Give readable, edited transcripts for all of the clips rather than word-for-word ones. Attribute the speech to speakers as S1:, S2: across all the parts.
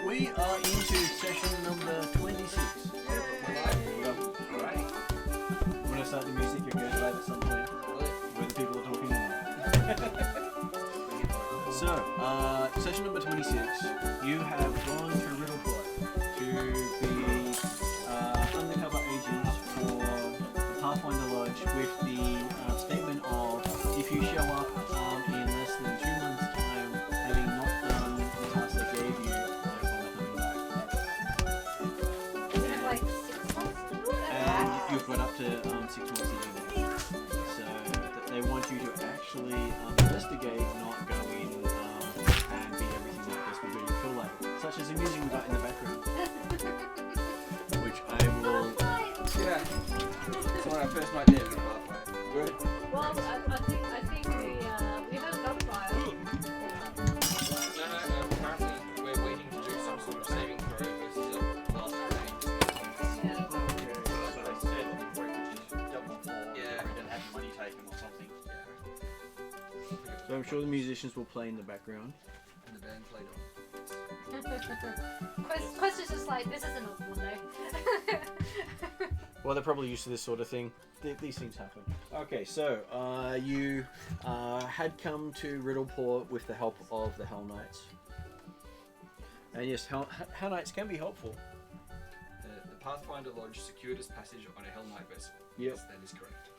S1: We are into session number 26.
S2: Alright.
S1: When I start the music, you're going to play at some point where the people are talking. So, session number 26, you have gone through Runelords to be undercover agents for the Pathfinder Lodge with the statement of if you show up in less than 2 months' time, having not done the task they gave you, you've got up to 6 months to do that. So they want you to actually investigate, not go in and be everything like this we're doing in Phil Life, such as the music we got in the background. Which I will...
S2: Yeah. So when I first met David, good.
S3: Well, I think we have another file.
S4: No, apparently we're waiting to do some sort of saving throw versus a last range.
S1: But I said before it could just double for
S4: Yeah.
S1: and have money taken or something. So I'm sure the musicians will play in the background.
S4: And the band played on.
S3: Quest is just like, this isn't a Monday.
S1: Well, they're probably used to this sort of thing. These things happen. Okay, so you had come to Riddleport with the help of the Hell Knights. And yes, Hell Knights can be helpful.
S4: The Pathfinder Lodge secured us passage on a Hell Knight vessel.
S1: Yep.
S4: Yes, that is correct.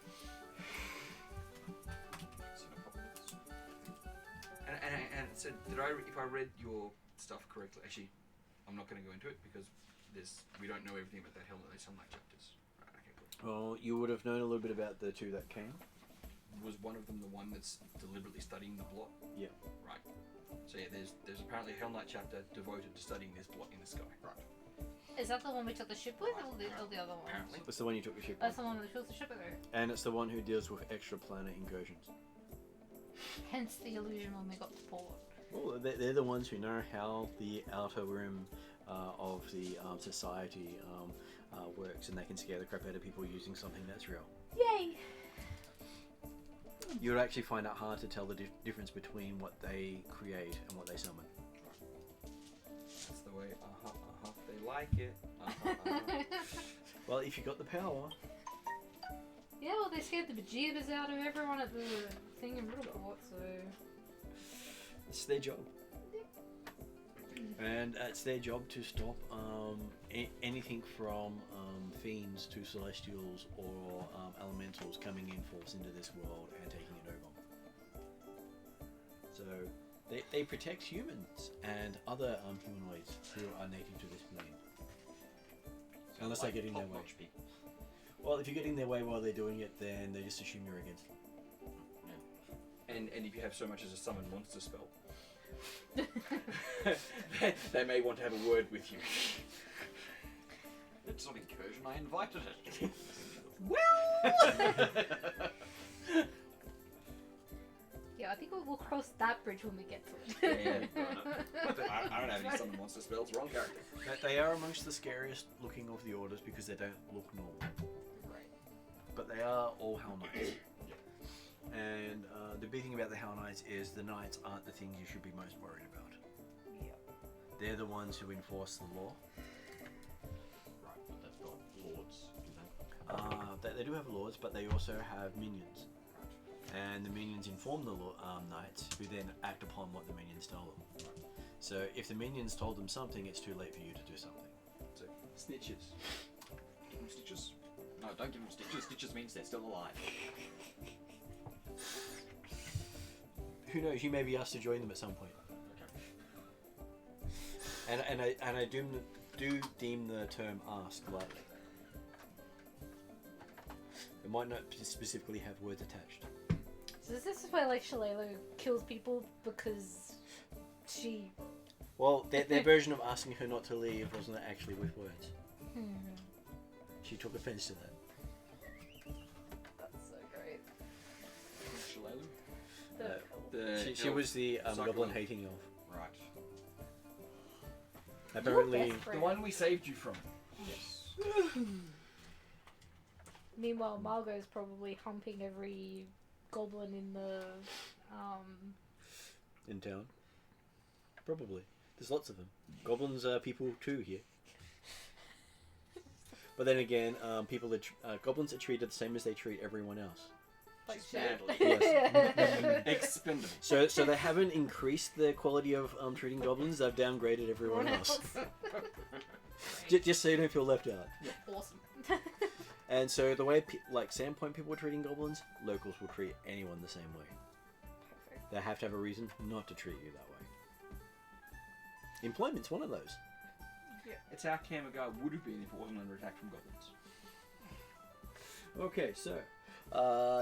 S4: And so, if I read your stuff correctly, actually, I'm not going to go into it because we don't know everything about that Hell Knight chapters. Right, okay, cool.
S1: Well, you would have known a little bit about the two that came.
S4: Was one of them the one that's deliberately studying the blot?
S1: Yeah.
S4: Right. So yeah, there's apparently a Hell Knight chapter devoted to studying this blot in the sky. Right.
S3: Is that the one we took the ship with, or the other one?
S4: Apparently.
S1: It's the one you took the ship
S3: That's
S1: with.
S3: the one we took the ship with.
S1: And it's the one who deals with extra planet incursions.
S3: Hence the illusion when we got to port.
S1: Well, they're the ones who know how the outer rim of the society works, and they can scare the crap out of people using something that's real.
S3: Yay!
S1: You would actually find it hard to tell the difference between what they create and what they summon.
S4: That's the way. They like it.
S1: Well, if you got the power.
S3: Yeah, well, they scared the bejeebers out of everyone at the thing in Runelords, so...
S1: It's their job. And it's their job to stop anything from fiends to celestials or elementals coming in force into this world and taking it over. So they protect humans and other humanoids who are native to this plane. So unless they're getting their way.
S4: People.
S1: Well, if you're getting their way while they're doing it, then they just assume you're against them.
S4: Yeah. And if you have so much as a summon monster spell.
S2: they may want to have a word with you.
S5: It's not incursion, I invited it.
S3: Yeah, I think we'll cross that bridge when we get to it.
S2: I don't have any summon monster spells. Wrong character.
S1: They are amongst the scariest looking of the orders because they don't look normal.
S3: Right.
S1: But they are all Hell Knights. And the big thing about the Hell Knights is the Knights aren't the things you should be most worried about.
S3: Yeah.
S1: They're the ones who enforce the law.
S5: Right, but they've got lords, do they?
S1: They do have lords, but they also have minions. And the minions inform the knights, who then act upon what the minions tell them. So if the minions told them something, it's too late for you to do something.
S2: So, snitches.
S5: Give them stitches? No, don't give them stitches. Stitches means they're still alive.
S1: Who knows? You may be asked to join them at some point.
S5: Okay.
S1: And I do deem the term "ask" lightly. It might not specifically have words attached.
S3: So is this where like Shalala kills people because she...
S1: Well, their version of asking her not to leave wasn't actually with words. She took offense to that.
S3: That's so great.
S2: The
S1: She was the
S2: Psycho
S1: goblin
S2: elf.
S1: hating elf.
S5: Right.
S1: Apparently,
S3: Your best
S2: the one we saved you from.
S5: Yes.
S3: Meanwhile, Margot's probably humping every goblin in the
S1: in town. Probably. There's lots of them. Goblins are people too here. But then again, goblins are treated the same as they treat everyone else.
S3: like
S5: Just
S3: shit.
S5: badly.
S2: Expendable.
S1: So they haven't increased the quality of treating goblins. They've downgraded everyone else. Just so you don't feel left out.
S3: Awesome.
S1: And so the way Sandpoint people are treating goblins, locals will treat anyone the same way.
S3: Perfect.
S1: They have to have a reason not to treat you that way. Employment's one of those.
S2: It's how Kamagar would have been if it wasn't under attack from goblins.
S1: Okay, so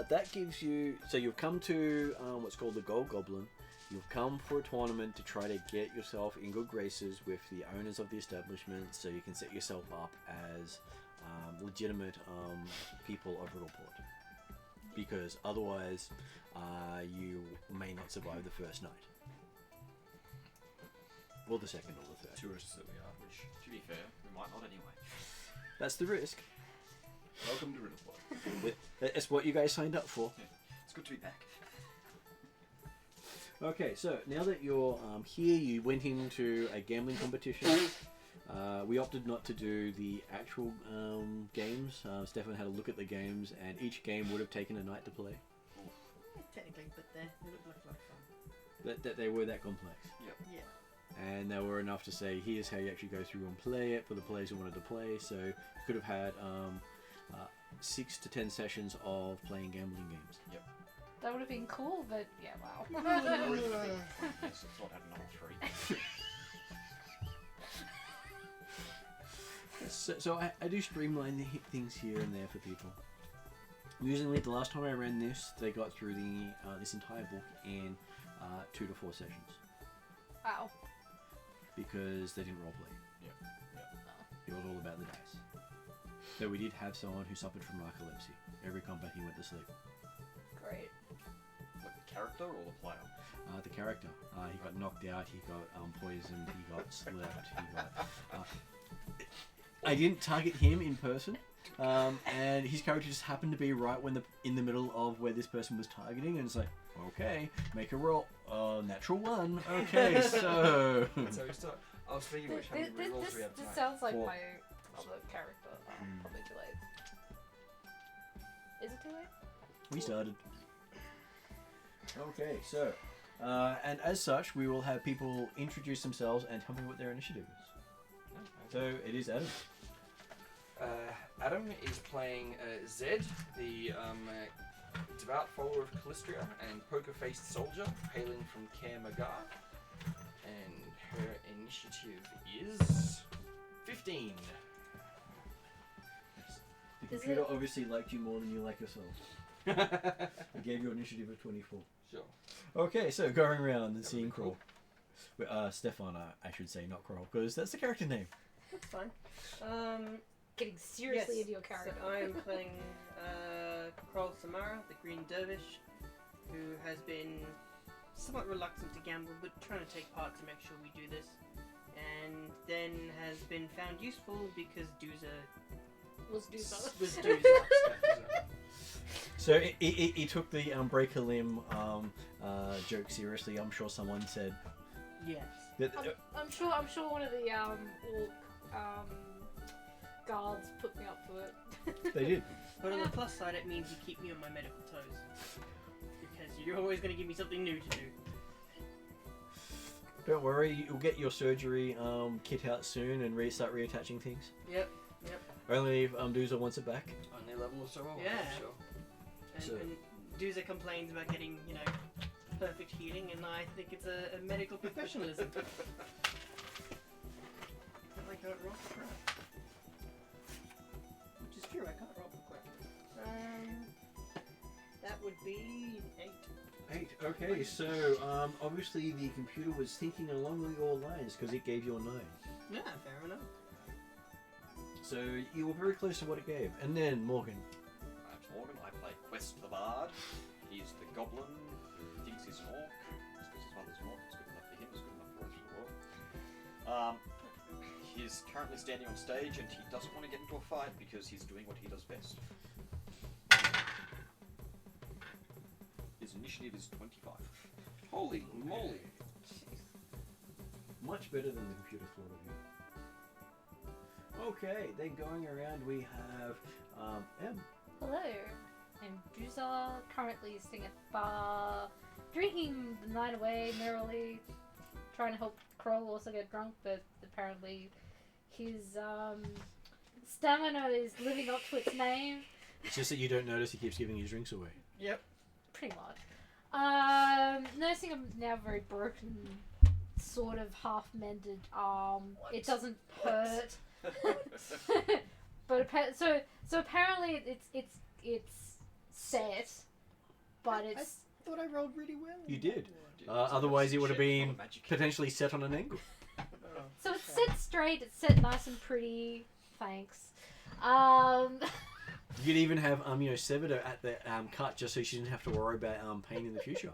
S1: that gives you. So you've come to what's called the Gold Goblin. You've come for a tournament to try to get yourself in good graces with the owners of the establishment, so you can set yourself up as legitimate people of Riddleport. Because otherwise, you may not survive the first night, or the second, or the third.
S2: Tourists that we are, which,
S5: To be fair, we might not anyway.
S1: That's the risk.
S2: welcome to Riddleport.
S1: That's what you guys signed up for.
S5: It's good to be back.
S1: Okay, so now that you're here, you went into a gambling competition. We opted not to do the actual games. Stefan had a look at the games, and each game would have taken a night to play.
S6: Technically, but they look like a lot of fun.
S1: That they were that complex.
S6: Yeah.
S1: And they were enough to say, here's how you actually go through and play it for the players who wanted to play. So you could have had 6 to 10 sessions of playing gambling games.
S3: That would have been cool, but yeah, wow.
S5: Yes, it's not having all three.
S1: So I do streamline the things here and there for people. Usually, the last time I ran this, they got through this entire book in 2 to 4 sessions.
S3: Wow.
S1: Because they didn't roleplay. It was all about the dice. Though we did have someone who suffered from narcolepsy. Every combat he went to sleep.
S3: Great.
S5: Like the character or the player?
S1: The character. He got knocked out, he got poisoned, he got slept, he got... I didn't target him in person, and his character just happened to be right in the middle of where this person was targeting, and it's like, okay, make a roll. Natural 1. Okay, so...
S2: So we start. I was thinking which how many rerolls we have
S3: This
S2: tonight.
S3: sounds like
S1: 4.
S3: my other character. Probably too late. Is it too late?
S1: We started. Okay, so... and as such, we will have people introduce themselves and tell me what their initiative is. So, it is Adam.
S2: Adam is playing Zed, the devout follower of Callistria and poker-faced soldier, hailing from Kamagar. And her initiative is 15.
S1: The
S3: Is
S1: computer
S3: it-
S1: obviously liked you more than you like yourself.
S2: Sure.
S1: It gave you an initiative of 24. Okay, so going around and seeing crawl. Stefana, I should say, not Kroll, because that's the character name.
S6: That's fine.
S3: Getting seriously
S6: Yes,
S3: into your character.
S6: So I am playing Kroll Samara, the Green Dervish, who has been somewhat reluctant to gamble, but trying to take part to make sure we do this. And then has been found useful because Dooza
S3: Was Dooza.
S6: was Dooza.
S1: So he took the break a limb joke seriously. I'm sure someone said
S6: Yes.
S1: that.
S3: I'm sure one of the orc guards put me up for it.
S1: They did.
S6: But on the plus side, it means you keep me on my medical toes. Because you're always going to give me something new to do.
S1: Don't worry, you'll get your surgery kit out soon and start reattaching things.
S6: Yep.
S1: Only if Dooza wants it back.
S2: Only level or so.
S6: Yeah.
S2: Sure.
S6: And,
S1: So-
S6: and Dooza complains about getting, perfect healing, and I think it's a medical professionalism. I can't roll for crap. Which is true, I can't roll for crap. That would be 8.
S1: 8. Okay, so obviously the computer was thinking along your lines because it gave you a 9.
S6: Yeah, fair enough.
S1: So you were very close to what it gave. And then Morgan.
S5: I'm Morgan. I play Quest the Bard. He's the goblin who thinks he's an orc. It's because his mother's an orc. It's good enough for him. It's good enough for the rest of the world. He's currently standing on stage and he doesn't want to get into a fight because he's doing what he does best. His initiative is 25.
S2: Holy moly!
S1: Much better than the computer thought of you. Okay, then going around we have M.
S3: Hello, I'm Dooza, currently sitting at the bar, drinking the night away merrily, trying to help Kroll also get drunk, but apparently his stamina is living up to its name.
S1: It's just that you don't notice he keeps giving his drinks away.
S6: Yep.
S3: Pretty much. Nursing a now very broken, sort of half-mended arm. It doesn't hurt. But so apparently it's set, but it's
S6: I thought I rolled really well.
S1: You did.
S5: Dude,
S1: Otherwise, it would have
S5: shit,
S1: been
S5: not magic.
S1: potentially set on an angle.
S3: so it's set straight. It's set nice and pretty. Thanks.
S1: You could even have severed her at the cut just so she didn't have to worry about pain in the future.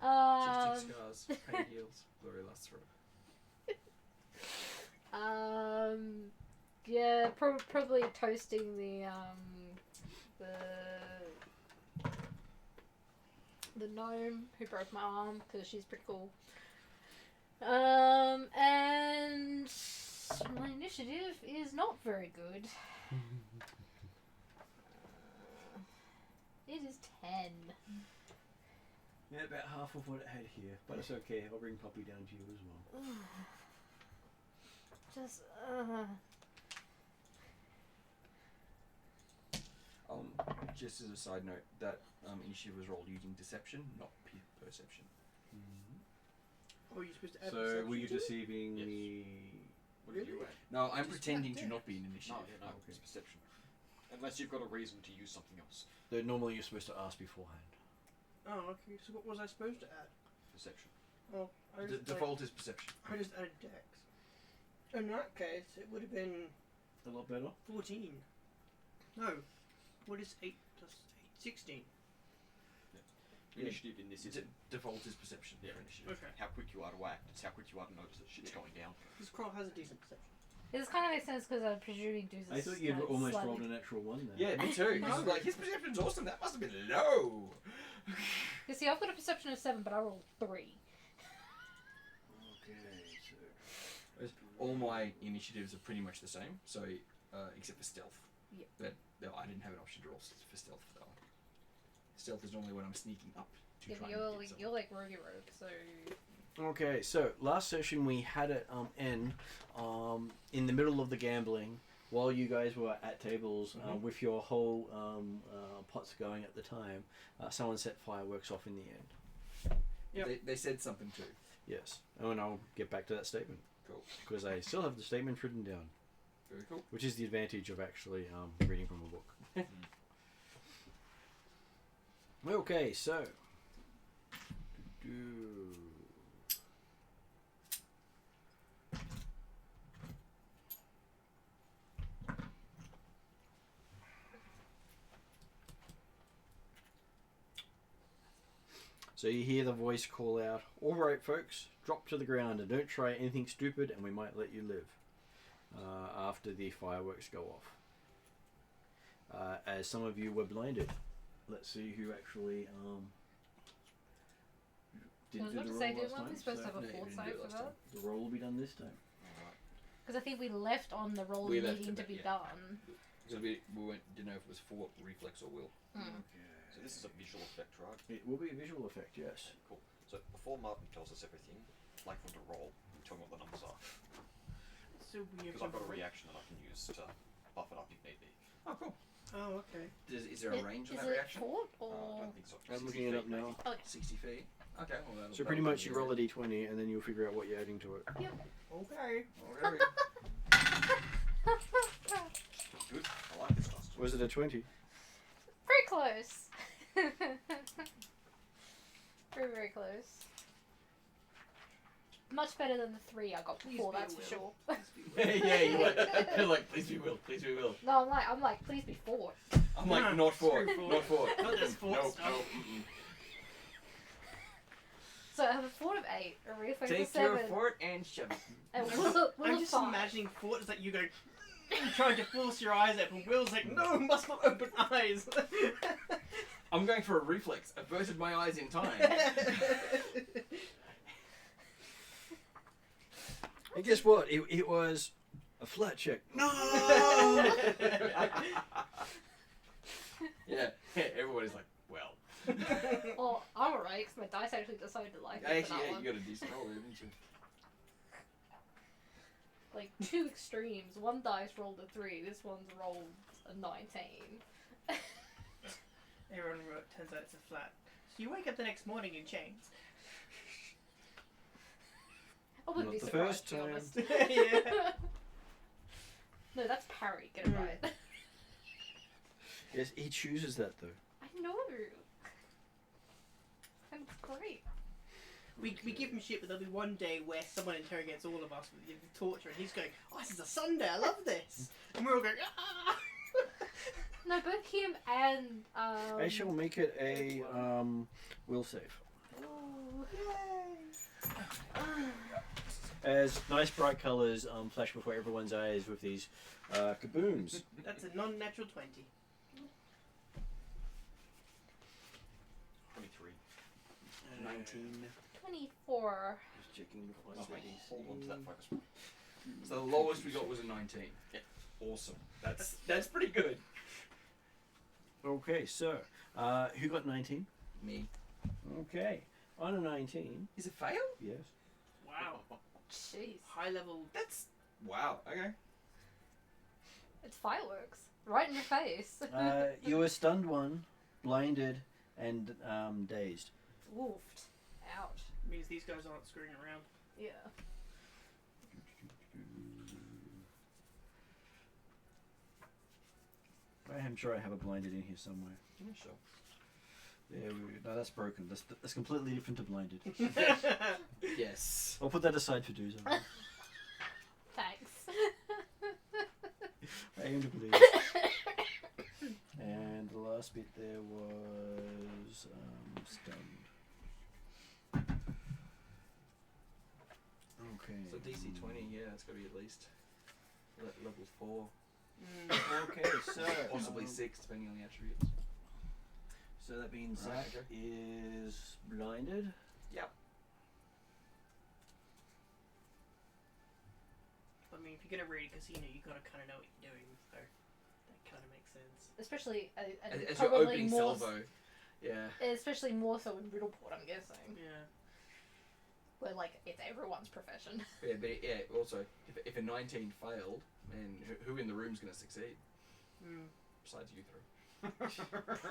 S2: 60 scars, pain heals, glory lasts forever.
S3: Yeah, probably toasting the gnome who broke my arm because she's pretty cool. And my initiative is not very good. It is 10.
S1: Yeah, about half of what it had here, but it's okay. I'll bring Poppy down to you as well.
S3: Just
S2: Just as a side note, that initiative was rolled using deception, not perception.
S6: Oh, you're supposed to add
S1: So
S6: perception
S1: were you
S6: to it?
S1: deceiving
S5: Yes.
S1: the?
S5: What did you add?
S2: No, I'm
S6: Just
S2: pretending
S6: that
S2: to
S6: there.
S2: not be an
S5: No,
S2: initiative.
S5: yeah, no,
S1: Okay.
S5: it's perception. Unless you've got a reason to use something else.
S1: That normally you're supposed to ask beforehand.
S6: Oh, okay. So what was I supposed to add?
S5: Perception.
S6: Oh, I
S2: The
S6: just,
S2: default is perception.
S6: I just added dex. In that case, it would have been
S1: A lot better.
S6: 14. No. What is 8 plus 8? 16.
S2: Yeah.
S5: Initiative in this isn't
S2: Default is perception
S5: Yeah.
S2: for initiative.
S6: Okay.
S5: how quick you are to act, it's how quick you are to notice that shit's going down.
S6: This Kroll has a decent perception.
S3: this kind of makes sense because I'm presuming Dooza's
S1: I thought you'd
S3: like,
S1: almost
S3: slightly-
S1: rolled a natural 1 there.
S2: Yeah, me too. This is like, his perception's awesome. That must have been low.
S3: You see, I've got a perception of 7, but I rolled 3.
S1: Okay, so
S2: All my initiatives are pretty much the same, so except for stealth.
S3: Yep.
S2: But no, I didn't have an option to roll for stealth for that one. Stealth is normally when I'm sneaking up to
S3: Yeah,
S2: try
S3: but
S2: and
S3: you're
S2: get
S3: like,
S2: someone.
S3: you're like roguey rogue, so
S1: Okay, so last session we had it end in the middle of the gambling while you guys were at tables with your whole pots going at the time. Someone set fireworks off in the end.
S6: Yep.
S2: They said something too.
S1: Yes, and I'll get back to that statement
S2: Cool.
S1: because I still have the statement written down,
S2: Very cool.
S1: which is the advantage of actually reading from a book. Okay, so So you hear the voice call out, "All right, folks, drop to the ground and don't try anything stupid, and we might let you live." After the fireworks go off. As some of you were blinded. Let's see who actually did
S3: I was
S1: do
S3: about
S1: the
S3: to
S1: roll
S3: say,
S1: last
S3: weren't we
S1: time.
S3: supposed to have
S1: So
S3: a
S2: No, you
S3: fort
S2: didn't
S3: save
S2: do it
S3: for
S2: last
S3: that?
S2: time.
S1: the roll will be done this time.
S2: Alright.
S3: Because I think we left on the roll
S2: We left
S3: needing
S2: it,
S3: to be
S2: yeah.
S3: done.
S2: Because didn't know if it was fort, reflex, or will.
S3: Mm.
S5: So this is a visual effect, right?
S1: It will be a visual effect, yes.
S5: Cool. So before Martin tells us everything, I'd like them to roll and tell me what the numbers are.
S6: So we have
S5: Because I've got a
S6: to-
S5: reaction that I can use to buff it up if need be.
S2: Oh, cool.
S6: Oh, okay.
S2: Is there a range on
S3: Is
S2: that
S3: it
S2: reaction?
S3: fort
S5: I
S3: or?
S5: don't think so.
S1: I'm
S5: 60
S1: looking it
S5: feet,
S1: up now.
S3: Okay.
S2: 60 feet. Okay. Well, that'll,
S1: So pretty
S2: that'll
S1: much you
S2: be
S1: roll a
S2: it.
S1: d20 and then you'll figure out what you're adding to it.
S6: Okay.
S2: Okay.
S5: Good. I like this dust.
S1: Was it a 20?
S3: Very close. very, very close. Much better than the 3 I got
S6: Please
S3: before,
S6: be a
S3: that's for
S6: will.
S3: sure.
S2: Yeah, you're like, please be will, please be will.
S3: No, I'm like, please be 4.
S2: I'm like,
S6: Nah,
S2: not fort,
S6: screw fort.
S2: not fort.
S6: Not this fort
S2: Nope,
S6: stuff.
S2: nope, mm-mm.
S3: So I have a fort of 8, a reflex of
S2: Take
S3: 7,
S2: your fort and shove it.
S3: and will
S6: I'm
S3: of
S6: just
S3: 5.
S6: imagining Fort is like you go trying to force your eyes open. Will's like, no, must not open eyes.
S2: I'm going for a reflex. Averted my eyes in time.
S1: And guess what? It was a flat check. No!
S2: Yeah, everybody's like, well.
S3: Well, I'm alright, because my dice actually decided to like it for
S2: Actually,
S3: that
S2: yeah,
S3: one.
S2: you got a decent roll there, didn't you?
S3: Like, 2 extremes. One dice rolled a 3, this one's rolled a 19.
S6: Everyone turns out it's a flat. So you wake up the next morning in chains.
S3: I wouldn't
S1: Not
S3: be
S1: the
S3: surprised,
S1: first
S3: to be
S1: time.
S3: honest.
S6: Yeah.
S3: No, that's parry, get it
S6: Mm.
S3: right.
S1: Yes, he chooses that though.
S3: I know. And it's great.
S6: We give him shit, but there'll be one day where someone interrogates all of us with torture, and he's going, "Oh, this is a Sunday. I love this," and we're all going, "Ah!"
S3: No, both him and
S1: I shall make it a will save.
S3: Ooh.
S1: As nice bright colours flash before everyone's eyes with these kabooms.
S6: That's a non-natural 20.
S5: 23.
S1: 19.
S3: 24.
S1: Just checking before I
S5: Okay,
S1: say
S5: hold on to that focus point.
S2: So the lowest we got was a 19.
S5: Yeah.
S2: Awesome. That's pretty good.
S1: Okay, so who got 19?
S2: Me.
S1: Okay, on a 19,
S2: Is it fail?
S1: yes.
S6: Wow.
S3: Jeez.
S6: High level.
S2: That's wow. Okay.
S3: It's fireworks. Right in your face.
S1: You were stunned one, blinded, and dazed.
S3: Woofed. Ouch.
S6: Means these guys aren't screwing around.
S3: Yeah.
S1: I'm sure I have a blinded in here somewhere.
S2: Yeah, sure.
S1: There we go. No, that's broken. That's completely different to blinded.
S2: Yes.
S1: I'll put that aside for Doomsday.
S3: Thanks.
S1: I aim to believe. And the last bit there was stunned. Okay.
S2: So DC 20, yeah, it's got to be at least level 4,
S1: Okay, so
S2: possibly 6, depending on the attributes.
S1: So that means
S2: Right,
S1: Zach
S2: okay.
S1: is blinded.
S2: Yep.
S6: I mean, if you're gonna raid a casino, you gotta kind of know what you're doing. So that kind of makes sense.
S3: Especially,
S2: As your
S3: probably
S2: opening
S3: more,
S2: salvo. Yeah.
S3: especially more so in Riddleport, I'm guessing,
S6: Yeah.
S3: where like it's everyone's profession.
S2: Yeah, but yeah, also, if a 19 failed, man, who in the room's going to succeed? Besides you three.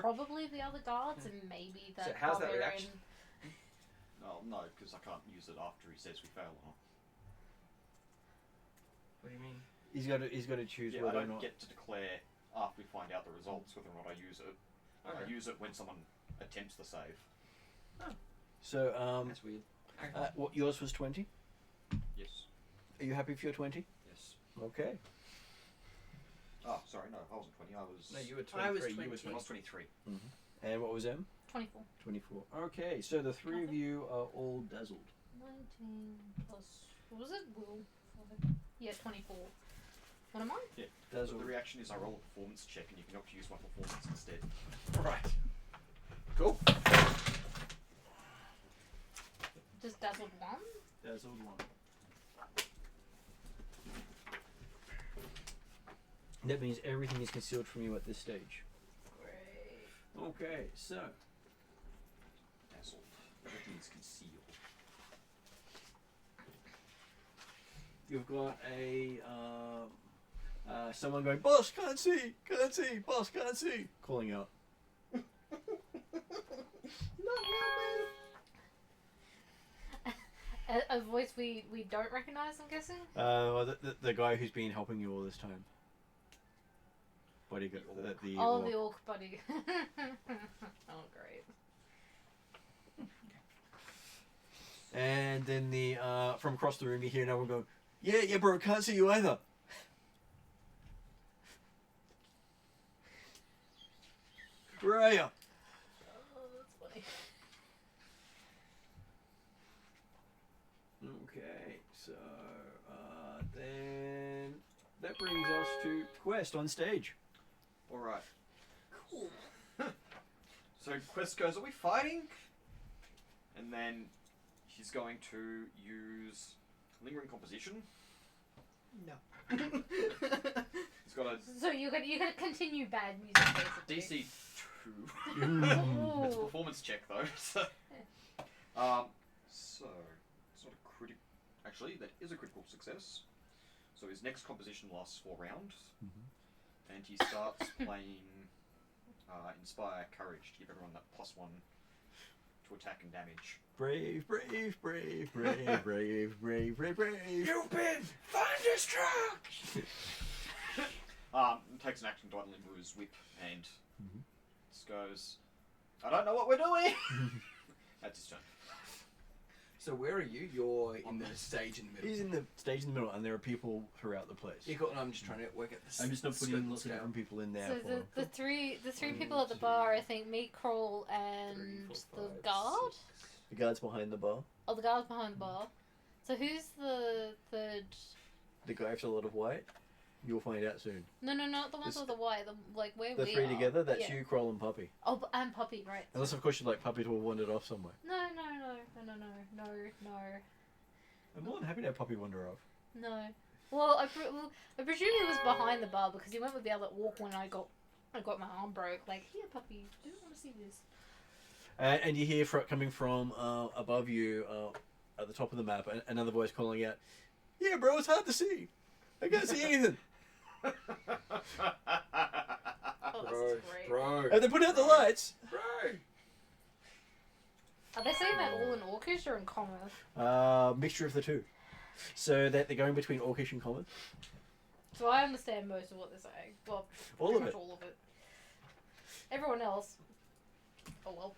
S3: Probably the other guards and maybe that
S2: So how's that
S3: barbarian.
S2: reaction?
S5: No, because I can't use it after he says we fail or not.
S2: What do you mean?
S1: He's got to choose
S5: Yeah, I
S1: whether or
S5: don't
S1: not.
S5: get to declare after we find out the results whether or not I use it. I
S2: Okay.
S5: use it when someone attempts the save.
S1: So
S2: That's weird.
S1: what yours was 20?
S5: Yes.
S1: Are you happy for your 20?
S5: Yes.
S1: Okay.
S5: Oh, sorry, no, I wasn't 20. I was.
S2: No, you were
S6: I was
S2: 23. You were
S6: 20.
S5: I was 23.
S1: And what was M?
S3: 24.
S1: 24. Okay, so the three of you are all dazzled.
S3: 19 plus. What was it? Will. Yeah, 24. What am I?
S5: Yeah. So
S1: Dazzled.
S5: the reaction is I roll a performance check, and you can opt to use my performance instead.
S2: Right. Cool.
S3: Just dazzled 1?
S1: Dazzled 1. That means everything is concealed from you at this stage.
S3: Great.
S1: Okay, so
S5: Dazzled. Everything is concealed.
S1: you've got a someone going, "Boss, can't see, boss, can't see," calling out.
S3: A voice we don't recognize, I'm guessing?
S1: The guy who's been helping you all this time. Bodyguard. The
S3: Oh,
S1: orc.
S3: the orc buddy. Oh, great.
S1: And then the from across the room you hear another one going, yeah, bro, can't see you either. Where are you?
S3: Oh, that's funny.
S1: Okay, so then that brings us to Quest on stage.
S5: Alright. Cool. So Quest goes, are we fighting? And then he's going to use Lingering Composition.
S6: No.
S5: He's got a
S3: So you're gonna continue bad music, basically.
S5: DC 2. It's a
S3: Ooh.
S5: performance check though. So it's not a critical. Actually, that is a critical success. So his next composition lasts 4 rounds, and he starts playing Inspire Courage to give everyone that +1 to attack and damage.
S1: Brave, brave, brave, brave, brave, brave, brave, brave.
S2: You've been thunderstruck!
S5: Takes an action to unlimber his whip and just goes, I don't know what we're doing! That's his turn.
S2: So where are you? You're in the stage in the middle.
S1: He's in the stage in the middle, and there are people throughout the place.
S2: Yeah, cool. And I'm just trying to work at this.
S1: I'm just not putting
S2: scope
S1: lots of
S2: scale.
S1: different people in there
S3: So
S1: for
S3: the three people at the bar, I think, me, Kroll, and
S2: 3, 4,
S3: the
S2: 5,
S3: guard.
S2: 6.
S1: the guards behind the bar.
S3: Oh, the guard's behind the bar. So who's the third?
S1: The guy with a lot of white. You'll find out soon.
S3: No, not the ones
S1: This-
S3: with the white. Like where
S1: The
S3: we
S1: three
S3: are.
S1: together, that's
S3: Yeah.
S1: you, Kroll, and Puppy.
S3: Oh, and Puppy, right?
S1: Unless, of course, you'd like Puppy to have wandered off somewhere.
S3: No.
S1: I'm more than happy to have Puppy wander off.
S3: No. Well, I presume he was behind the bar because he went with the other orc when I got my arm broke. Like, here, Puppy, do you want to see this?
S1: And you hear coming from above you at the top of the map, another voice calling out, "Yeah, bro, it's hard to see. I can't see anything."
S3: Oh, that's great.
S2: Bro.
S1: And they put out the lights.
S2: Bro.
S3: Are they saying that all in Orcish or in Common?
S1: Mixture of the two. So that they're going between Orcish and Common.
S3: So I understand most of what they're saying. Well,
S1: All
S3: pretty
S1: of
S3: much
S1: it.
S3: all of it. Everyone else. Oh well.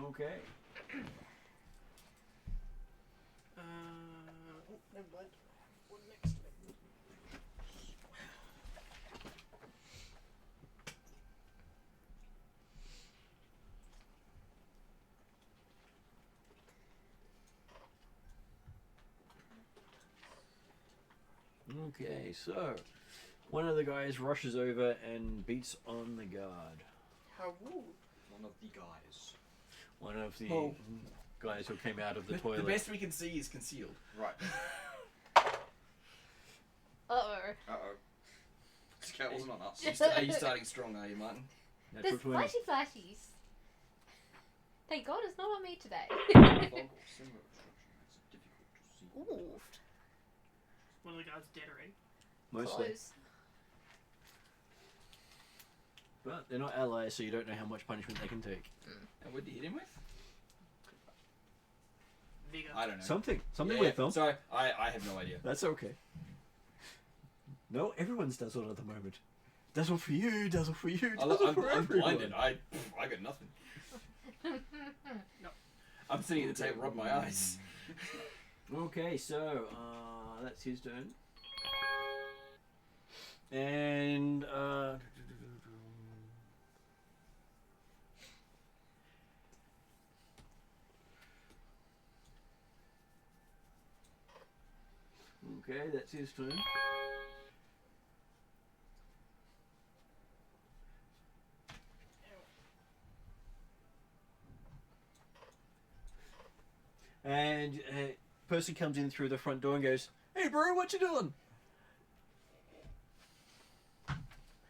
S1: Okay.
S6: Oh, never mind. What next?
S1: Okay, so one of the guys rushes over and beats on the guard.
S6: How rude.
S5: One of the guys.
S1: One of the
S2: Oh.
S1: guys who came out of the
S2: The
S1: toilet.
S2: best we can see is concealed.
S5: Right.
S3: Uh-oh.
S5: Uh-oh. That wasn't on us.
S2: Are you starting strong, are you, Martin?
S1: Natural
S3: There's
S1: 20.
S3: flashies. Thank God it's not on me today.
S5: Fog or similar obstruction makes it difficult to see.
S3: Ooh.
S6: One of the guys dead already.
S1: Mostly.
S3: Close.
S1: But they're not allies, so you don't know how much punishment they can take.
S2: And what did you hit him with?
S6: Vigor.
S2: I don't know.
S1: Something
S2: Yeah,
S1: with them.
S2: Sorry, I have no idea.
S1: That's okay. No, everyone's dazzled at the moment. Dazzle for you, dazzle for you, dazzle for
S2: I'm
S1: everyone.
S2: blinded. I got nothing.
S6: No.
S2: I'm sitting at the table, rubbing my eyes.
S1: Okay, so that's his turn. And Okay, that's his turn. And Percy comes in through the front door and goes, "Hey, bro, what you doing?"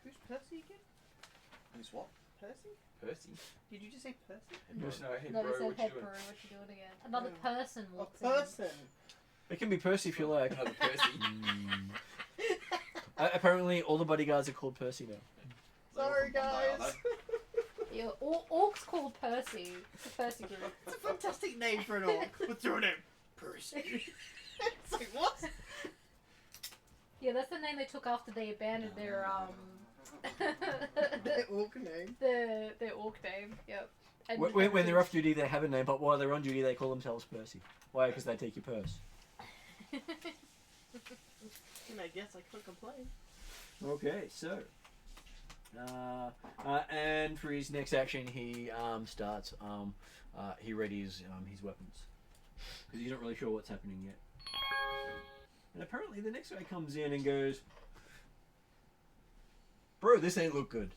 S6: Who's Percy again?
S5: Who's what?
S6: Percy?
S2: Percy.
S6: Did you just say Percy?
S2: Yes, no, hey
S3: No,
S2: bro,
S3: they said,
S2: what
S3: "Hey,
S2: you
S3: bro,
S2: doing?
S3: what you doing again?" Another
S6: Oh.
S3: person
S6: A
S3: walks in.
S6: person.
S1: It can be Percy if you like.
S2: Another Percy.
S1: Apparently, all the bodyguards are called Percy now.
S6: Sorry,
S5: They're all from Monday,
S6: guys.
S3: Yeah, orcs called Percy. It's a Percy group.
S6: It's a fantastic name for an orc. What's your name? Percy. It's like, what?
S3: Yeah, that's the name they took after they abandoned their
S6: The orc name.
S3: their orc name. Yep. And
S1: When they're off duty, they have a name, but while they're on duty, they call themselves Percy. Why? Because they take your purse.
S6: And I guess I can't complain.
S1: Okay, so. And for his next action, he starts. He readies his weapons because he's not really sure what's happening yet. And apparently, the next guy comes in and goes, "Bro, this ain't look good."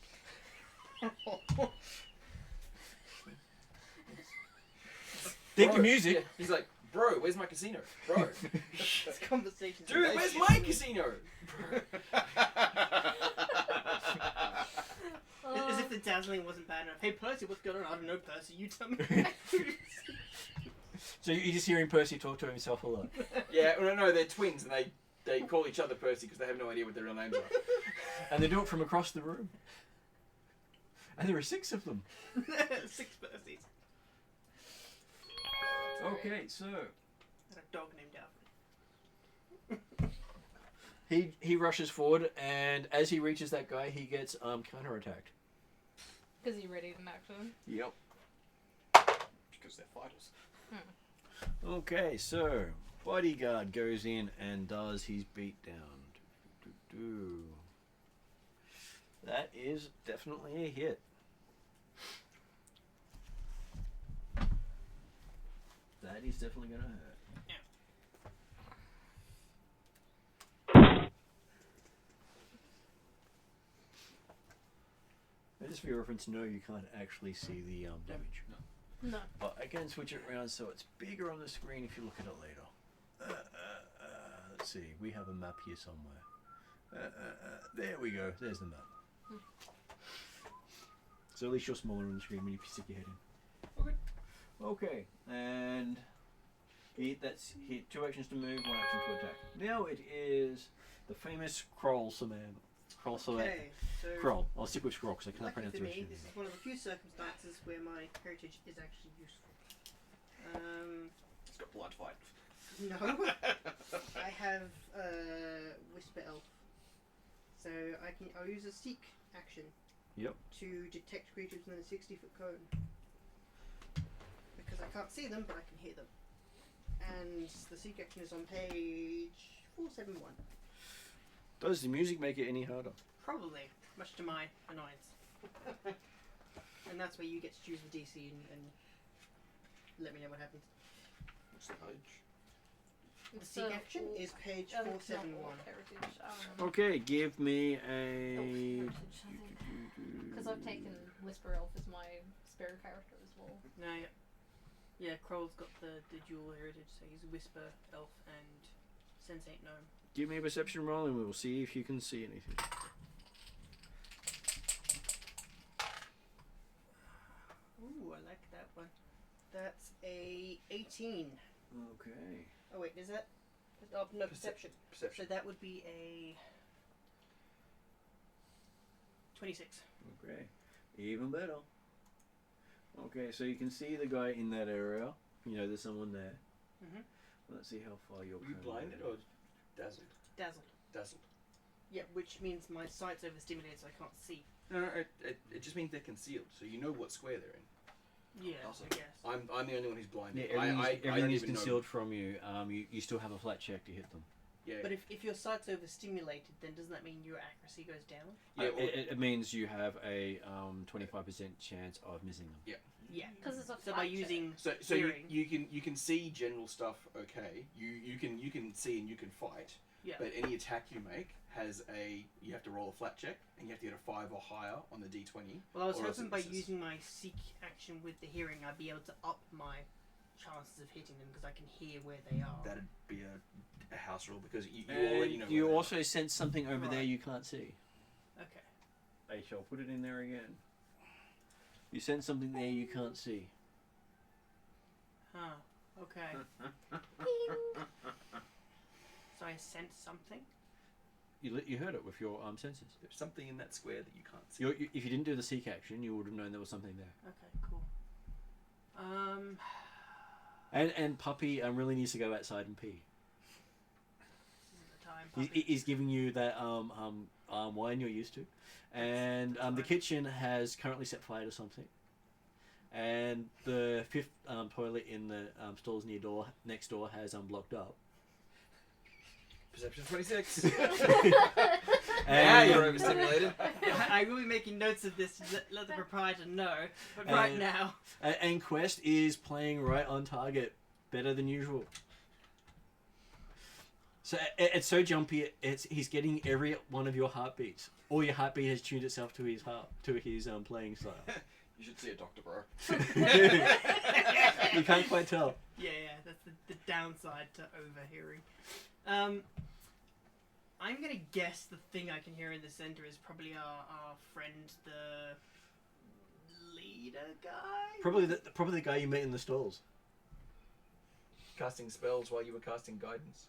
S1: Think the
S2: Bro,
S1: music.
S2: yeah, he's like, bro, where's my casino? Bro.
S6: This conversation's
S2: Dude, where's my casino?
S6: As if the dazzling wasn't bad enough. Hey, Percy, what's going on? I don't know, Percy. You tell me.
S1: So you're just hearing Percy talk to himself a lot.
S2: Yeah, no, they're twins and they call each other Percy because they have no idea what their real names are.
S1: And they do it from across the room. And there are 6 of them.
S6: 6 Percys.
S1: Okay, so
S6: And a dog named Alfred.
S1: he rushes forward, and as he reaches that guy, he gets counterattacked.
S3: Because he readied an action.
S1: Yep.
S5: Because they're fighters.
S1: Okay, so bodyguard goes in and does his beatdown. That is definitely a hit. That is definitely going to hurt. And just for your reference, no, you can't actually see the damage.
S3: No.
S1: But I can switch it around so it's bigger on the screen if you look at it later. Let's see, we have a map here somewhere. There we go, there's the map. So at least you're smaller on the screen when you stick your head in.
S2: Okay.
S1: Okay, and that's hit 2 actions to move, 1 action to attack. Now it is the famous Kroll Saman. Kroll Saman.
S6: Okay, so
S1: Kroll. I'll stick with Kroll because I cannot
S6: lucky
S1: pronounce
S6: for
S1: the
S6: me,
S1: rest
S6: this
S1: of
S6: is one of the few circumstances where my heritage is actually useful.
S5: It's got blood fight.
S6: No. I have Whisper Elf. So I'll use a seek action.
S1: Yep.
S6: To detect creatures within a 60-foot cone. Because I can't see them, but I can hear them. And the seek action is on page 471.
S1: Does the music make it any harder?
S6: Probably, much to my annoyance. And that's where you get to choose the DC and let me know what happens.
S5: What's the page?
S6: The seek action is page 471.
S1: Okay, give me a.
S3: Because I've taken Whisper Elf as my spare character as well.
S6: No, yeah, Kroll's got the dual heritage, so he's Whisper Elf and Sensate Gnome.
S1: Give me a perception roll and we will see if you can see anything.
S6: Ooh, I like that one. That's a 18.
S1: Okay.
S6: Oh wait, is that? Oh, no, perception.
S2: Perception.
S6: So that would be a 26.
S1: Okay. Even better. Okay, so you can see the guy in that area. You know, there's someone there.
S6: Mhm.
S1: Let's see how far you're
S2: Were you
S1: coming.
S2: blinded or dazzled?
S6: Dazzled.
S2: Dazzled.
S6: Yeah, which means my sight's overstimulated, so I can't see.
S2: No, it just means they're concealed, so you know what square they're in.
S6: Yeah,
S2: Awesome.
S6: I guess.
S2: I'm the only one who's blinded.
S1: Yeah, everything
S2: don't
S1: is
S2: even
S1: concealed from you. You still have a flat check to hit them.
S2: Know. Yeah.
S6: But if your sight's overstimulated, then doesn't that mean your accuracy goes down?
S2: Yeah, well,
S1: It means you have a 25% chance of missing them.
S6: Yeah.
S3: Because it's a
S6: So by using
S4: So
S6: hearing,
S4: you can see general stuff. Okay, you can see and you can fight.
S6: Yeah.
S4: But any attack you make has you have to roll a flat check and you have to get a 5 or higher on the d20.
S6: well, I was
S4: or else
S6: hoping
S4: it
S6: by
S4: misses.
S6: using my seek action with the hearing, I'd be able to up my chances of hitting them because I can hear where they are.
S4: That'd be a house rule because you
S1: And
S4: already know.
S1: you
S4: where they
S1: also sense something over there
S6: Right.
S1: you can't see.
S6: Okay.
S1: I shall put it in there again. You sense something there you can't see.
S6: Huh. Okay. So I sense something.
S1: You heard it with your senses.
S4: are. There's something in that square that you can't see.
S1: If you didn't do the seek action, you would have known there was something there.
S6: Okay. Cool.
S1: And Puppy really needs to go outside and pee.
S6: This is the time.
S1: He's giving you that wine you're used to, and the kitchen has currently set fire to something, and the fifth toilet in the stalls next door has blocked up.
S4: Perception 26. Now
S1: And-
S4: you're overstimulated.
S6: I will be making notes of this to let the proprietor know, but right
S1: And-
S6: now,
S1: And Quest is playing right on target, better than usual. So it's so jumpy. He's getting every one of your heartbeats. All your heartbeat has tuned itself to his playing style.
S5: You should see a doctor, bro.
S1: You can't quite tell.
S6: yeah, that's the downside to overhearing. I'm gonna guess the thing I can hear in the center is probably our friend, the leader guy.
S1: Probably the guy you met in the stalls.
S4: Casting spells while you were casting guidance.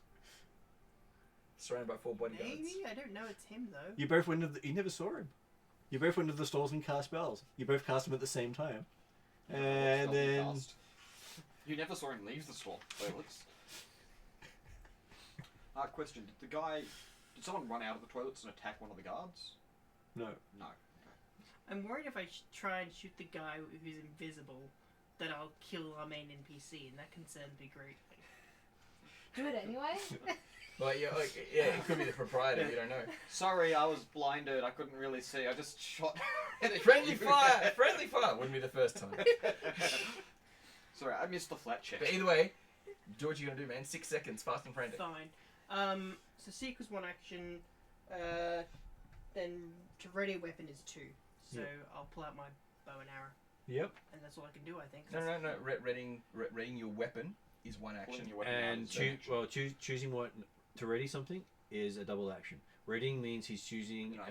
S4: Surrounded by 4 bodyguards.
S6: Maybe I don't know. It's him though.
S1: You both went. You never saw him. You both went to the stalls and cast spells. You both cast them at the same time, and
S5: Spell
S1: then
S5: cast. You never saw him leave the store, Felix. Question: Did someone run out of the toilets and attack one of the guards?
S1: no.
S5: No.
S6: I'm worried if I try and shoot the guy who's invisible, that I'll kill our main NPC, and that concerns me greatly.
S3: Do it anyway.
S4: Well, yeah, it could be the proprietor. You don't know.
S5: Sorry, I was blinded. I couldn't really see. I just shot.
S4: Friendly fire. Friendly fire. Wouldn't be the first time.
S5: Sorry, I missed the flat check.
S4: But either way, do what you're gonna do, man. 6 seconds, fast and frantic.
S6: Fine. So seek was 1 action. Then to ready a weapon is 2. So
S1: Yeah.
S6: I'll pull out my bow and arrow,
S1: Yep.
S6: and that's all I can do, I think.
S4: No. Readying your weapon is 1
S5: Pulling
S4: action.
S5: your weapon out
S1: And
S5: is an action.
S1: choosing what to ready something is a double action. Readying means he's choosing
S5: No.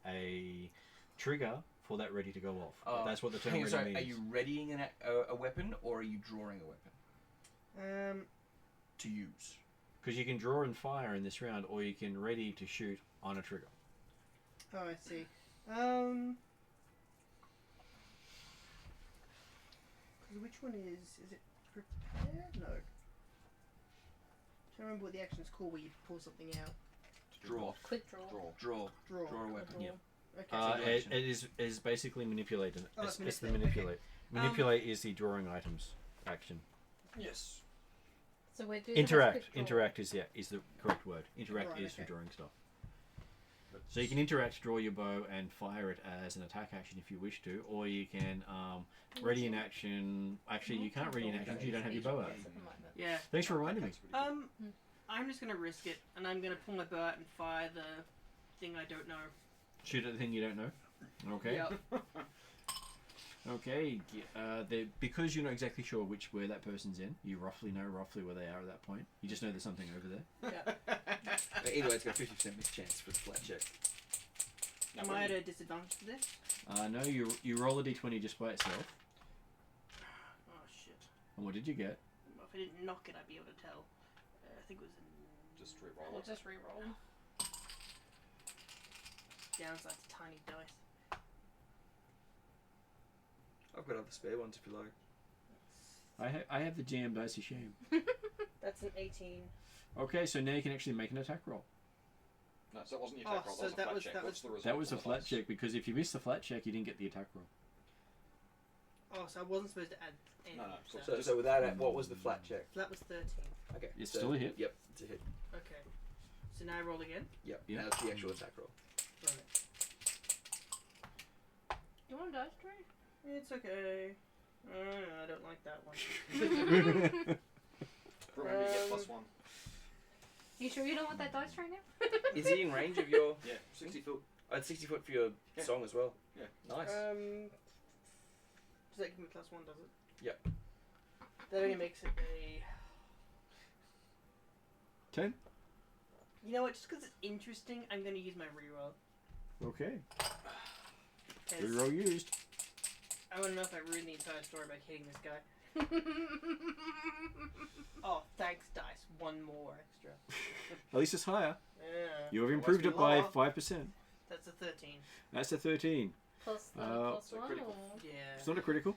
S1: a trigger for that ready to go off. That's what the term
S4: Hang on,
S1: ready
S4: sorry,
S1: means.
S4: are you readying a weapon or are you drawing a weapon to use?
S1: Because you can draw and fire in this round, or you can ready to shoot on a trigger.
S6: Oh, I see. Which one is it prepare? No. I remember what the action's called where you pull something out.
S4: Draw.
S3: Quick draw.
S5: Draw.
S6: Draw.
S4: Draw a weapon.
S6: Draw.
S1: Yeah.
S6: Okay.
S1: It is basically manipulating.
S6: Oh,
S1: It's
S6: it's
S1: the
S6: manipulate,
S1: manipulate. Manipulate is the drawing items action.
S5: Yes.
S3: So we're doing
S1: Interact. Interact is the correct word. Interact
S6: Right,
S1: is for
S6: okay.
S1: drawing stuff. So you can interact, draw your bow, and fire it as an attack action if you wish to, or you can ready an action. Actually, you can't ready an action if you don't have your bow out.
S6: Yeah.
S1: Thanks for reminding me.
S6: I'm just gonna risk it, and I'm gonna pull my bow out and fire the thing I don't know.
S1: Shoot at the thing you don't know. Okay.
S6: Yep.
S1: Okay. Because you're not exactly sure where that person's in, you know roughly where they are at that point. You just know there's something over there.
S6: Yeah.
S4: But either way, it's got a 50% miss chance for the flat check.
S6: Am I at a disadvantage for this?
S1: No, you roll a d20 just by itself.
S6: Oh shit.
S1: And what did you get?
S6: Well, if I didn't knock it, I'd be able to tell. I think it was a
S5: Just re-roll
S3: We'll
S5: it.
S3: just re-roll.
S6: downside to tiny dice.
S4: I've got other spare ones if you like.
S1: I have the jam dicey shame.
S6: That's an 18.
S1: Okay, so now you can actually make an attack roll.
S5: No, so it wasn't your attack
S6: Oh,
S5: roll.
S6: so
S5: That was a
S6: that
S5: flat check.
S6: was-
S5: What's the result?
S1: That was a
S5: on the
S1: flat
S5: dice?
S1: check, because if you missed the flat check, you didn't get the attack roll.
S6: Oh, so I wasn't supposed to add any.
S5: No.
S4: So with that, what was the flat check?
S6: So that was 13.
S4: Okay.
S1: It's
S4: so-
S1: still a hit.
S4: Yep, it's a hit.
S6: Okay. So now I roll again.
S4: Yep.
S1: Yeah.
S4: Now it's the actual attack roll.
S6: Right.
S3: Do you want a dice tray?
S6: It's okay.
S5: Remember, you get +1.
S3: You sure you don't want that dice right now?
S2: Is he in range of your?
S5: Yeah, 60 foot.
S2: Oh, it's 60 foot for your
S5: Yeah.
S2: song as well.
S5: Yeah.
S2: Nice.
S6: Does that give me +1, does it?
S2: Yep.
S6: That only makes it a...
S1: 10.
S6: You know what, just because it's interesting, I'm going to use my reroll.
S1: Okay.
S6: 'Cause
S1: Reroll used.
S6: I want to know if I ruined the entire story by hitting this guy. Oh, thanks, dice. One more extra.
S1: At least it's higher.
S6: Yeah.
S1: You have
S5: It
S1: improved
S5: must
S1: it
S5: be
S1: by
S5: lower.
S1: 5%.
S6: That's a 13.
S1: That's a 13.
S3: Plus the plus
S5: so
S3: one.
S5: critical.
S3: Or...
S6: Yeah.
S1: It's not a critical.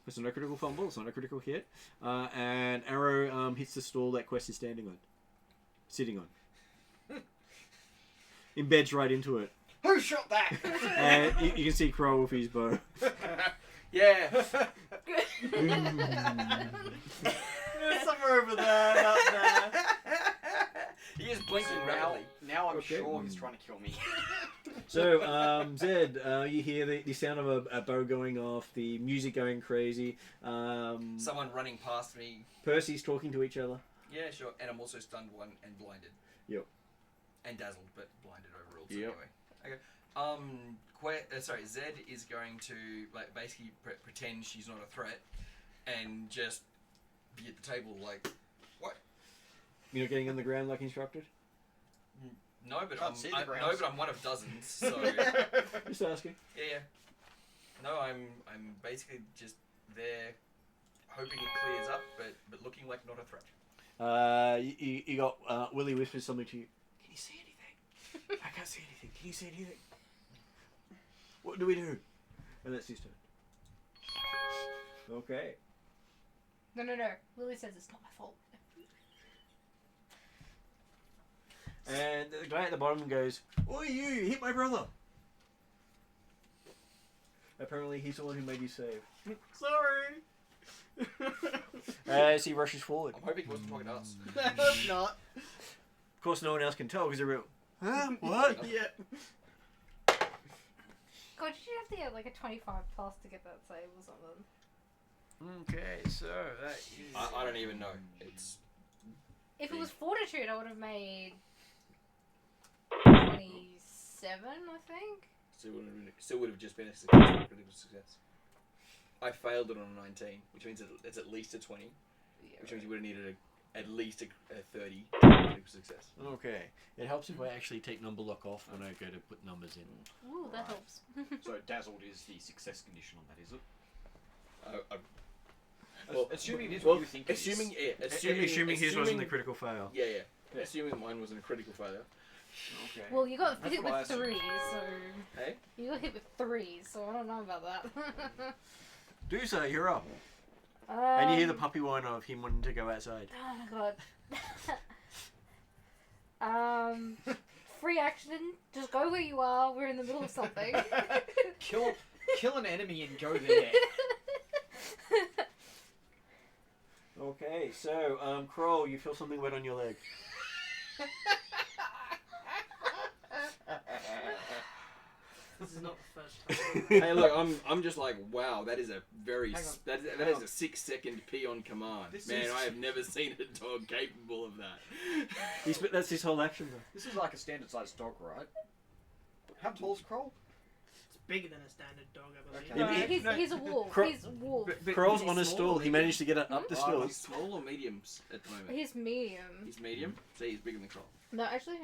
S1: It's not a critical fumble. It's not a critical hit. And arrow hits the stall that Quest is standing on. Sitting on. Embeds right into it.
S5: Who shot that?
S1: And you can see Crow with his bow.
S2: Yeah.
S6: Somewhere over there, not there.
S2: He is blinking
S5: now,
S2: rapidly.
S5: now I'm
S1: Okay.
S5: sure he's trying to kill me.
S1: So, Zed, you hear the sound of a bow going off, the music going crazy.
S2: Someone running past me.
S1: Percy's talking to each other.
S2: Yeah, sure. And I'm also stunned one and blinded.
S1: Yep.
S2: And dazzled, but blinded overall. So
S1: Yep.
S2: anyway. Okay. Zed is going to like basically pretend she's not a threat, and just be at the table like, what?
S1: You're not getting on the ground like instructed?
S2: No, but
S5: Can't see the grounds.
S2: I'm one of dozens. So
S1: Just asking.
S2: yeah. No, I'm basically just there, hoping it clears up, but looking like not a threat.
S1: You got Willie whispers something to you. Can you see anything? I can't see anything. Can you see anything? What do we do? And that's his turn. Okay.
S3: No. Lily says it's not my fault.
S1: And the guy at the bottom goes, "Oi, you hit my brother." Apparently, he's the one who made you save.
S6: Sorry.
S1: As he rushes forward.
S2: I'm hoping he wasn't talking to us.
S6: I hope not.
S1: Of course, no one else can tell because they're real. Huh? What?
S6: Yeah.
S3: God, did you have to get like a 25 plus to get that save or something?
S1: Okay, so that is...
S2: I don't even know. It's
S3: If it was fortitude, I would have made 27, I think.
S2: still would have just been a successful critical success. I failed it on a 19, which means it's at least a 20,
S3: Yeah,
S2: which means you would have needed at least a 30 critical success.
S1: Okay. It helps if I actually take number lock off when I go to put numbers in.
S3: Ooh, that
S5: Right.
S3: helps.
S5: So dazzled is the success condition on that, is it?
S2: Well,
S5: assuming it is
S2: well,
S5: what you think it is.
S1: Assuming his wasn't the critical fail.
S2: Yeah. Assuming mine wasn't a critical failure.
S1: Okay.
S3: Well, you got
S5: That's
S3: hit
S5: what I
S3: with
S5: assumed.
S3: 3, so...
S2: Hey?
S3: You got hit with 3, so I don't know about that.
S1: Do so, you're up. And you hear the puppy whine of him wanting to go outside.
S3: Oh my god. Free action. Just go where you are. We're in the middle of something.
S5: Kill an enemy and go there.
S1: Okay, so, Kroll, you feel something wet on your leg.
S6: This is not the first time.
S2: Hey, look, I'm just like, wow, that is a very
S5: Hang on.
S2: that
S5: Hang
S2: is
S5: on.
S2: a 6-second pee on command.
S5: This
S2: Man,
S5: is-
S2: I have never seen a dog capable of that.
S1: That's his whole action, though.
S5: This is like a standard sized dog, right? How tall's Kroll?
S6: It's bigger than a standard dog, I believe.
S5: Okay.
S3: No,
S1: Yeah, but
S3: he's a wolf.
S1: Cro-
S3: He's a wolf.
S1: Kroll's
S2: is he
S1: on a
S2: small
S1: stool.
S2: or
S1: He
S2: medium?
S1: managed to get up the
S2: Oh,
S1: stool.
S2: he's small or medium at the moment?
S3: He's medium.
S2: He's medium. So he's bigger than Kroll.
S3: No, actually,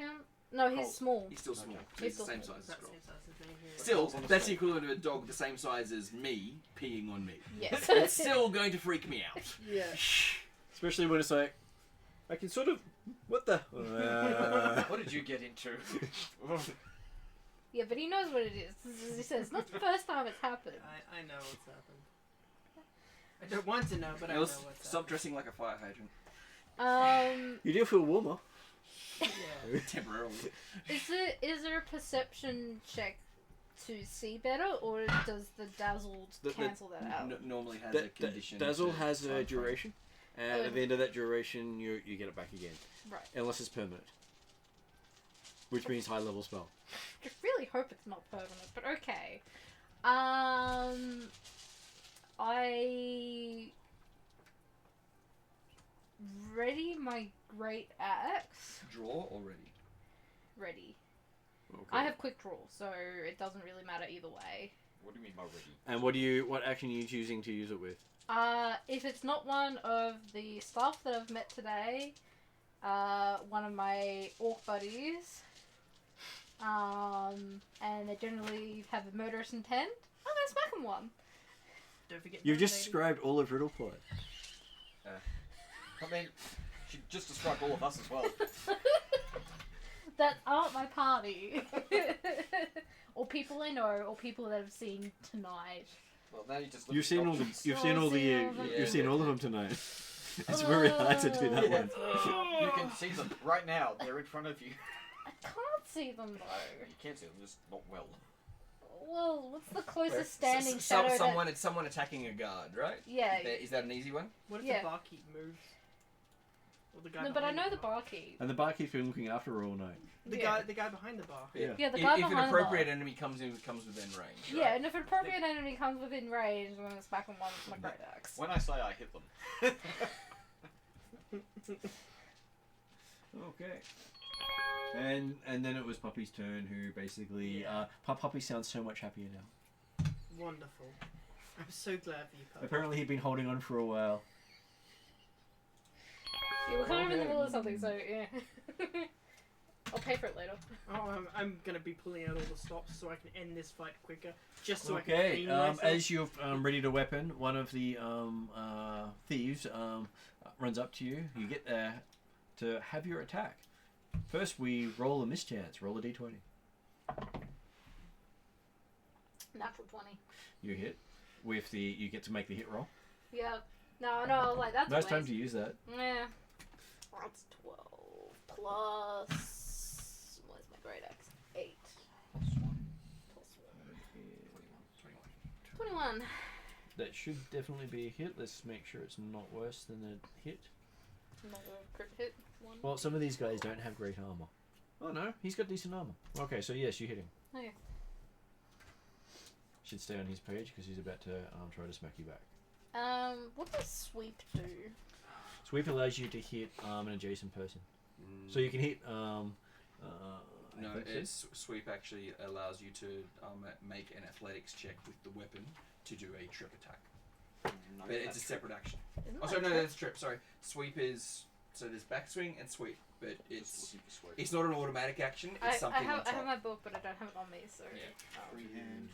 S3: no, he's
S2: Kroll.
S3: small.
S2: He's still small.
S5: Okay.
S2: So he's the
S3: He's
S2: same
S3: still
S2: size as
S6: That's
S2: Kroll.
S6: his size as me here.
S2: Still,
S5: Kroll's on the
S2: that's the
S5: stool.
S2: equivalent of a dog the same size as me peeing on me.
S3: Yes.
S2: It's still going to freak me out.
S6: Yeah.
S1: Especially when it's like, I can sort of... What the...
S5: What did you get into?
S3: Yeah, but he knows what it is. As he says, it's not the first time it's happened.
S6: I know what's happened. I don't want to know, but I know
S2: Else,
S6: what's
S2: stop dressing like a fire hydrant
S1: You do feel warmer.
S6: happened. Yeah.
S2: temporarily.
S3: Is there a perception check to see better, or does the dazzled
S1: The-
S3: cancel that out?
S2: Normally has a condition.
S1: Dazzle
S2: to
S1: has a
S2: time frame.
S1: duration, and at the end of that duration, you get it back again.
S3: Right.
S1: Unless it's permanent. Which means high level spell.
S3: I really hope it's not permanent, but okay. ready my great axe.
S2: Draw already.
S3: Ready.
S1: Okay.
S3: I have quick draw, so it doesn't really matter either way.
S5: What do you mean by ready?
S1: And what action are you choosing to use it with?
S3: If it's not one of the staff that I've met today, one of my orc buddies, and they generally have a murderous intent, I'm gonna smack them one.
S6: Don't forget.
S1: You've just
S6: dominating.
S1: described all of Riddleport.
S5: I mean, she just described all of us as well.
S3: That aren't my party. Or people I know, or people that I've seen tonight.
S5: Well, now you just look
S1: You've
S5: at
S1: seen all
S5: options.
S1: the. You've
S3: Oh,
S1: seen all the.
S3: seen all of them.
S1: You've seen all of them tonight. It's very hard to do that one.
S5: You can see them right now. They're in front of you.
S3: I can't see them though.
S5: You can't see them, just not well.
S3: Well, what's the closest standing
S2: Some-
S3: shadow?
S2: someone, it's someone attacking a guard, right?
S3: Yeah.
S2: Is that an easy one?
S6: What if
S3: Yeah.
S6: the barkeep moves? Or the guy
S3: No, but I
S6: behind
S3: know the
S6: the bar.
S3: barkeep.
S1: And the barkeep's been looking after her all night.
S6: The
S3: Yeah.
S6: guy behind the bar.
S1: Yeah.
S3: Yeah, the
S2: If
S3: guy
S2: an
S3: behind the
S2: appropriate
S3: bar.
S2: enemy comes within range.
S3: Yeah,
S2: Right?
S3: and if an appropriate enemy comes within range, I'm gonna smack him one with my great axe.
S5: When I say I hit them.
S1: Okay. And then it was Puppy's turn, who basically
S6: Yeah.
S1: Puppy sounds so much happier now.
S6: Wonderful. I'm so glad for you, Puppy.
S1: Apparently he'd been holding on for a while.
S3: Yeah, we're kind of in the
S1: Okay.
S3: middle of something, so yeah. I'll pay for it later.
S6: Oh, I'm gonna be pulling out all the stops so I can end this fight quicker, just so I can
S1: Okay.
S6: clean myself.
S1: As you've readied a weapon, one of the thieves runs up to you. You get there to have your attack. First, we roll a mischance. Roll a d20.
S3: Natural 20.
S1: You hit. With the you get to make the hit roll.
S3: Yeah. No, like that's
S1: Nice
S3: a
S1: time
S3: waste.
S1: to use that.
S3: Yeah. That's 12 plus. Where's my great axe? 8. Plus 21.
S1: That should definitely be a hit. Let's make sure it's not worse than a hit.
S3: Not a crit hit. 1.
S1: Well, some of these guys don't have great armor. Oh no, he's got decent armor. Okay, so yes, you hit him.
S3: Oh, yeah.
S1: Should stay on his page because he's about to try to smack you back.
S3: What does sweep do?
S1: Sweep allows you to hit an adjacent person. So you can hit. I
S2: No,
S1: think so.
S2: it's sweep actually allows you to make an athletics check with the weapon to do a trip attack.
S5: No,
S2: But it's a
S5: that's
S2: separate action.
S3: Isn't
S2: Oh,
S3: that
S2: sorry, no,
S3: trip?
S2: that's trip. Sorry, sweep is so there's backswing and sweep, but
S5: just
S2: it's
S5: looking for sweep.
S2: it's not an automatic action. It's
S3: I
S2: something on
S3: have
S2: top.
S3: my book, but I don't have it on me, so.
S2: Yeah.
S5: Freehand,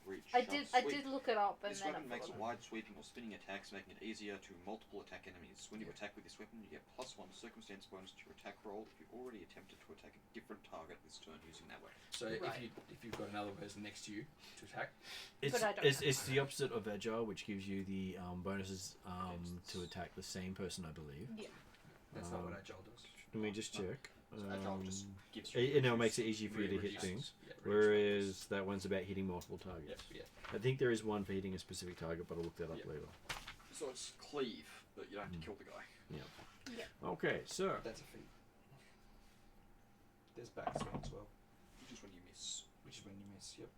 S5: reach,
S3: I
S5: shove,
S3: did look it up, and
S5: This
S3: then
S5: weapon
S3: I
S5: makes
S3: forgot.
S5: wide sweeping or spinning attacks, making it easier to multiple attack enemies. When you attack with this weapon, you get +1 circumstance bonus to your attack roll if you already attempted to attack a different target this turn using that weapon.
S2: So
S3: Right.
S2: if you've got another person next to you to attack,
S1: It's,
S3: But I don't
S1: it's,
S3: have
S1: it's the opposite of agile, which gives you the bonuses to attack the same person, I believe.
S3: Yeah.
S2: that's not what agile does.
S1: Let me just check.
S5: Agile just gives you.
S1: It now makes it easier for you to hit
S2: Reduces-
S1: things,
S2: yeah, reduces
S1: whereas that one's about hitting multiple targets.
S2: bonus.
S1: I think there is one for hitting a specific target, but I'll look that up
S2: Yep.
S1: later.
S5: So it's cleave, but you don't have to kill the guy.
S1: Okay, so
S2: That's a feat. There's backswing as well,
S5: Which is when you miss.
S2: which is when you miss. Yep.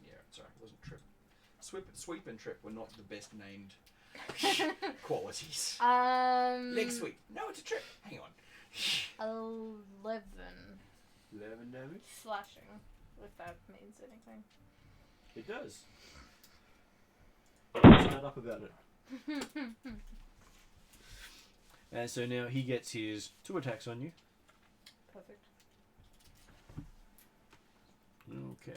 S2: Yeah, sorry, it wasn't trip. Sweep and trip were not the best named qualities. Leg sweep. No, it's a trip. Hang on.
S3: 11
S1: 11 damage.
S3: slashing, if that means anything.
S1: It does. Shut up about it. And so now he gets his 2 attacks on you.
S3: Perfect.
S1: Okay.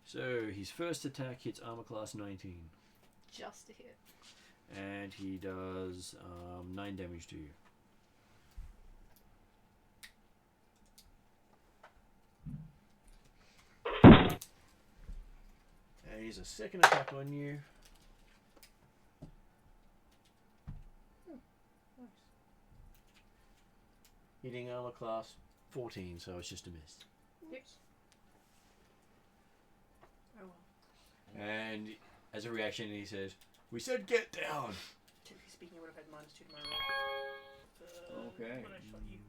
S1: So his first attack hits armor class 19,
S3: Just a hit.
S1: and he does 9 damage to you. And he's a second attack on you.
S3: Nice.
S1: Hitting armor class 14, so it's just a miss.
S3: Yep.
S6: Oh well.
S1: And as a reaction, he says, "We said get down."
S6: Technically speaking, I would have had -2 to my roll.
S1: Okay.
S6: When I shot you.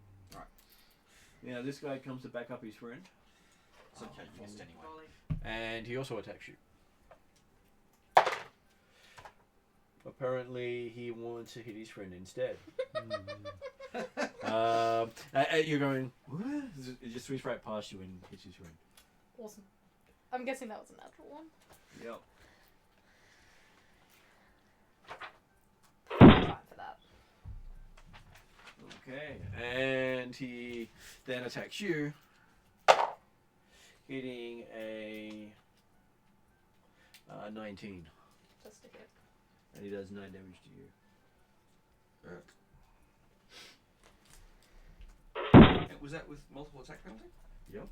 S1: Now this guy comes to back up his friend,
S5: It's okay, you lost anyway.
S6: Volley.
S1: and he also attacks you. Apparently, he wants to hit his friend instead. You're going, what? It just sweeps right past you and hits his friend.
S3: Awesome. I'm guessing that was a natural one.
S1: Yep.
S3: Time for that.
S1: Okay, and he then attacks you, hitting a 19,
S3: Just to hit.
S1: and he does 9 damage to you.
S4: And was that with multiple attack penalty?
S1: Yep.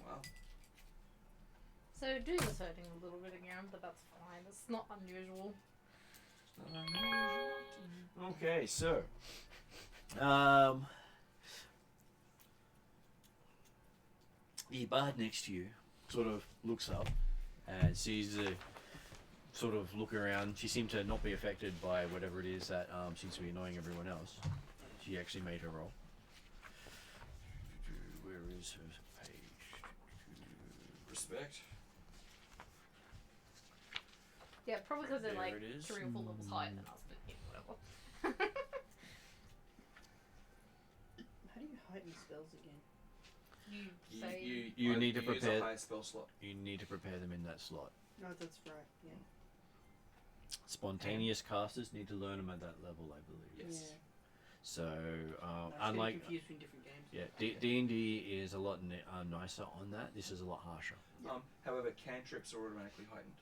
S4: Wow.
S3: So Doom is hurting a little bit again, but that's fine. It's not unusual.
S1: Okay, so the bard next to you sort of looks up and sees the sort of look around. She seemed to not be affected by whatever it is that seems to be annoying everyone else. She actually made her roll. Where is her page?
S4: Respect.
S3: Yeah, probably because they're
S1: There
S3: like
S1: it is.
S3: 3 or 4 levels higher than us, but yeah, whatever.
S6: How do you heighten spells again?
S3: You say
S1: You need to
S4: use a
S1: prepare.
S4: higher spell slot.
S1: You need to prepare them in that slot.
S6: No, that's right. Yeah.
S1: Spontaneous casters need to learn them at that level, I believe.
S4: Yes.
S1: So
S6: I was
S1: unlike
S6: getting confused between different games.
S1: D&D is a lot nicer on that. This is a lot harsher.
S4: However, cantrips are automatically heightened.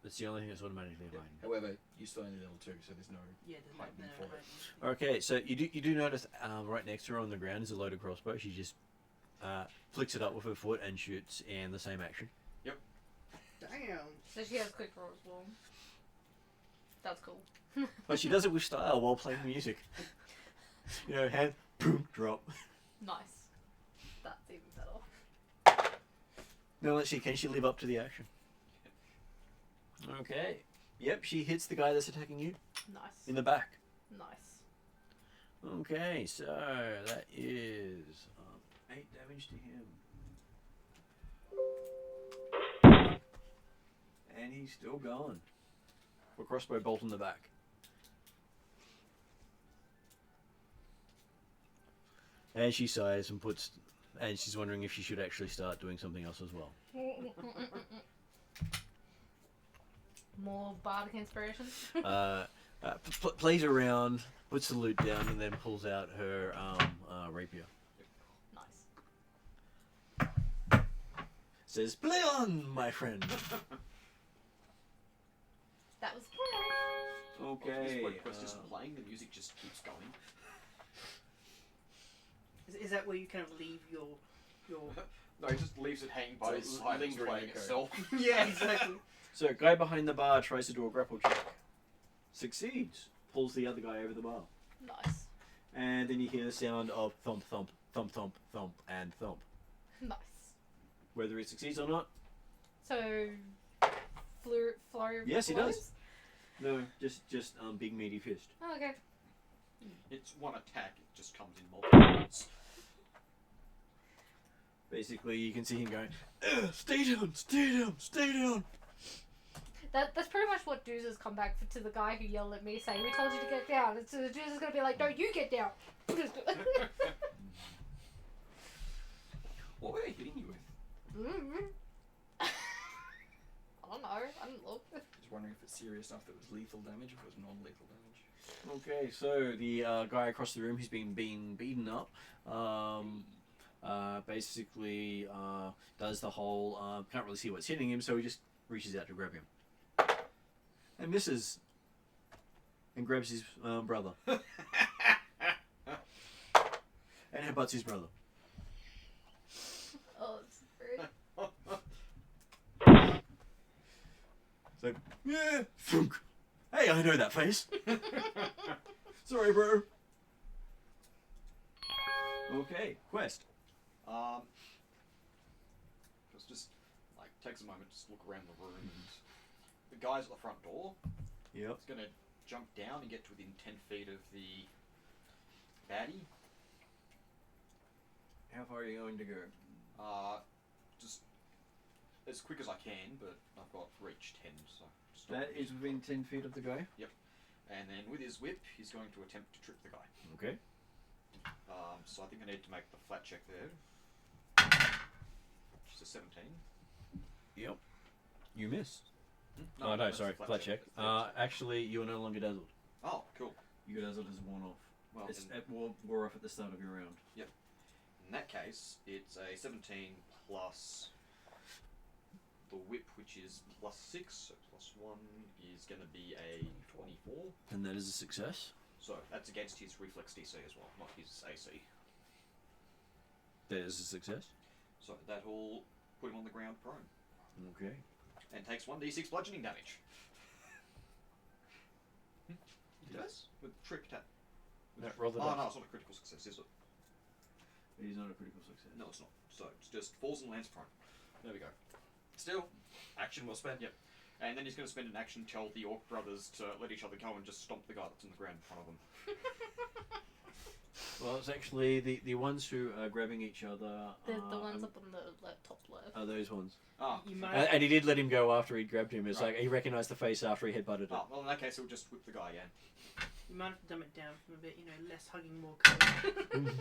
S1: It's the only thing that's automatically heightened.
S4: However, you still only level 2, so there's no.
S6: Yeah, there's
S4: Heightened
S6: no
S4: for it.
S6: heightened.
S1: Okay, so you do notice right next to her on the ground is a loaded crossbow. She just flicks it up with her foot and shoots in the same action.
S6: Damn.
S3: so she has quick draw as well. That's cool.
S1: But she does it with style while playing music. You know, hand, boom, drop.
S3: Nice. That's even better.
S1: Now let's see, can she live up to the action? Okay. Yep, she hits the guy that's attacking you
S3: Nice.
S1: in the back.
S3: Nice.
S1: Okay, so that is 8 damage to him. And he's still going. A crossbow bolt in the back. And she sighs and and she's wondering if she should actually start doing something else as well.
S3: More bardic inspiration.
S1: Plays around, puts the loot down, and then pulls out her rapier.
S3: Nice.
S1: Says, "Play on, my friend."
S3: That was cool.
S1: Okay.
S5: When Quest isn't playing, the music just keeps going.
S6: Is that where you kind of leave your?
S5: No, he just leaves it hanging by his side,
S4: lingering
S5: playing
S4: echo.
S5: itself.
S6: Yeah, exactly.
S1: So, guy behind the bar tries to do a grapple check. Succeeds. Pulls the other guy over the bar.
S3: Nice.
S1: And then you hear the sound of thump, thump, thump, thump, thump, and thump.
S3: Nice.
S1: Whether he succeeds or not,
S3: So, flurry of
S1: Yes, he
S3: blows?
S1: does. no, just big meaty fist.
S3: Oh, okay.
S5: It's one attack, it just comes in multiple rounds.
S1: Basically, you can see him going, "Stay down, stay down, stay down."
S3: That's pretty much what Dooz has come back to the guy who yelled at me saying, "We told you to get down." And so Dooz is going to be like, "No, you get down."
S4: What were they hitting you with?
S3: I don't know. I didn't look.
S4: Just wondering if it's serious enough that it was lethal damage or if it was non-lethal damage.
S1: Okay, so the guy across the room who's been beaten up, basically does the whole, can't really see what's hitting him, so he just reaches out to grab him. And misses. And grabs his brother. And headbutts his brother.
S3: Oh, it's great.
S1: So, yeah, thunk. Hey, I know that face. Sorry, bro. Okay, quest.
S5: Just like takes a moment to look around the room, and the guy's at the front door.
S1: Yep.
S5: He's gonna jump down and get to within 10 feet of the baddie.
S1: how far are you going to go?
S5: Just as quick as I can, but I've got reach 10, so... just not
S1: That
S5: really-
S1: is within 10 feet of the guy.
S5: And then with his whip, he's going to attempt to trip the guy.
S1: Okay.
S5: So I think I need to make the flat check there. Which is a 17.
S1: Yep. You missed.
S5: No,
S1: Oh no,
S5: that's
S1: sorry,
S5: a
S1: flat check.
S5: That's the-
S1: Actually, you are no longer dazzled.
S5: Oh, cool.
S1: You got dazzled as worn off.
S5: Well,
S1: It's
S5: in,
S1: it wore off at the start of your round.
S5: in that case, it's a 17 plus the whip, which is plus 6, so plus 1 is going to be a 24.
S1: And that is a success.
S5: So that's against his reflex DC as well, not his AC.
S1: That is a success.
S5: So that'll put him on the ground prone.
S1: Okay.
S5: And takes 1d6 bludgeoning damage.
S2: He does?
S5: With trip tap.
S1: No, roll the
S5: Oh
S1: dice.
S5: no, it's not a critical success, is it?
S1: It is not a critical success.
S5: No, it's not. So it's just falls and lands prone. There we go.
S2: Still, action well spent.
S5: Yep. And then he's going to spend an action to tell the Orc brothers to let each other go and just stomp the guy that's on the ground in front of them.
S1: Well, it's actually the ones who are grabbing each other.
S3: The ones up on the top left.
S1: Are those ones.
S5: Ah.
S6: You might.
S1: And he did let him go after he'd grabbed him. It's
S5: Right.
S1: like he recognised the face after he headbutted it.
S5: Oh, well in that case he'll just whip the guy again.
S6: You might have to dumb it down from a bit. You know, less hugging, more cuddling.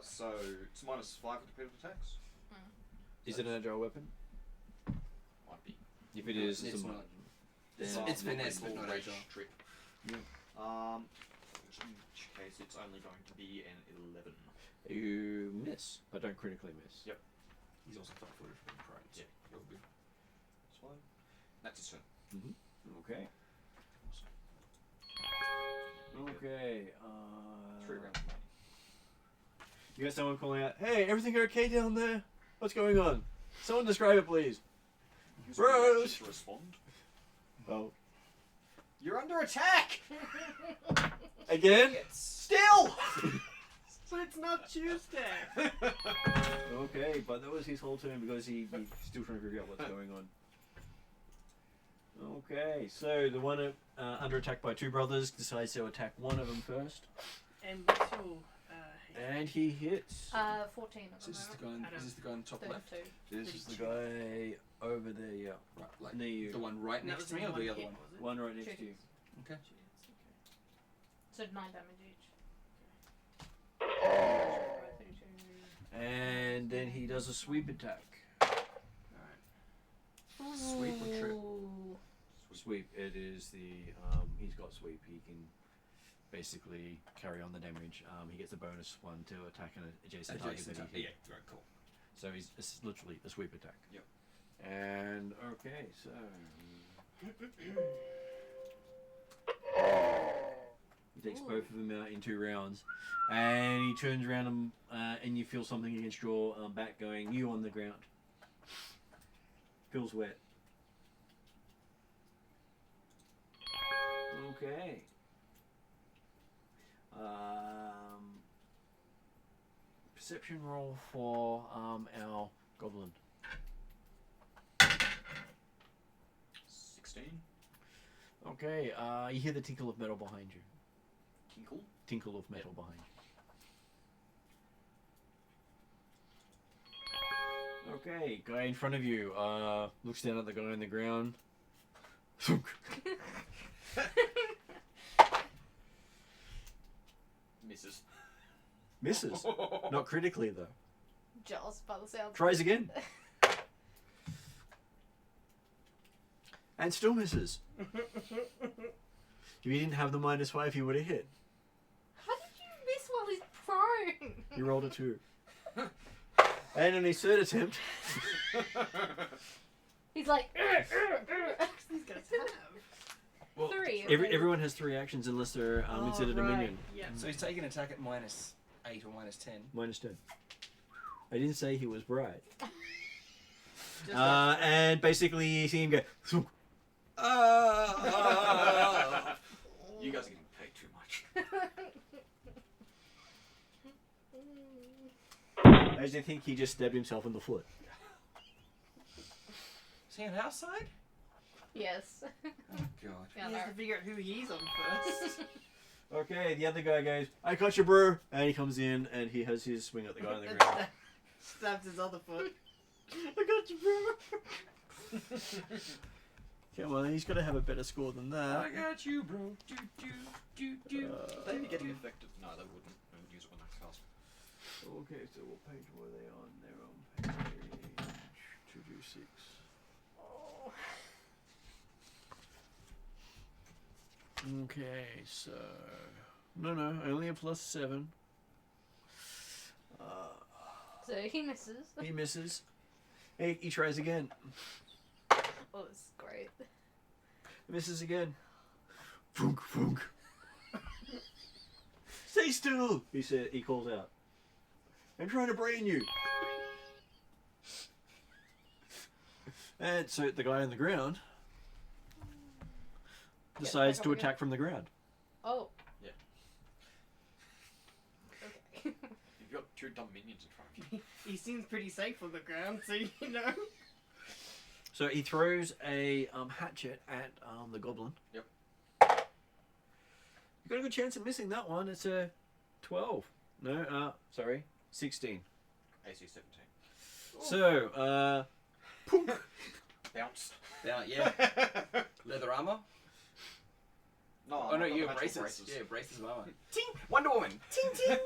S5: So it's minus 5 with repeated attacks.
S1: Is it an agile weapon?
S5: Might be.
S1: If it
S2: No,
S1: is,
S2: it's
S1: a
S2: not. It's-
S1: then-
S2: it's finesse, but
S5: Full
S2: not
S5: rage
S2: agile.
S5: Trip.
S1: Yeah.
S5: In which case it's only going to be an 11.
S1: You miss, but don't critically miss.
S5: Yep.
S2: He's also flat-footed from prone. So
S5: Yeah.
S2: you're good.
S5: That's fine. That's his turn.
S1: Okay. Okay.
S5: 3 rounds remaining.
S1: You got someone calling out, "Hey, everything okay down there? What's going on? Someone describe it, please."
S5: Use
S1: Bros!
S5: your reaction to respond.
S1: Oh,
S5: You're under attack!
S1: again?
S5: Still!
S6: So it's not Tuesday.
S1: Okay, but that was his whole turn because he's still trying to figure out what's going on. Okay, so the one under attack by 2 brothers decides to attack one of them first,
S6: And what's your
S1: and he hits.
S3: 14 at
S2: So
S3: the
S2: is this the
S3: moment.
S2: guy? Is this the guy on top left?
S3: 32.
S1: This is the guy over there, yeah.
S2: Right, like
S1: Near you.
S2: the one right
S6: that
S2: next
S6: was
S2: to me, or
S6: in
S2: the other
S6: hit,
S2: one?
S6: was it?
S1: One right next to you.
S2: Okay.
S3: So 9 damage each.
S1: And then he does a sweep attack.
S2: Sweep or trip?
S3: Ooh.
S1: Sweep, it is the, he's got sweep, he can basically carry on the damage. He gets a bonus one to attack an adjacent target that he
S2: Yeah,
S1: hit.
S2: right, cool.
S1: So it's literally a sweep attack.
S5: Yep.
S1: And, okay, so... He takes both of them out in 2 rounds. And he turns around and you feel something against your back going, you on the ground. Feels wet. Okay. Perception roll for our goblin.
S5: 16.
S1: Okay, you hear the tinkle of metal behind you.
S5: Tinkle.
S1: Tinkle of metal behind you. Okay, guy in front of you looks down at the guy on the ground.
S5: Misses.
S1: Misses. Not critically though.
S3: Just by the sound.
S1: Tries again. And still misses. If you didn't have the -5, he would have hit.
S3: How did you miss while he's prone?
S1: He rolled a 2. And on his 3rd attempt,
S3: He's like,
S6: These guys have.
S2: Well,
S3: 3.
S1: everyone has 3 actions unless they're considered a minion.
S6: Yeah.
S2: so he's taking an attack at -8 or -10.
S1: -10. I didn't say he was bright.
S6: Just
S1: And basically you see him go.
S5: You guys are getting paid too much.
S1: As you think he just stabbed himself in the foot.
S2: Is he on our side?
S3: Yes.
S2: Oh god.
S3: Yeah,
S6: he has to figure out who he's on first.
S1: Okay, the other guy goes, "I got you, bro," and he comes in and he has his swing at the guy on the ground.
S6: Stabs his other foot. I got you, bro.
S1: Okay, well, he's got to have a better score than that.
S2: I got you, bro. Do, do, do, do.
S5: Would they be getting affected? No, they wouldn't. They would use it when I cast.
S1: Okay, so what page were they on? They're on page 226.
S3: Oh.
S1: Okay, so... No, only a +7.
S3: So he misses.
S1: He misses. He tries again.
S3: Oh, this is great.
S1: Misses again. Funk, funk. Stay still, he calls out. I'm trying to brain you. And so the guy on the ground decides
S3: back
S1: to
S3: up again.
S1: attack from the ground.
S3: Oh.
S5: Yeah.
S3: Okay.
S5: You've got 2 dumb minions in front of you.
S6: He seems pretty safe on the ground, so you know.
S1: So he throws a hatchet at the goblin.
S5: Yep.
S1: You got a good chance of missing that one. It's a 12. No, sorry, 16.
S5: AC 17.
S1: So, punk.
S5: Bounce.
S2: Yeah. Leather armor.
S5: No,
S2: Oh no,
S5: I've
S2: you
S5: got
S2: have
S5: actual
S2: braces. Yeah, braces of armor.
S5: Ting!
S2: Wonder Woman.
S5: Ting ting!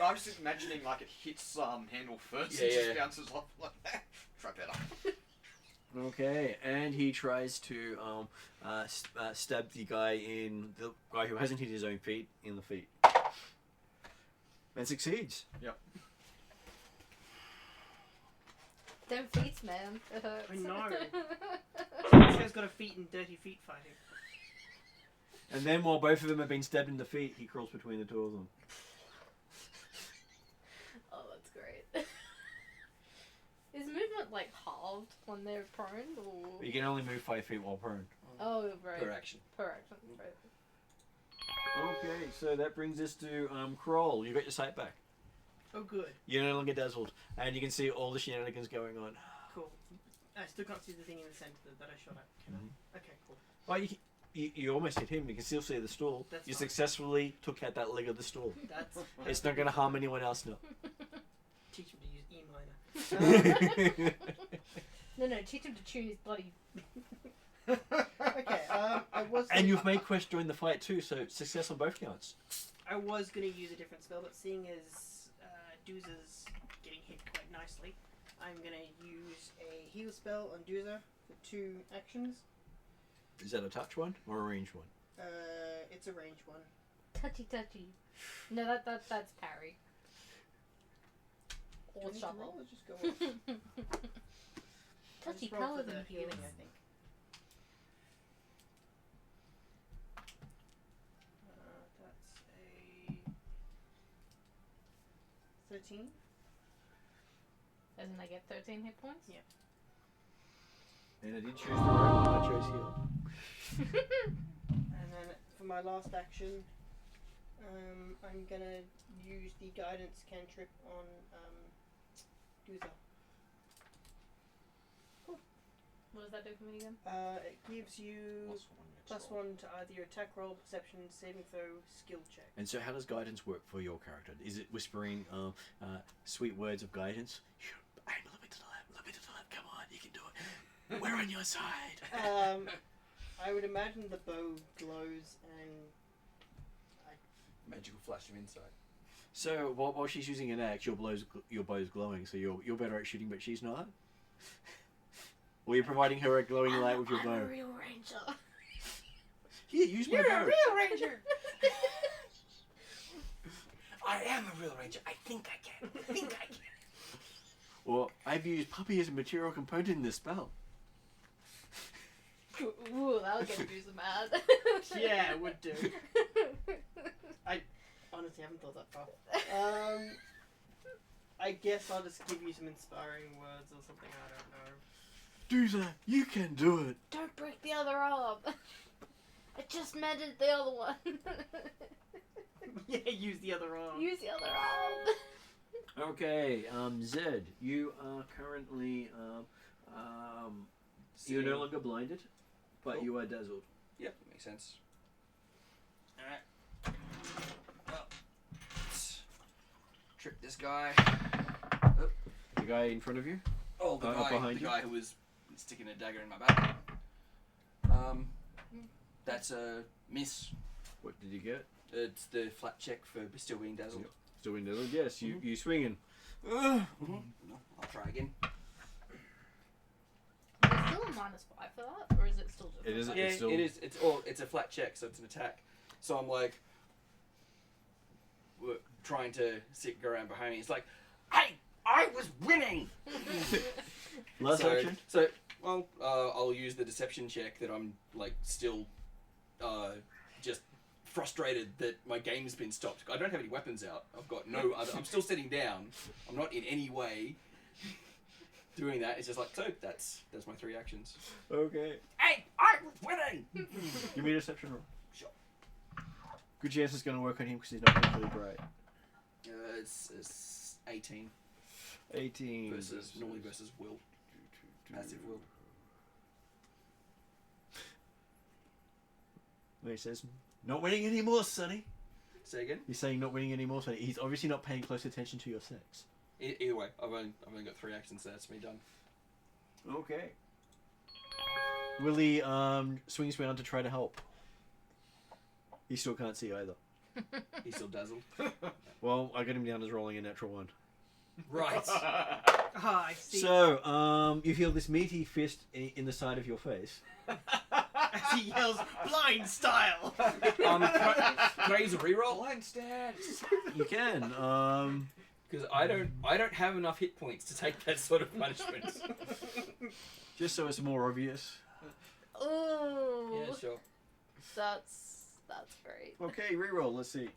S5: I'm just imagining like it hits handle first
S2: Yeah,
S5: and just
S2: yeah.
S5: bounces off like that. Try better.
S1: Okay, and he tries to stab the guy who hasn't hit his own feet in the feet. And succeeds.
S5: Yep.
S3: Them feet, man. It hurts.
S6: I know. This guy's got a feet and dirty feet fighting.
S1: And then while both of them have been stabbed in the feet, he crawls between the two of them.
S3: Oh, that's great. Is movement like halved when they're prone, or?
S1: You can only move 5 feet while prone.
S3: Oh, right.
S2: Per action.
S3: Per action, right.
S1: Okay, so that brings us to Kroll. You got your sight back.
S6: Oh, good.
S1: You're no longer dazzled, and you can see all the shenanigans going on.
S6: Cool. I still can't see the thing in the center that I shot at. Can I? Okay, cool.
S1: Well, you almost hit him. You can still see the stool.
S6: That's
S1: You
S6: fine.
S1: successfully took out that leg of the stool.
S6: That's.
S1: It's not going to harm anyone else now.
S6: Teach him to use E minor.
S3: No, teach him to tune his bloody.
S6: Okay. I was.
S1: And you've made Quest join the fight too, so success on both counts.
S6: I was gonna use a different spell, but seeing as Dooza's getting hit quite nicely, I'm gonna use a heal spell on Dooza for 2 actions.
S1: Is that a touch one or a range one?
S6: It's a range one.
S3: Touchy. No, that's parry.
S6: Do I
S3: Or
S6: need to
S3: shovel.
S6: roll or just go off? I
S3: Touchy
S6: just rolled for the
S3: paladin
S6: healing,
S3: heals.
S6: I think. That's a 13.
S3: Doesn't I get 13 hit points?
S6: Yeah.
S1: And I did choose the right one. I chose heal.
S6: And then for my last action, I'm gonna use the guidance cantrip on Dooza.
S3: What does that do for me again?
S6: It gives you +1 to either your attack roll, perception, saving throw, skill check.
S1: And so, how does guidance work for your character? Is it whispering sweet words of guidance? Aim a little bit to the left, a little bit to the left. Come on, you can do it. We're on your side.
S6: I would imagine the bow glows and
S2: Magical flash of insight.
S1: So while she's using an axe, your bow's glowing. So you're better at shooting, but she's not. Or you're providing her a glowing light with your
S3: I'm a
S1: bow.
S3: real ranger.
S1: Here, use my bow.
S6: real ranger.
S2: I am a real ranger. I think I can.
S1: Or I've used puppy as a material component in this spell.
S3: Ooh, that'll get Dooza mad.
S6: Yeah, it would do. Honestly, I haven't thought that far. I guess I'll just give you some inspiring words or something. I don't know.
S1: Dooza, you can do it.
S3: Don't break the other arm. I just mended the other one.
S6: Yeah, use the other arm.
S3: Use the other arm.
S1: Okay, Zed, you are currently you're no longer blinded, but
S2: Cool.
S1: you are dazzled.
S2: Yep, makes sense. Alright. Well, let's trip this guy.
S1: The guy in front of you?
S4: Oh, the
S1: behind you?
S4: guy who was sticking a dagger in my back. That's a miss.
S1: What did you get?
S4: It's the flat check for still being dazzled.
S1: Yep. Still in there. Yes, you swinging.
S4: No, I'll try again.
S3: Is it still a -5 for that, or is it still just?
S1: It is.
S4: Yeah,
S1: It's still...
S4: it is. It's a flat check, so it's an attack. So I'm like, trying to go around behind me. It's like, hey, I was winning.
S1: Last action.
S4: So, well, I'll use the deception check that I'm like still, just frustrated that my game's been stopped. I don't have any weapons out. I've got no other. I'm still sitting down. I'm not in any way doing that. It's just like, so that's my 3 actions.
S1: Okay.
S4: Hey, I was winning.
S1: Give me a deception roll.
S4: Sure.
S1: Good chance it's going to work on him because he's not particularly bright.
S4: It's 18
S1: 18
S4: versus will. Passive will.
S1: He says, "Not winning anymore, Sonny."
S4: Say again.
S1: He's saying not winning anymore, Sonny. He's obviously not paying close attention to your sex.
S4: Either way, I've only got 3 actions, so that's me done.
S1: Okay. Willie swings round to try to help. He still can't see either.
S4: He's still dazzled.
S1: Well, I got him down as rolling a natural 1.
S4: Right.
S6: Ah, I see.
S1: So, you feel this meaty fist in the side of your face.
S6: As he yells, blind style!
S4: Can I use a reroll?
S2: Blind stance.
S1: You can.
S4: Because I don't have enough hit points to take that sort of punishment.
S1: Just so it's more obvious.
S3: Ooh.
S4: Yeah, sure.
S3: That's great.
S1: Okay, reroll. Let's see.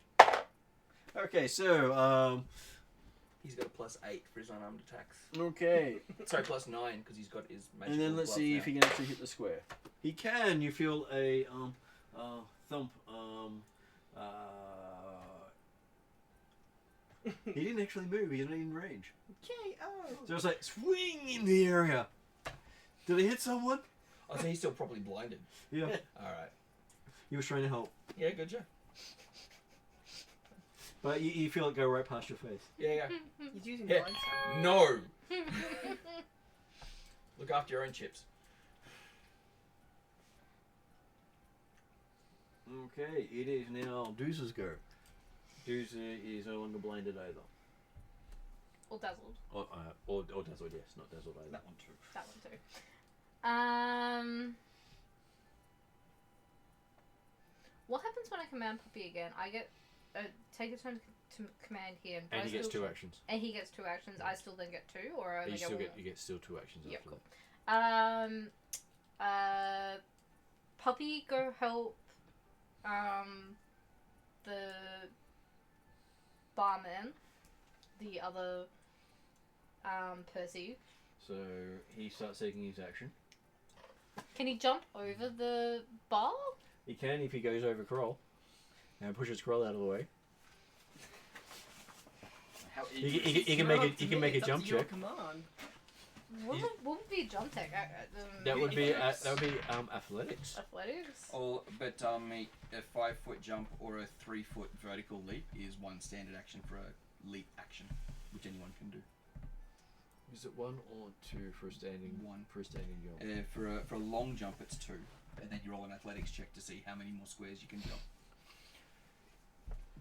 S1: Okay, so
S4: He's got a +8 for his unarmed attacks.
S1: okay,
S4: Sorry, +9 because he's got his magical
S1: and then let's
S4: glove
S1: see
S4: now.
S1: if he can actually hit the square. He can. You feel a thump. He didn't actually move. He's not in range. So it's like swing in the area. Did he hit someone?
S4: Oh, so he's still probably blinded.
S1: Yeah.
S4: Alright.
S1: He was trying to help,
S4: Yeah, good job.
S1: but you feel it go right past your face.
S4: Yeah.
S6: He's using
S4: Yeah.
S6: blind style.
S4: No! Look after your own chips.
S1: Okay, it is now Dooza's go. Dooza is no longer blinded either.
S3: Or dazzled.
S1: Or dazzled, yes, not dazzled either.
S5: That one too.
S3: That one too. What happens when I command Puppy again? I get take a turn to command him. Do
S1: And
S3: I
S1: he gets
S3: still-
S1: 2 actions.
S3: And he gets 2 actions. I still then get 2, or I only
S1: You
S3: get
S1: still
S3: 1.
S1: get 2 actions
S3: Yep,
S1: after
S3: cool.
S1: that.
S3: Puppy go help the barman, the other Percy.
S1: So he starts taking his action.
S3: Can he jump over the bar?
S1: He can if he goes over Kroll and pushes Kroll out of the way.
S5: How
S1: He can make a jump check.
S6: Command.
S3: What would be a jump check?
S1: That would be athletics.
S3: Athletics.
S4: But a 5-foot jump or a 3-foot vertical leap is 1 standard action for a leap action, which anyone can do.
S1: Is it 1 or 2 for a standing?
S4: 1
S1: for a standing jump.
S4: For a long jump, it's 2, and then you roll an athletics check to see how many more squares you can jump.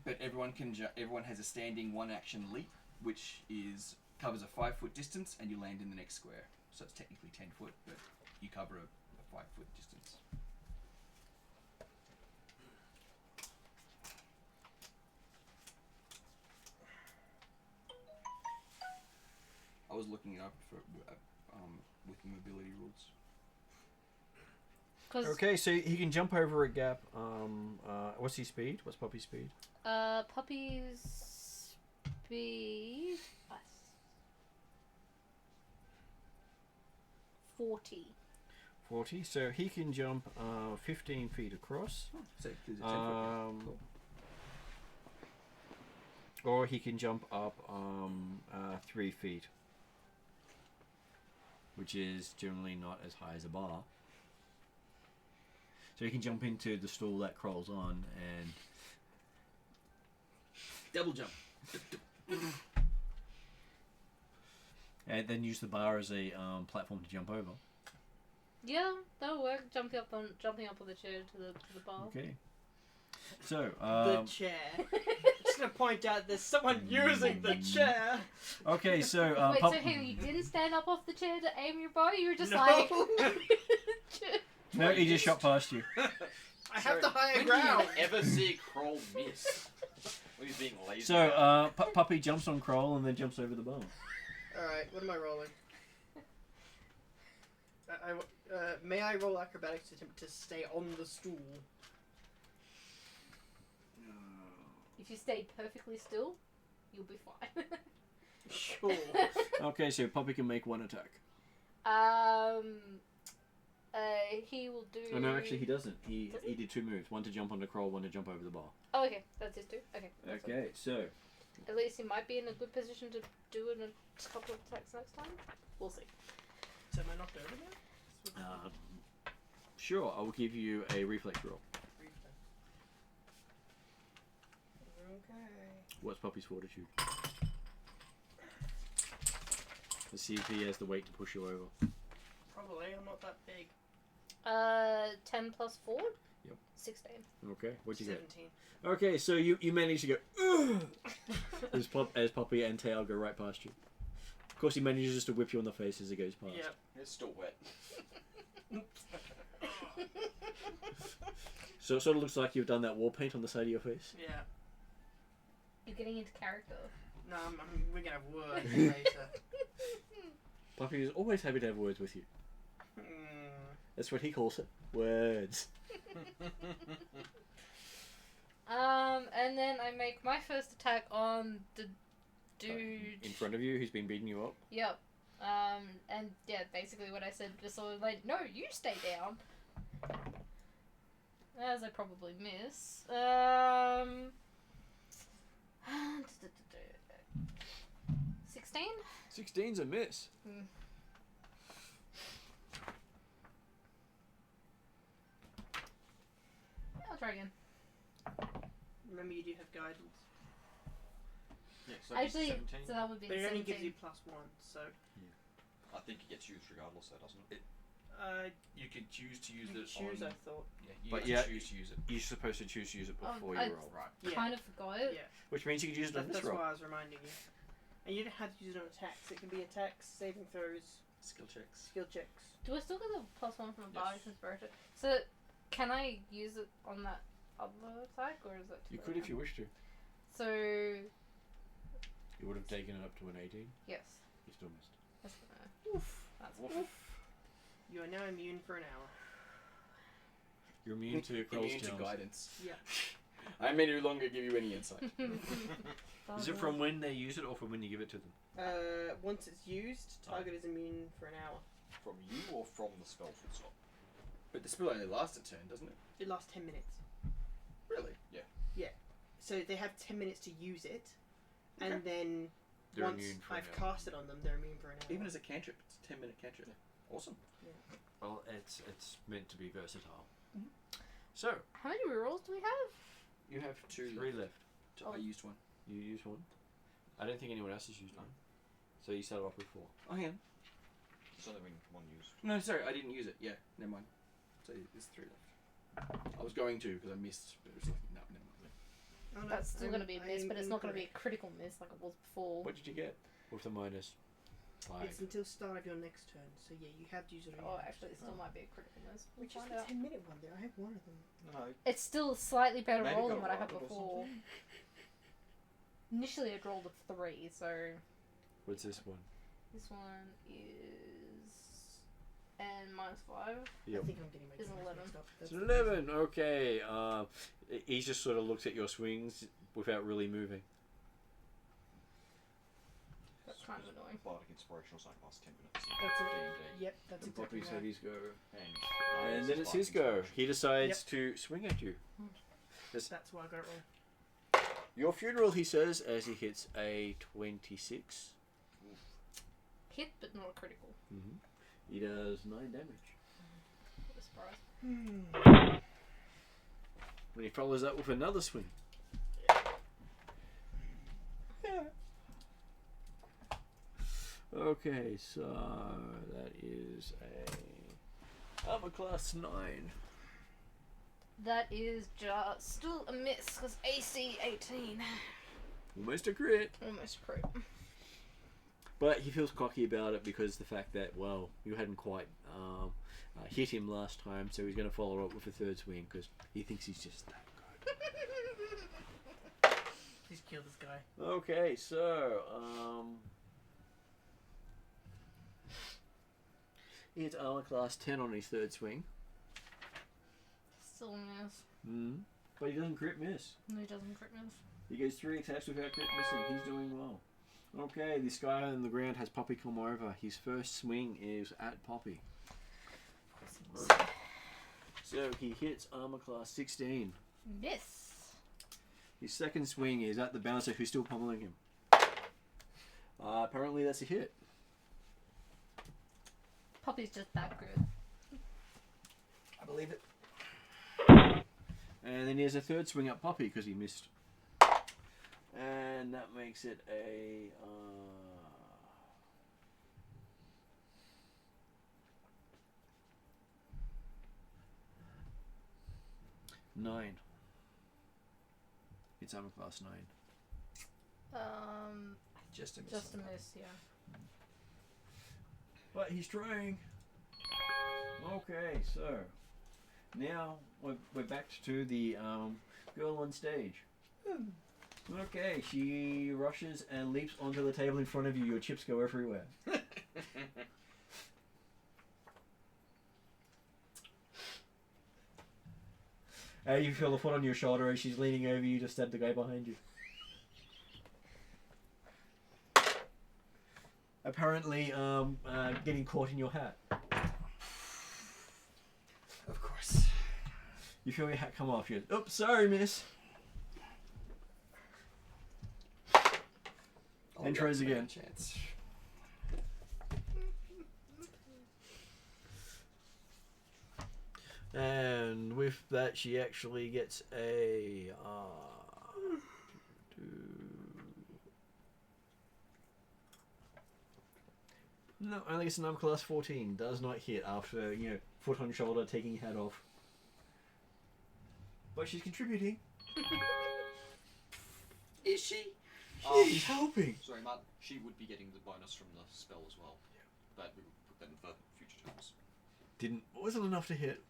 S4: But everyone has a standing 1-action leap, which covers a 5-foot distance, and you land in the next square. So it's technically 10 foot, but you cover a 5-foot distance. I was looking it up for with mobility rules.
S1: Okay, so he can jump over a gap. What's his speed? What's Puppy's speed?
S3: Puppy's speed 40.
S1: 40. So he can jump 15 feet across.
S4: So there's a 10 foot gap.
S1: Or he can jump up 3 feet, which is generally not as high as a bar. So he can jump into the stool that crawls on and
S4: Double jump.
S1: And then use the bar as a platform to jump over.
S3: Yeah, that'll work. Jumping up on the chair to the bar.
S1: Okay. So,
S6: The chair. Just gonna point out there's someone using the chair.
S1: okay, so
S3: Wait, so Haley, you didn't stand up off the chair to aim your bow? You were just
S6: No.
S3: like...
S1: no, he just shot past you.
S6: I have the higher
S5: when
S6: ground.
S5: do you ever see Kroll miss? When he's being lazy.
S1: So, Puppy jumps on Kroll and then jumps over the bar.
S6: Alright, what am I rolling? May I roll acrobatics to attempt to stay on the stool?
S3: If you stay perfectly still, you'll be fine.
S6: Sure.
S1: Okay, so Puppy can make one attack.
S3: He will do...
S1: Oh, no, actually he doesn't. He did two moves. One to jump on the Kroll, one to jump over the bar.
S3: Oh, okay. That's his two. Okay. That's
S1: Okay, so...
S3: fine. At least he might be in a good position to do it in a couple of attacks next time. We'll see.
S6: So am I knocked over now?
S1: Sure, I will give you a reflex roll.
S6: Okay.
S1: What's Puppy's fortitude? Let's see if he has the weight to push you over.
S6: Probably, I'm not that big.
S3: 10 plus 4?
S1: Yep.
S3: 16.
S1: Okay, what'd you
S6: 17.
S1: get? Okay, so you manage to go ugh! as Puppy and Tail go right past you. Of course, he manages to whip you on the face as he goes past.
S6: Yep.
S5: It's still wet.
S1: So it sort of looks like you've done that war paint on the side of your face.
S6: Yeah.
S3: You're getting into character.
S6: No, we're gonna have words later.
S1: Puppy is always happy to have words with you. That's what he calls it. Words.
S3: And then I make my first attack on the dude.
S1: In front of you, who's been beating you up.
S3: Yep. And yeah, basically what I said, just sort of like, no, you stay down. As I probably miss. 16?
S1: 16's a miss.
S3: I'll try again.
S6: Remember, you do have guidance.
S5: Yeah, so
S3: Actually,
S5: 17.
S3: so that would be
S6: But it only
S3: 17.
S6: gives you +1, so...
S5: I think it gets used regardless, though, doesn't it?
S4: You could choose to use
S6: you
S4: it
S6: choose,
S4: on...
S6: I thought.
S4: Yeah, you
S1: But
S4: can
S1: yeah,
S4: choose to use it.
S1: You're supposed to choose to use it before
S3: I-
S1: you roll.
S4: Right.
S6: Yeah.
S3: Kind of forgot it.
S6: Yeah.
S1: Which means you could use it on this
S6: That's
S1: roll.
S6: why I was reminding you. And you don't have to use it on attacks. It can be attacks, saving throws,
S4: Skill checks.
S6: skill checks.
S3: Do I still get the +1 from a Bardic
S5: Yes.
S3: Inspiration? So, can I use it on that other attack, or is that too
S1: You
S3: late
S1: could if
S3: now?
S1: you wish to.
S3: So,
S1: You would have taken it up to an 18.
S3: yes.
S1: You still missed.
S3: That's,
S6: Oof.
S3: that's
S5: Oof.
S6: You are now immune for an hour.
S1: You're immune to Kroll's
S4: Immune to
S1: charms.
S4: guidance.
S6: Yeah.
S4: I may no longer give you any insight.
S1: Is it from when they use it or from when you give it to them?
S6: Once it's used, target is immune for an hour.
S5: From you or from the spell full stop?
S4: But the spell only lasts a turn, doesn't it?
S6: It lasts 10 minutes.
S4: Really?
S6: So they have 10 minutes to use it, and then
S1: They're
S6: once
S1: immune for
S6: I've
S1: an hour.
S6: cast it on them, they're immune for an hour.
S4: Even as a cantrip, it's a 10-minute cantrip. Awesome.
S1: Well, it's meant to be versatile.
S4: Mhm.
S1: So,
S3: How many rerolls do we have?
S1: you have
S4: 2
S1: 3 left.
S4: So I used one.
S1: You use one. I don't think anyone else has used one. So you start off with 4.
S4: Oh, hang on.
S5: There's only been one used.
S4: No, sorry, I didn't use it. Yeah, never mind. So there's 3 left. I was going to because I missed, but it was like, no, never mind.
S6: Oh, no,
S3: That's still
S6: I'm-
S3: going to be a miss,
S6: I'm
S3: but it's not going to be a
S6: incorrect.
S3: critical miss like it was before.
S1: What did you get? With the minus 5.
S6: It's until start of your next turn, so yeah, you have to use it on your
S3: Oh,
S6: next
S3: actually, it
S6: turn.
S3: still might be a critical miss. We'll
S6: Which is
S3: find
S6: the
S3: out.
S6: 10-minute one there. I have one of them.
S5: No.
S3: It's still a slightly better
S5: Maybe
S3: roll
S5: got
S3: than what I had
S5: rolled or
S3: before. Initially, I'd rolled a 3, so
S1: What's this one?
S3: this one is and -5.
S1: Yep.
S6: I think I'm getting my
S3: Is
S6: numbers
S3: 11.
S6: mixed up.
S1: It's
S6: That's
S1: an 11. Okay. He just sort of looks at your swings without really moving.
S3: That's kind of annoying.
S5: Bardic Inspirational Sight lasts 10 minutes.
S6: That's it.
S5: D&D.
S6: Yep, that's
S1: And
S6: exactly
S1: Poppy's
S6: right.
S1: had his go.
S5: And
S1: And then it's
S5: Bardic
S1: his go.
S5: Inspiration.
S1: He decides to swing at you.
S6: That's why I got it wrong.
S1: Your funeral, he says, as he hits a 26.
S3: Hit, but not a critical.
S1: Mm-hmm. He does 9 damage.
S3: What a surprise.
S1: When he follows up with another swing. Okay, so that is a armor class 9.
S3: That is just still a miss because AC 18.
S1: Almost a crit.
S3: Almost crit.
S1: But he feels cocky about it because the fact that, well, you hadn't quite hit him last time, so he's going to follow up with a third swing because he thinks he's just that good.
S6: Please kill this guy.
S1: Okay, so it's armor class 10 on his third swing.
S3: Still a miss.
S1: But he doesn't crit miss.
S3: No, he doesn't crit miss.
S1: He gets 3 attacks without crit missing. He's doing well. Okay, this guy on the ground has Poppy come over. His first swing is at Poppy. So he hits armor class 16.
S3: Miss.
S1: His second swing is at the bouncer who's still pummeling him. Apparently that's a hit.
S3: Poppy's just that good.
S4: I believe it.
S1: And then he has a third swing at Poppy because he missed. And that makes it a 9. It's armor class 9.
S4: Just a miss.
S3: Just a miss, yeah.
S1: But he's trying. Okay, so now we're back to the girl on stage. Okay, she rushes and leaps onto the table in front of you. Your chips go everywhere. You feel the foot on your shoulder as she's leaning over you to stab the guy behind you. Apparently, getting caught in your hat.
S4: Of course.
S1: You feel your hat come off. You oops, sorry, miss. And tries again.
S4: Chance.
S1: And with that, she actually gets a no, I think it's an armor class 14. Does not hit after, foot on shoulder, taking hat off. But she's contributing.
S4: Is she?
S1: She's helping.
S5: Sorry, Martin. She would be getting the bonus from the spell as well. But we would put that in for future turns.
S1: Wasn't enough to hit.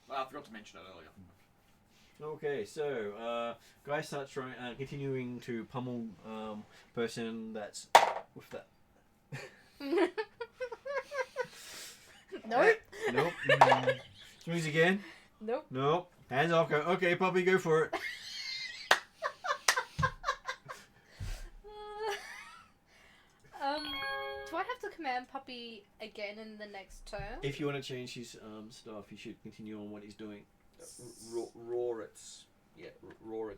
S5: Well, I forgot to mention it earlier.
S1: Okay, so guy starts trying, continuing to pummel person that's with that.
S3: Nope.
S1: Nope. Swings again.
S3: Nope.
S1: Nope. Hands off. Go. Okay, Poppy, go for it.
S3: Do I have to command Puppy again in the next turn?
S1: If you want to change his stuff, you should continue on what he's doing.
S4: Roar it's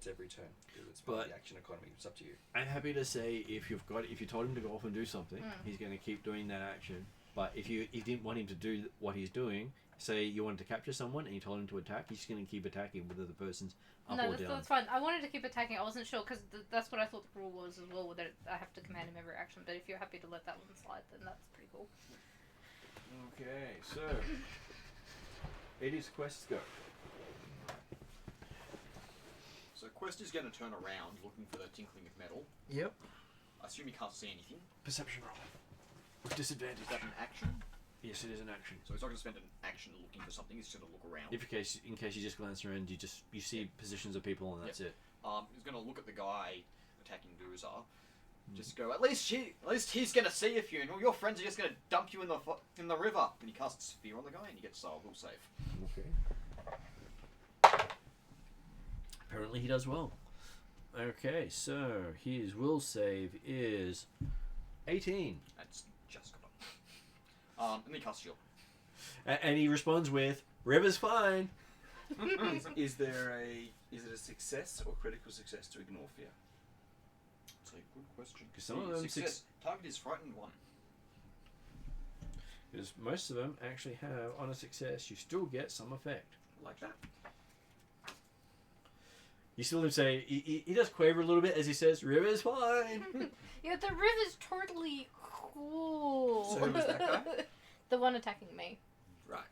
S4: every turn. It's part of
S1: But-
S4: the action economy. It's up to you.
S1: I'm happy to say if you told him to go off and do something, he's going to keep doing that action. But if you didn't want him to do what he's doing, say you wanted to capture someone and you told him to attack, he's just going to keep attacking whether the person's up
S3: No,
S1: or down.
S3: that's fine. I wanted to keep attacking. I wasn't sure because that's what I thought the rule was as well. That I have to command him every action. But if you're happy to let that one slide, then that's pretty cool.
S1: Okay, so it is Quest's go.
S5: So Quest is going to turn around looking for the tinkling of metal.
S1: Yep.
S5: I assume he can't see anything.
S1: Perception roll. With disadvantage.
S5: Is that an action?
S1: Yes, it is an action.
S5: So he's not going to spend an action looking for something. He's just going to look around.
S1: In case you just glance around, you see positions of people and that's it.
S5: He's going to look at the guy attacking Duza. Just go. At least he's going to see a few, and all your friends are just going to dump you in the river. And he casts fear on the guy, and he gets will save.
S1: Okay. Apparently he does well. Okay, so his will save is 18.
S5: That's just got and he casts shield.
S1: And he responds with, "River's fine."
S4: Is it a success or critical success to ignore fear?
S5: That's a good question.
S1: 'Cause some of them
S5: success. Target is frightened 1.
S1: Because most of them actually have, on a success, you still get some effect.
S4: Like that?
S1: You still say he does quaver a little bit as he says, "River's fine."
S3: Yeah, the river's totally cool.
S2: So who was that guy?
S3: The one attacking me.
S2: Right.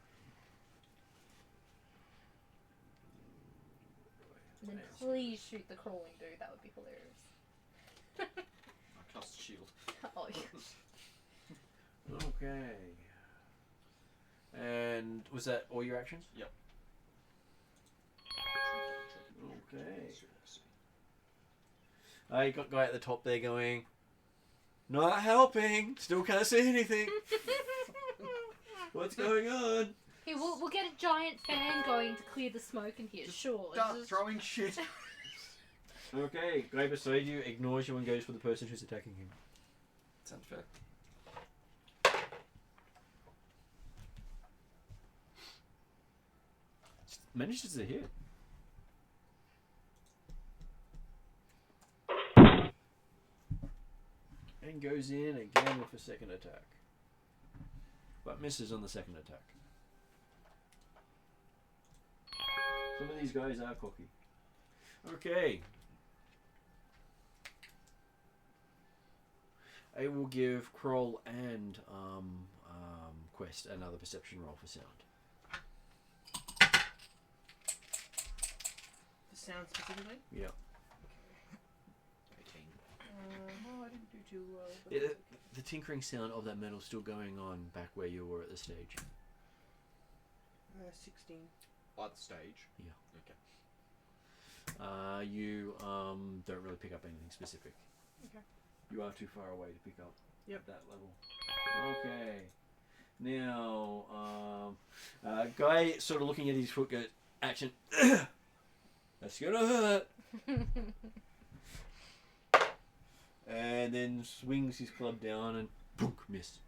S3: And then please shoot the crawling dude. That would be hilarious.
S5: I cast a shield.
S3: Oh, yeah.
S1: Okay. And was that all your actions?
S5: Yep.
S1: Okay. I got guy at the top there going, "Not helping. Still can't see anything. What's going on?"
S3: Hey, we'll get a giant fan going to clear the smoke in here. Sure.
S5: Start
S3: Just-
S5: throwing shit.
S1: Okay, guy beside you ignores you and goes for the person who's attacking him.
S4: Sounds fair.
S1: Manages to hit. And goes in again with a second attack. But misses on the second attack. Some of these guys are cocky. Okay. I will give Kroll and Quest another perception roll for sound.
S6: The sound specifically?
S1: Yeah.
S5: 18.
S6: Oh, I didn't do too well. But
S1: Yeah,
S6: that's okay.
S1: the tinkering sound of that metal still going on back where you were at the stage.
S6: 16.
S5: By the stage.
S1: Yeah.
S5: Okay.
S1: You don't really pick up anything specific.
S6: Okay.
S1: You are too far away to pick up
S6: Yep.
S1: that level. Okay. Now, guy sort of looking at his foot goes, action. That's gonna hurt. And then swings his club down and boom, miss.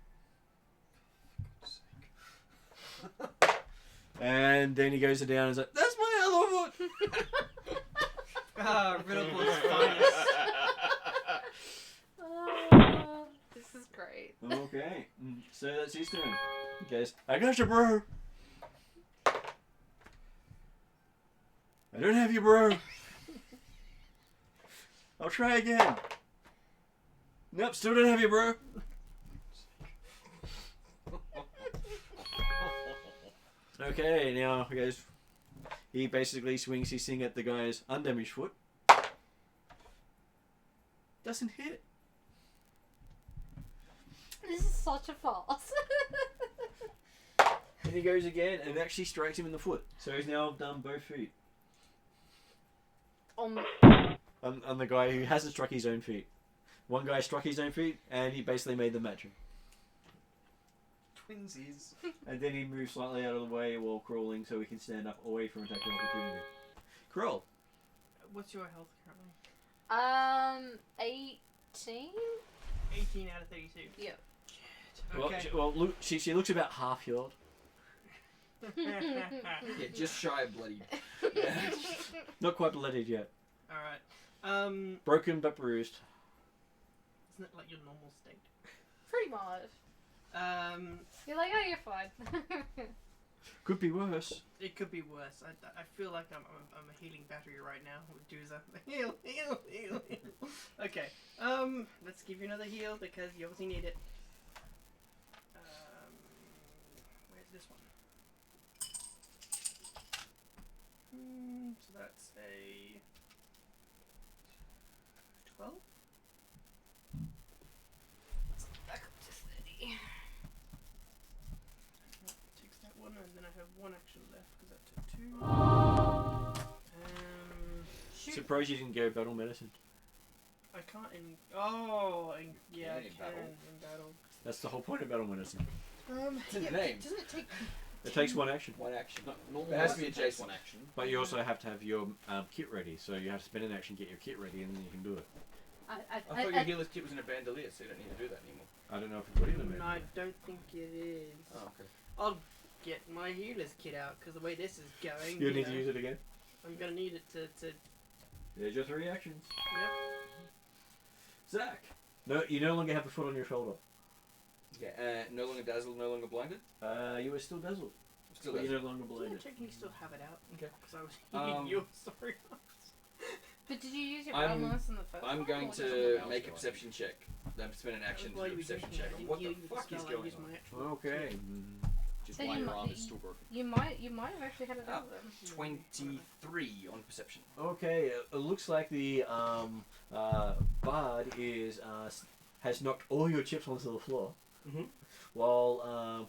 S1: And then he goes down and is like, "That's my other foot."
S6: Ah, Runelords finest.
S3: This is great.
S1: Okay, so that's his turn. He goes, "I got you, bro. I don't have you, bro. I'll try again. Nope, still don't have you, bro." Okay, now he goes. He basically swings his thing at the guy's undamaged foot. Doesn't hit.
S3: This is such a farce.
S1: And he goes again and actually strikes him in the foot. So he's now done both feet. On the guy who hasn't struck his own feet. One guy struck his own feet and he basically made them match him.
S5: Twinsies.
S1: And then he moves slightly out of the way while crawling so he can stand up away from attacking opportunity. Crawl.
S6: What's your health currently?
S3: 18?
S6: 18 out of 32.
S3: Yep.
S6: Okay.
S1: Well, look, she looks about half healed.
S4: Yeah, just shy of bloody.
S1: Not quite bloodied yet.
S6: Alright.
S1: Broken but bruised.
S6: Isn't it like your normal state?
S3: Pretty much. You're like, oh, you're fine.
S1: Could be worse.
S6: It could be worse. I feel like I'm a healing battery right now with Dooza. Heal, heal, heal, heal. Okay. Let's give you another heal because you obviously need it. Where's this one? So that's a 12.
S3: Back up to 30.
S6: That takes that one, and then I have one action left because that took 2.
S3: Shoot.
S1: Surprised you didn't go battle medicine.
S6: I can't in. Oh, yeah, I
S4: In
S6: can
S4: battle.
S6: in battle.
S1: That's the whole point of battle medicine.
S4: It's in the name.
S6: Doesn't it take?
S1: It takes one action.
S4: One action.
S5: Normal
S4: It has to be
S5: takes
S4: adjacent.
S5: one action.
S1: But you also have to have your kit ready, so you have to spend an action, get your kit ready, and then you can do it.
S4: I thought your healer's kit was in a bandolier, so you don't need to do that anymore.
S1: I don't know if you've got it in
S6: No, I don't think it is.
S4: Oh, okay.
S6: I'll get my healer's kit out because the way this is going,
S1: You need
S6: know,
S1: to use it again?
S6: I'm gonna need it to.
S1: There's your 3 actions.
S6: Yep.
S1: Zach! No, you no longer have the foot on your shoulder.
S4: Okay, no longer dazzled, no longer blinded?
S1: You were still dazzled.
S4: Still
S1: But
S4: dazzled.
S1: you're no longer
S6: Yeah,
S1: blinded.
S6: technically still have it out.
S4: Okay.
S6: Because I was healing your story.
S3: But did you use your
S4: I'm-
S3: bonus in the first
S4: I'm
S3: one,
S4: going
S3: or
S4: to
S5: else
S4: make a
S5: go on.
S4: perception check. Spend an action to
S6: While
S4: do a
S6: you were
S4: perception
S6: drinking,
S4: check.
S6: I didn't
S4: What
S6: hear
S4: the
S6: you
S4: fuck
S6: spell,
S4: is
S6: I
S4: going
S6: used
S4: on?
S6: my actual
S1: Okay.
S5: Just
S3: So
S5: why
S3: you
S5: your
S3: might-
S5: arm is still broken.
S3: You might have actually had it out then.
S4: 23 on perception.
S1: Okay, it looks like the bard is has knocked all your chips onto the floor,
S4: Mhm.
S1: while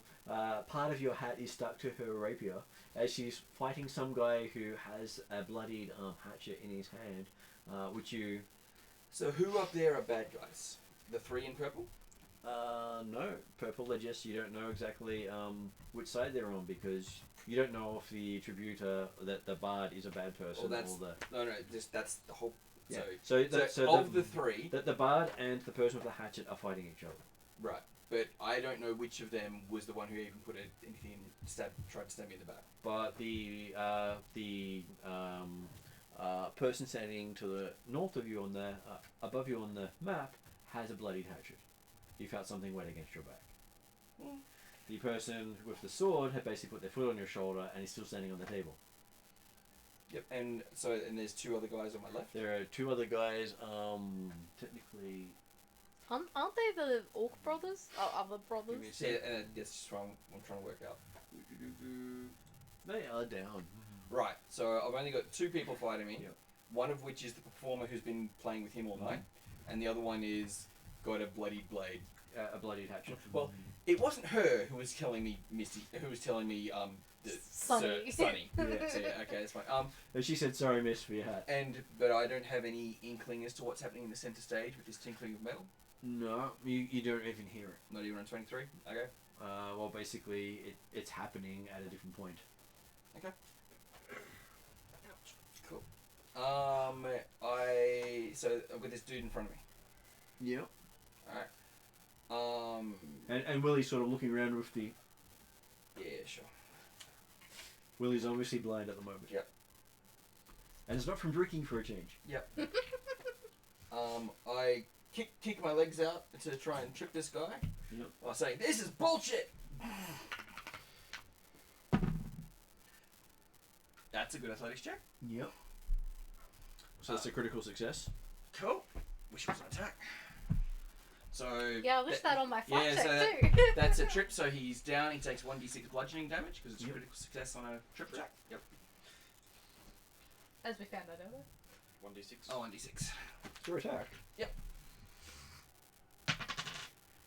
S1: part of your hat is stuck to her rapier as she's fighting some guy who has a bloodied hatchet in his hand, which you.
S4: So who up there are bad guys? The three in purple?
S1: No, purple. They're just you don't know exactly which side they're on because you don't know if the tributor that the bard is a bad person
S4: that's-
S1: or the.
S4: No, that's the whole.
S1: Yeah.
S4: So,
S1: So
S4: of the three,
S1: the bard and the person with the hatchet are fighting each other.
S4: right? But I don't know which of them was the one who even put anything tried to stab me in the back.
S1: But the person standing to the north of you on the above you on the map has a bloodied hatchet. You felt something wet against your back.
S4: Mm.
S1: The person with the sword had basically put their foot on your shoulder and is still standing on the table.
S4: Yep. And there's two other guys on my left.
S1: There are two other guys. Technically,
S3: Aren't they the Orc brothers? Or other brothers?
S4: Yeah, that's just what I'm trying to work out.
S1: they are down.
S4: Right. So I've only got two people fighting me.
S1: Yep.
S4: One of which is the performer who's been playing with him all night, and the other one is got a bloodied blade.
S1: A bloodied hatchet.
S4: Well, it wasn't her who was telling me Misty. Who was telling me
S3: Sunny.
S4: Sunny.
S1: Yeah.
S4: So yeah, okay, that's fine.
S1: And she said, "Sorry, miss, for your hat."
S4: But I don't have any inkling as to what's happening in the center stage with this tinkling of metal.
S1: No, you don't even hear it.
S4: Not even on 23. Okay.
S1: Well, basically, it's happening at a different point.
S4: Cool. So I've got this dude in front of me.
S1: Yep.
S4: Alright.
S1: And Willie's sort of looking around with the.
S4: Yeah, sure.
S1: Willie's obviously blind at the moment.
S4: Yep.
S1: And it's not from drinking for a change.
S4: I kick my legs out to try and trip this guy.
S1: Yep.
S4: While saying, "This is bullshit." That's a good athletics check.
S1: Yep. So that's a critical success.
S4: Cool. Wish it was an attack. So
S3: Yeah, I wish that on my flat
S4: yeah,
S3: check
S4: so
S3: too.
S4: that's a trip. So he's down. He takes 1d6 bludgeoning damage because it's a
S1: Yep.
S4: critical success on a trip check. Yep.
S3: As we found out earlier.
S5: 1d6.
S4: Oh, 1d6.
S1: It's your attack.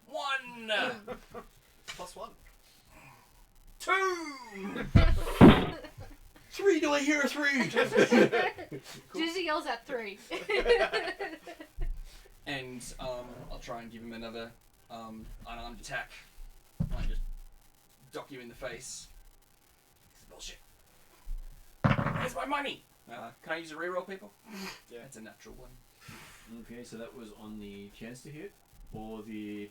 S4: 1,
S5: +1.
S4: 2.
S1: 3, do I hear a 3?
S3: Juicy yells at 3.
S4: And I'll try and give him another unarmed attack. I just dock you in the face. This is bullshit. Where's my money? Can I use a reroll, people?
S5: Yeah.
S4: That's a natural one.
S1: Okay, so that was on the chance to hit, or the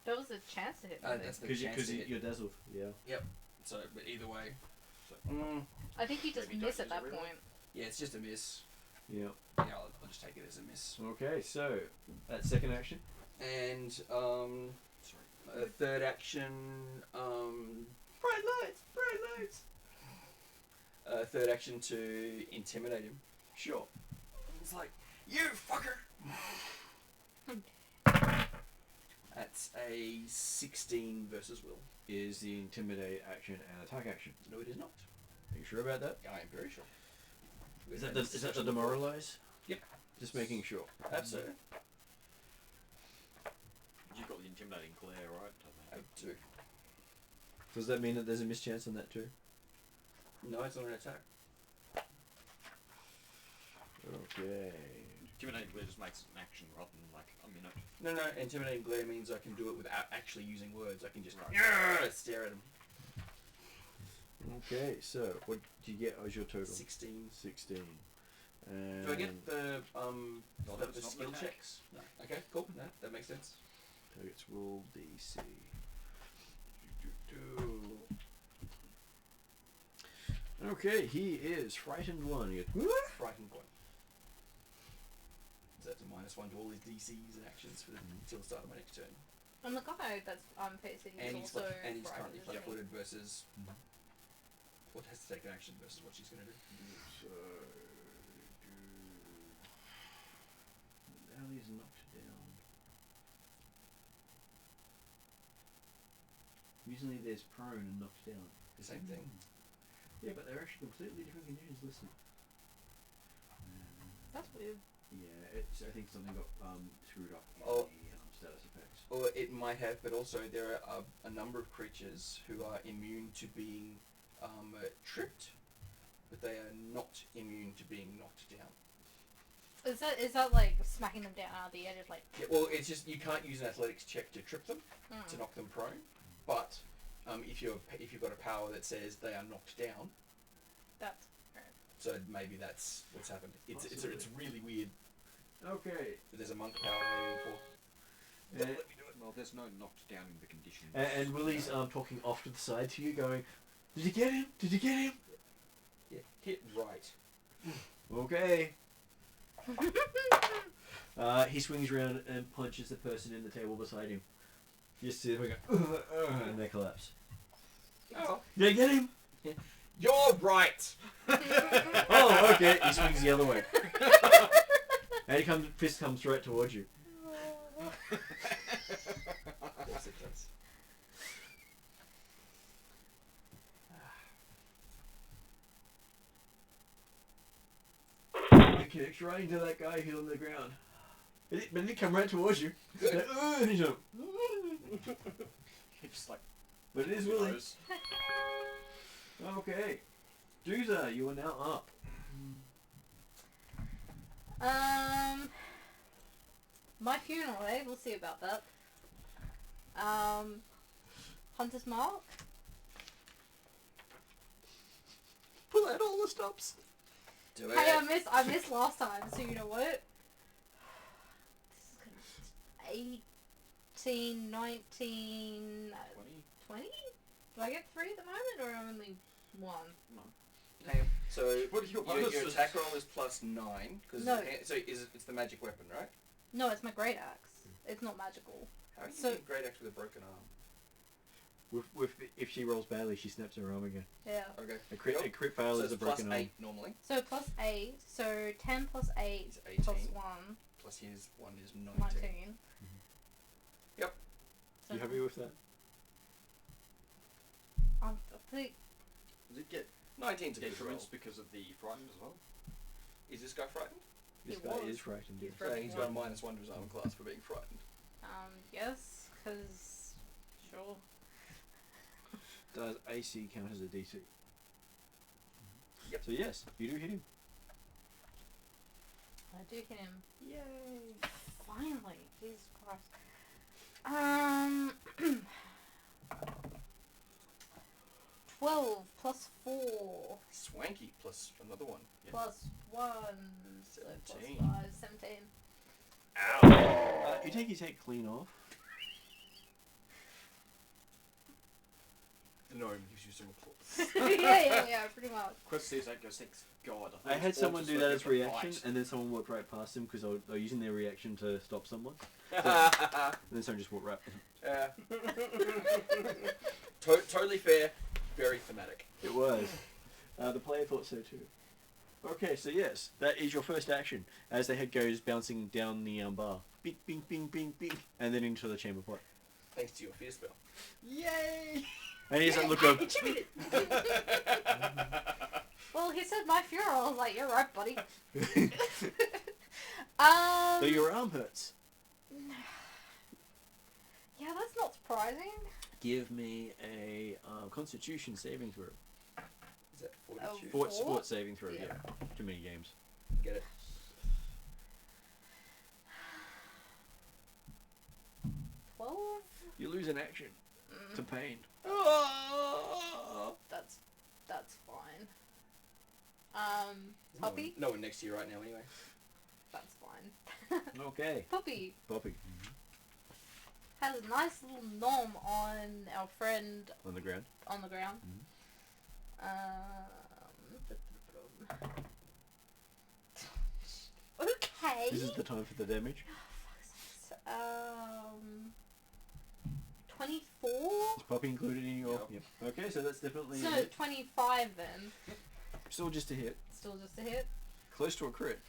S3: That was a chance to hit me.
S4: That's the chance
S1: because
S4: to hit.
S1: you're dazzled. Yeah.
S4: So, but either way. So,
S3: I think you just
S5: Maybe
S3: miss
S5: don't
S3: at
S5: use
S3: that
S5: a reroll.
S3: point.
S4: yeah, it's just a miss.
S1: Yeah.
S4: Yeah, I'll just take it as a miss.
S1: Okay, so that's second action.
S4: And
S5: Sorry.
S4: a third action. Bright lights. Third action to intimidate him.
S1: Sure.
S4: It's like, you fucker. That's a 16 versus will.
S1: Is the intimidate action and attack action?
S4: No, it is not.
S1: Are you sure about that?
S4: I am very sure.
S1: Is that the demoralize?
S4: Yep.
S1: Just making sure.
S4: Absolutely.
S5: You've got the intimidating glare, right?
S4: I do.
S1: Does that mean that there's a mischance on that too?
S4: No, it's not an attack.
S1: Okay.
S5: Intimidating glare just makes an action rather than like a minute.
S4: No, intimidating glare means I can do it without actually using words. I can just stare at him.
S1: Okay, so what do you get as your total?
S4: 16.
S1: 16. And
S4: Do I get the
S5: No,
S4: the
S5: that's not
S4: skill
S5: an attack.
S4: checks? No. Okay, cool. No, that makes sense.
S1: targets roll DC. Okay, he is frightened one. You get
S4: Frightened one. So that's a -1 to all his DCs and actions for until the start of my next turn.
S3: And the guy that's I'm facing is
S4: And he's
S3: also
S4: currently
S3: frightened, isn't he?
S4: flat-footed versus what has to take an action versus what she's going to do.
S1: So,
S7: hell is knocked down? Usually there's prone and knocked down.
S4: The same thing.
S7: Yeah, but they're actually completely different conditions listed.
S3: That's weird.
S7: Yeah, I think something got screwed up in
S4: Oh.
S7: the status effects.
S4: Or it might have, but also there are a number of creatures who are immune to being tripped, but they are not immune to being knocked down.
S3: Is that like smacking them down out of the edge of like?
S4: Yeah, well, it's just you can't use an athletics check to trip them, to knock them prone. But if you've got a power that says they are knocked down,
S3: That's
S4: so maybe that's what's happened. It's really weird.
S7: Okay.
S4: But there's a monk power waiting for.
S7: Uh,
S5: Well, there's no knocked down in the condition.
S7: and Willie's talking off to the side to you, going, "Did you get him? Did you get him?"
S4: Yeah, hit right.
S7: Okay. He swings around and punches the person in the table beside him. You see them go, and they collapse.
S4: Oh,
S7: Did I get him?
S4: you're right.
S7: Oh, okay. He swings the other way. And fist comes right towards you.
S4: Yes, it does.
S7: It connects right into that guy who's on the ground. But it did come right towards you.
S4: Good.
S7: And he's like,
S5: He just like
S7: but it is Willie.
S5: throws.
S7: Okay. Dooza, you are now up.
S3: My funeral, eh? We'll see about that. Hunter's Mark.
S7: Pull out all the stops.
S4: Do
S3: Hey,
S4: it.
S3: I missed last time, so you know what? This is gonna 18, 19, 20? Do I get 3 at the moment, or only 1?
S4: Hang on. So
S5: What are your
S4: your
S5: bonuses?
S4: attack roll is +9 because
S3: No.
S4: it's the magic weapon, right?
S3: No, it's my great axe. It's not magical.
S4: How are you
S3: So-
S4: getting great axe with a broken arm?
S7: If she rolls badly, she snaps her arm again.
S3: Yeah.
S4: Okay.
S7: A crit fail
S4: So
S7: is
S4: it's
S7: a broken arm.
S4: +8 normally.
S3: So plus 8, so 10 plus 8
S4: It's 18.
S3: plus 1,
S4: Plus his one is 19.
S3: 19.
S4: Yep.
S3: So
S7: You happy with that?
S3: I think
S5: Does it get
S4: 19's a good roll.
S5: detriments because of the frightened as well?
S4: Is this guy frightened?
S7: This
S3: He
S7: guy
S3: was.
S7: is frightened.
S3: He's
S7: Yes.
S4: So he's got a
S3: One.
S4: -1 to his armor class for being frightened.
S3: yes, because sure.
S7: Does AC count as a DC?
S4: Yep.
S7: So yes, you do hit him.
S3: I do hit him.
S4: Yay!
S3: Finally, Jesus Christ. 12 plus 4
S4: Swanky plus another one. Yeah.
S3: plus 1, so plus
S4: 17.
S3: 5, 17.
S4: Ow!
S7: You take his head clean off.
S4: The gnome gives you some claws.
S3: yeah, pretty much.
S5: Quest sees that goes, thanks God.
S7: I had
S5: thought
S7: someone
S5: orcs
S7: do
S5: were
S7: that
S5: looking
S7: as
S5: for
S7: reaction,
S5: fight.
S7: and then someone walked right past him because they were using their reaction to stop someone. And then someone just walked right past him.
S4: Yeah. Totally fair. Very thematic.
S7: It was. The player thought so too. Okay, so yes, that is your first action as the head goes bouncing down the bar. Bing, bing, bing, bing, bing, and then into the chamber pot.
S4: Thanks to your fear spell.
S7: Yay! And he's that look of.
S3: Well, he said my funeral. I was like, you're right, buddy.
S7: So your arm hurts.
S3: Yeah, that's not surprising.
S7: Give me a Constitution saving throw.
S4: Is that
S3: Oh.
S4: 42?
S7: Sport saving throw.
S3: Yeah.
S7: Yeah. Too many games.
S4: Get it?
S3: 12?
S7: You lose an action to pain.
S3: That's fine. Puppy?
S4: No one next to you right now, anyway.
S3: That's fine.
S7: Okay.
S3: Puppy
S7: Poppy.
S3: has a nice little nom on our friend
S7: On the ground.
S3: on the ground. Okay.
S7: This is the time for the damage.
S3: 24?
S7: Is Poppy included in your...
S4: Yep.
S7: Okay, so that's definitely...
S3: So 25 then.
S7: Still just a hit.
S3: Still just a hit.
S7: Close to a crit.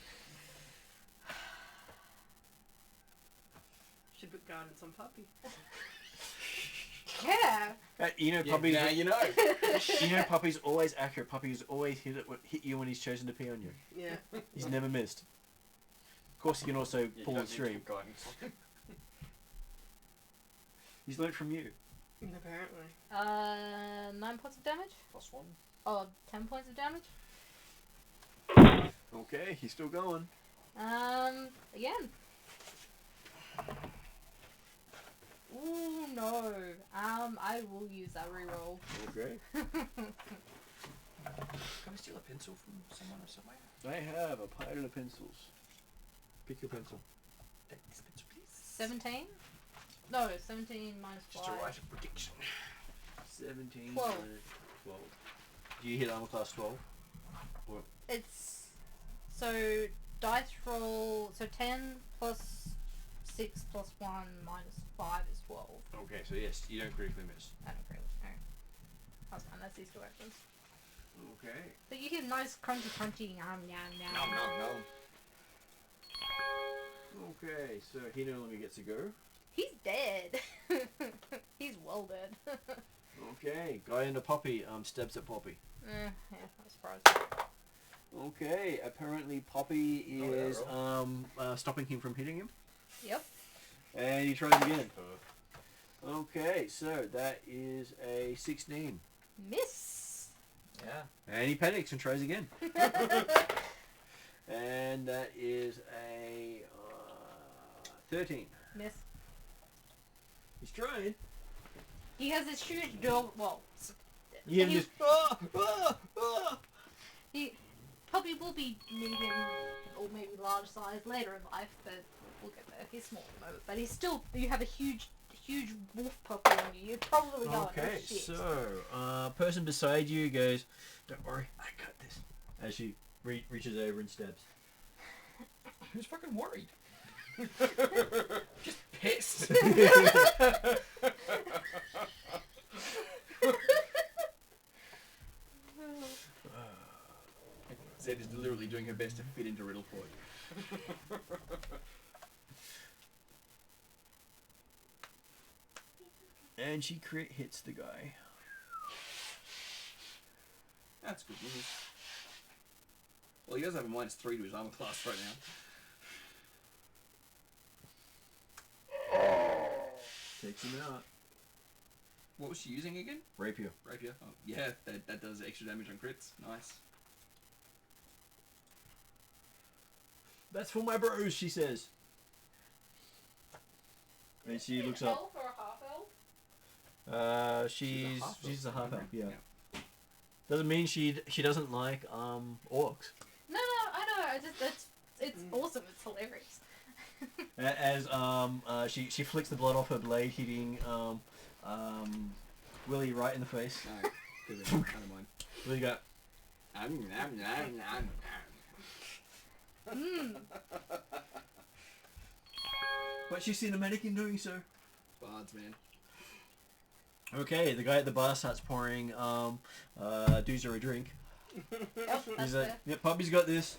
S6: should put guidance on Puppy.
S3: Yeah.
S7: You know,
S4: Yeah,
S7: Puppy's
S4: now you know.
S7: you know, Puppy's always accurate. Puppy's always hit you when he's chosen to pee on you.
S6: Yeah.
S7: He's never missed. Of course, he can also
S5: Yeah,
S7: pull
S5: you
S7: the
S5: don't need
S7: string.
S5: to guidance on him.
S7: He's learned from you.
S6: Apparently.
S3: 9 points of damage.
S5: +1.
S3: Oh, 10 points of damage.
S7: Okay, he's still going.
S3: Again. Ooh, no. I will use that reroll.
S7: Okay.
S4: Can I steal a pencil from someone or somewhere?
S7: I have a pile of pencils. Pick your pencil.
S4: Take this pencil, please.
S3: 17? No, 17 minus 5.
S4: Just to write a prediction.
S7: 17.
S3: 12.
S7: 12. Do you hit armor class 12?
S3: It's... So, dice roll... So 10 plus 6 plus 1 minus 5 is 12.
S7: Okay, so yes, you don't critically miss.
S3: I don't really know. That's fine, that's these two actions.
S7: Okay.
S3: But you hear nice crunchy yum yum
S4: No, no, no.
S7: Okay, so he no longer gets to go.
S3: He's dead. He's well dead.
S7: Okay, guy into Poppy stabs at Poppy.
S3: Yeah, I'm surprised.
S7: Okay, apparently Poppy is stopping him from hitting him.
S3: Yep.
S7: And he tries again. Okay, so that is a 16.
S3: Miss.
S2: Yeah.
S7: And he panics and tries again. And that is a 13.
S3: Miss.
S7: He's trying.
S3: He has this huge dog. Well,
S7: You hear
S3: he-
S7: him just
S3: he probably will be medium or maybe large size later in life, but we'll get there. He's small at the moment, but he's still. You have a huge wolf puppy on you. You're probably going.
S7: Okay,
S3: Oh, shit.
S7: so person beside you goes, "Don't worry, I got this." As she reaches over and stabs.
S4: Who's fucking worried? Just pissed. Zed is literally doing her best to fit into Riddle for you.
S7: And she crit hits the guy.
S4: That's good news. Well, he does have a -3 to his armor class right now.
S7: Takes him out.
S4: What was she using again?
S7: Rapier.
S4: Rapier. Oh, yeah, that does extra damage on crits. Nice.
S7: That's for my bros, she says. And she looks up.
S3: Elf or a half elf?
S7: She's a half elf, yeah.
S4: Yeah.
S7: Doesn't mean she doesn't like orcs.
S3: No, I know. I just it's awesome. It's hilarious.
S7: As she flicks the blood off her blade, hitting Willie right in the face.
S4: No, good. I don't mind.
S7: Willie got. But she's cinematic in doing so.
S4: Bards, man.
S7: Okay, the guy at the bar starts pouring Doozer a drink.
S3: Yep, that's
S7: He's like,
S3: fair.
S7: "Yep, Puppy's got this.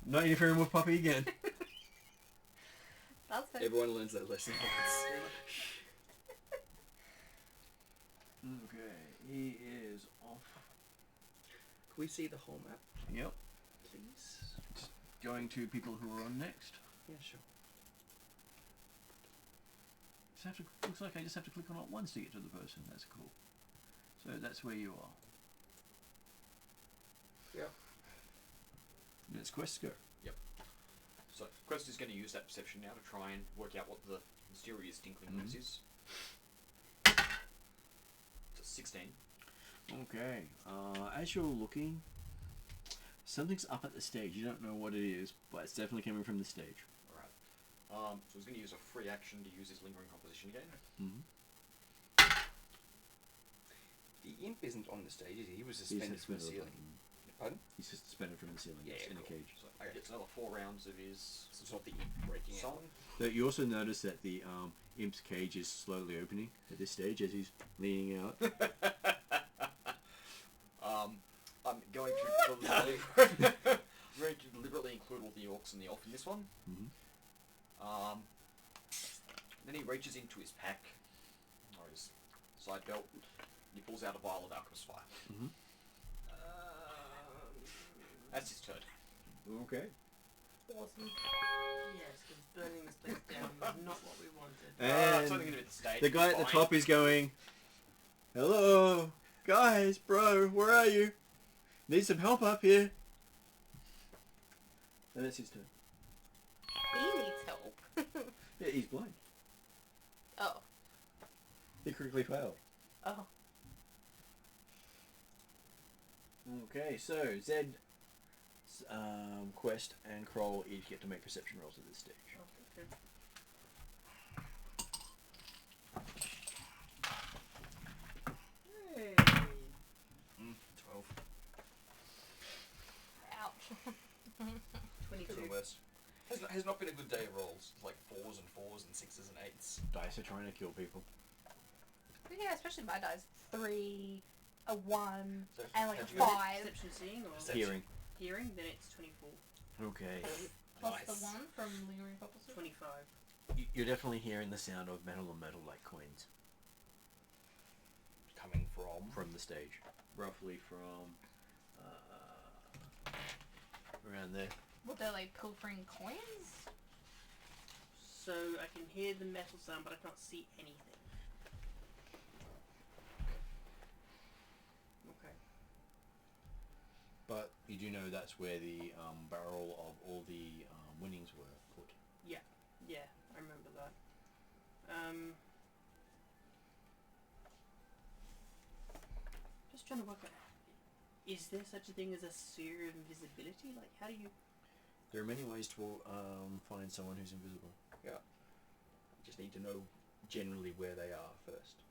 S7: Not interfering with Puppy again."
S3: That's fair.
S4: Everyone learns that lesson once.
S7: Okay, he is off.
S4: Can we see the whole map,
S7: Yep.
S4: please?
S7: Going to people who are on next.
S4: Yeah, sure.
S7: Looks like I just have to click on it once to get to the person. That's cool. So that's where you are.
S4: Yeah.
S7: Let's quest go.
S5: So Quest is going to use that perception now to try and work out what the mysterious tinkling noise is. So 16.
S7: Okay. As you're looking, something's up at the stage. You don't know what it is, but it's definitely coming from the stage.
S5: Alright. So he's going to use a free action to use his lingering composition again.
S7: Mm-hmm.
S4: The imp isn't on the stage, is he? He was suspended from the ceiling. Pardon?
S7: He's just suspended from the ceiling.
S4: Yeah,
S7: It's in a
S4: cool.
S7: cage.
S5: So he gets another 4 rounds of his
S4: So it's not the imp breaking
S5: song.
S4: out.
S7: So you also notice that the imp's cage is slowly opening at this stage as he's leaning out.
S5: I'm going to deliberately include all the orcs and the elf in this one.
S7: Mhm.
S5: Then he reaches into his pack, or his side belt, and he pulls out a vial of alchemist fire.
S7: Mhm.
S5: That's his turn.
S7: Okay.
S3: Awesome.
S6: Yes, because burning this place down was not what we wanted.
S5: It's
S7: And
S5: only going to be the stage.
S7: the guy at the
S5: Fine.
S7: top is going, "Hello, guys, bro, where are you? Need some help up here." And that's his turn.
S3: He needs help.
S7: Yeah, he's blind.
S3: Oh.
S7: He critically failed.
S3: Oh.
S7: Okay, so Zed, Quest, and Kroll each get to make perception rolls at this stage.
S6: Okay. Hey.
S4: 12.
S3: Ouch.
S6: 22.
S4: Could be worse. Has not been a good day of rolls. It's like 4s and 6s and 8s.
S7: Dice are trying to kill people.
S3: Yeah, especially my dice. 3, a 1,
S4: So
S3: and like a
S4: how'd you go?
S3: 5.
S6: Perception seeing or
S4: Perception.
S7: Hearing.
S6: hearing, then it's 24.
S7: Okay.
S3: Plus
S4: Nice.
S3: the 1 from lingering purposes.
S6: 25.
S7: You're definitely hearing the sound of metal on metal like coins
S4: Coming
S7: from the stage. Roughly from around there.
S3: What, they're like pilfering coins?
S6: So I can hear the metal sound, but I can't see anything. Okay.
S7: But you do know that's where the barrel of all the winnings were put.
S6: Yeah, I remember that. Just trying to work out. Is there such a thing as a sphere of invisibility? Like, how do you...
S7: There are many ways to find someone who's invisible.
S4: Yeah. Just need to know generally where they are first.